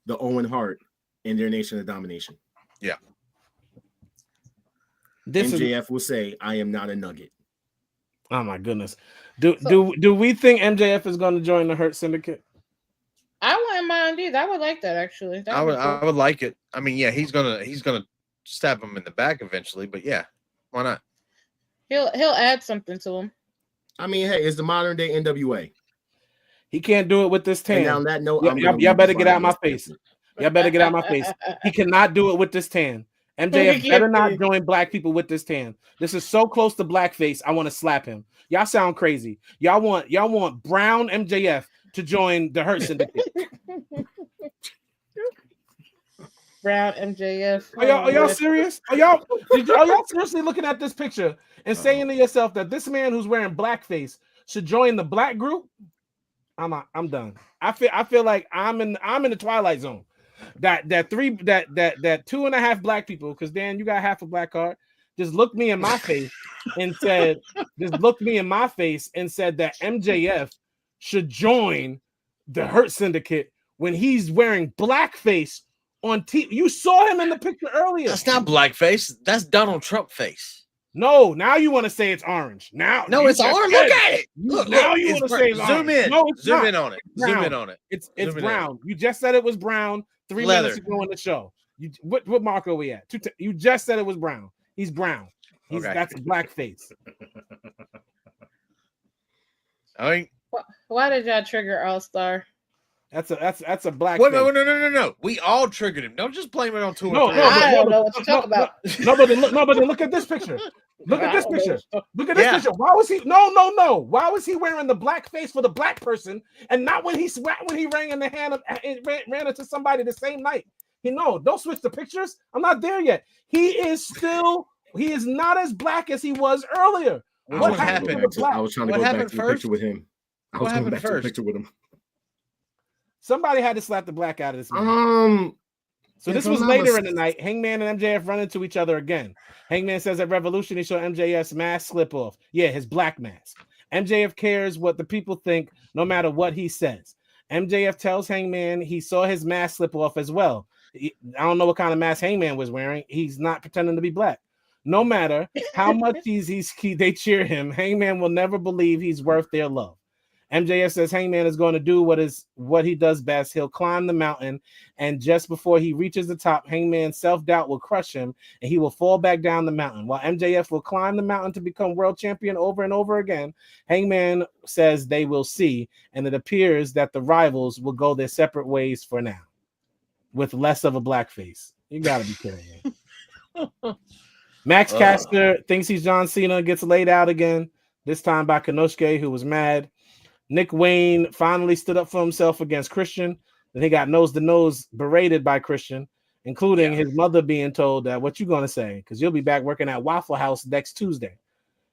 the Owen Hart in their Nation of Domination. Yeah. MJF will say, I am not a nugget. Oh my goodness. Do we think MJF is going to join the Hurt Syndicate? I wouldn't mind either. I would like that actually. I would like it. I mean, yeah, he's gonna stab him in the back eventually, but yeah, why not? He'll add something to him. I mean, hey, it's the modern day NWA. He can't do it with this tan. And on that note, y'all better get out of my face. Y'all better get out of my face. He cannot do it with this tan. MJF better not join black people with this tan. This is so close to blackface. I want to slap him. Y'all sound crazy. Y'all want brown MJF to join the Hurt Syndicate. Brown MJF. Are y'all serious? Are y'all seriously looking at this picture and saying to yourself that this man who's wearing blackface should join the black group? I'm done. I feel like I'm in the Twilight Zone. That 2.5 black people, because Dan, you got half a black card, just looked me in my face and said that MJF should join the Hurt Syndicate when he's wearing blackface on TV. You saw him in the picture earlier. That's not blackface. That's Donald Trump face. No, now you want to say it's orange. Now, no, it's orange. Look at it. Look, now you want to say it's zoom orange. in. No, it's zoom not. in on it. It's zoom in on it. It's brown. You just said it was brown 3 minutes ago in the show. What mark are we at? You just said it was brown. He's brown. That's a black face. I mean, why did y'all trigger All-Star? That's a black. Wait, no. We all triggered him. Don't just blame it on two. I don't know what you're talking about. Nobody look at this picture. Look at this picture. Look at this picture. Why was he? No. Why was he wearing the black face for the black person and not when he rang in the hand of ran into somebody the same night? Don't switch the pictures. I'm not there yet. He is not as black as he was earlier. What happened? I was trying to go back to the picture with him. What happened first? Somebody had to slap the black out of this man. So this was later in the night. Hangman and MJF run into each other again. Hangman says at Revolution he saw MJF's mask slip off. Yeah, his black mask. MJF cares what the people think no matter what he says. MJF tells Hangman he saw his mask slip off as well. I don't know what kind of mask Hangman was wearing. He's not pretending to be black. No matter how much they cheer him, Hangman will never believe he's worth their love. MJF says Hangman is going to do what he does best. He'll climb the mountain, and just before he reaches the top, Hangman's self-doubt will crush him, and he will fall back down the mountain. While MJF will climb the mountain to become world champion over and over again, Hangman says they will see, and it appears that the rivals will go their separate ways for now, with less of a black face. You got to be kidding me. Max Caster thinks he's John Cena, gets laid out again, this time by Konosuke, who was mad. Nick Wayne finally stood up for himself against Christian. Then he got nose-to-nose berated by Christian, including his mother being told that, what you going to say? Because you'll be back working at Waffle House next Tuesday.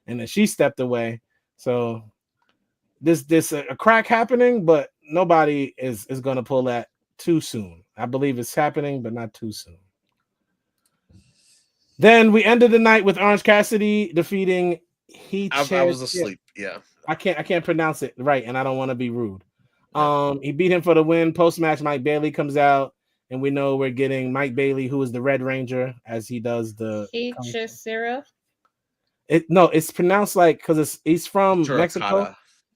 And then she stepped away. So this a crack happening, but nobody is going to pull that too soon. I believe it's happening, but not too soon. Then we ended the night with Orange Cassidy defeating I was asleep. Yeah. I can't pronounce it right, and I don't want to be rude. He beat him for the win. Post-match, Mike Bailey comes out, and we know we're getting Mike Bailey, who is the Red Ranger, as he does the Hechicero. It's pronounced like because he's from Mexico.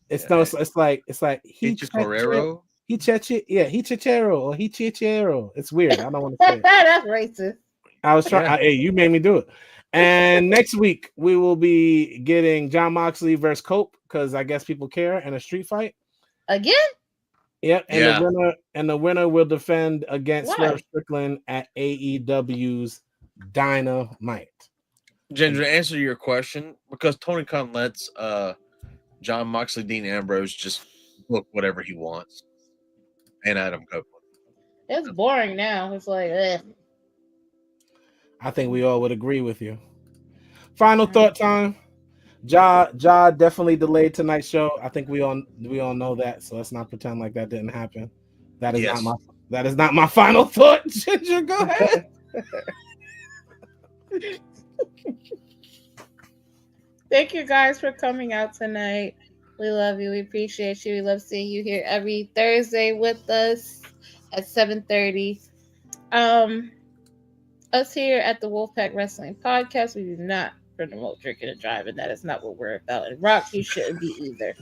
It's like Hechicero. Hechicero or Hechicero. It's weird. I don't want to say it. That's racist. I was trying. Hey, you made me do it. And next week we will be getting Jon Moxley versus Cope because I guess people care in a street fight again. Yep, and the winner will defend against Swerve Strickland at AEW's Dynamite. Ginger, to answer your question, because Tony Khan lets Jon Moxley, Dean Ambrose just book whatever he wants, and Adam Copeland. It's boring now. It's like, ugh. I think we all would agree with you. Final thought time. Ja definitely delayed tonight's show. I think we all know that, so let's not pretend like that didn't happen. That is not my final thought. Ginger, go ahead. Thank you guys for coming out tonight. We love you. We appreciate you. We love seeing you here every Thursday with us at 7:30. Us here at the WOLFPACK Wrestling Podcast, we do not promote drinking and driving. That is not what we're about. And Rock, you shouldn't be either.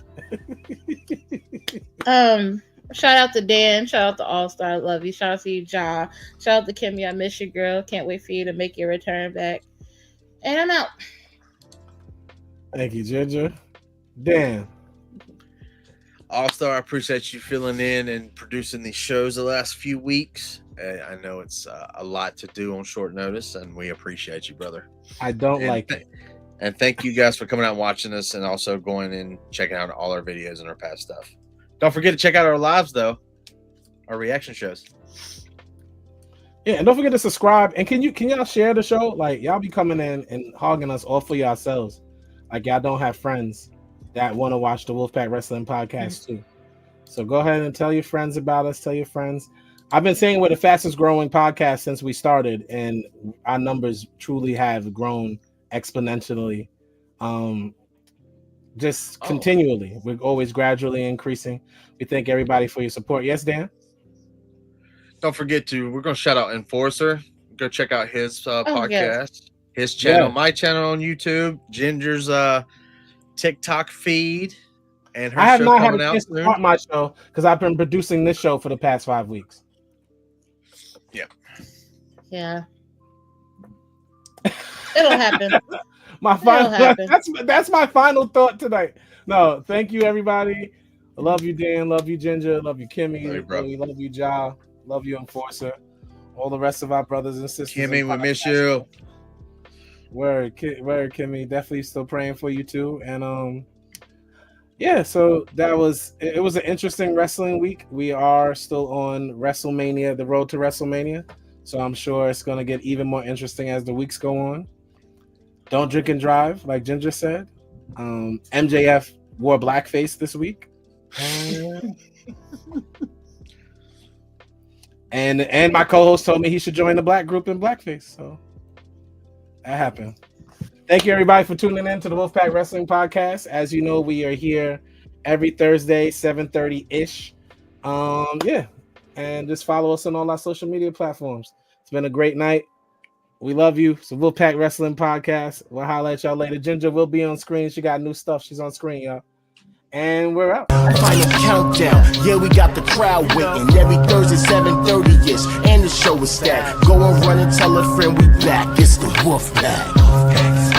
Shout out to Dan. Shout out to All Star. I love you. Shout out to you, Ja. Shout out to Kimmy. I miss you, girl. Can't wait for you to make your return back. And I'm out. Thank you, Ginger. Dan. Also, I appreciate you filling in and producing these shows the last few weeks. I know it's a lot to do on short notice, and we appreciate you, brother. I don't like it. And thank you guys for coming out and watching us, and also going and checking out all our videos and our past stuff. Don't forget to check out our lives, though, our reaction shows. Yeah, and don't forget to subscribe. And can y'all share the show? Like, y'all be coming in and hogging us all for yourselves. Like, y'all don't have friends that want to watch the Wolfpack Wrestling Podcast too. So go ahead and tell your friends about us. Tell your friends. I've been saying we're the fastest growing podcast since we started, and our numbers truly have grown exponentially. Just continually. We're always gradually increasing. We thank everybody for your support. Yes, Dan? Don't forget we're going to shout out Enforcer. Go check out his podcast, his channel, my channel on YouTube, Ginger's TikTok feed, and her I have show not had coming a out chance to soon. start my show because I've been producing this show for the past 5 weeks. Yeah. It'll happen. That's my final thought tonight. No, thank you, everybody. I love you, Dan. Love you, Ginger. Love you, Kimmy. Love you, Ja. Love you, Enforcer. All the rest of our brothers and sisters. Kimmy, we miss you. Word, Kimmy. Definitely still praying for you too. And yeah, so it was an interesting wrestling week. We are still on WrestleMania, the road to WrestleMania. So I'm sure it's gonna get even more interesting as the weeks go on. Don't drink and drive, like Ginger said. MJF wore blackface this week. And my co-host told me he should join the black group in blackface. So that happened. Thank you, everybody, for tuning in to the Wolfpack Wrestling Podcast. As you know, we are here every Thursday, 7:30-ish. Yeah. And just follow us on all our social media platforms. It's been a great night. We love you. It's the Wolfpack Wrestling Podcast. We'll holler at y'all later. Ginger will be on screen. She got new stuff. She's on screen, y'all. And we're out. Final countdown. Yeah, we got the crowd waiting. Every Thursday, 7:30-ish. And the show is stacked. Go and run and tell a friend we back. It's the Wolfpack.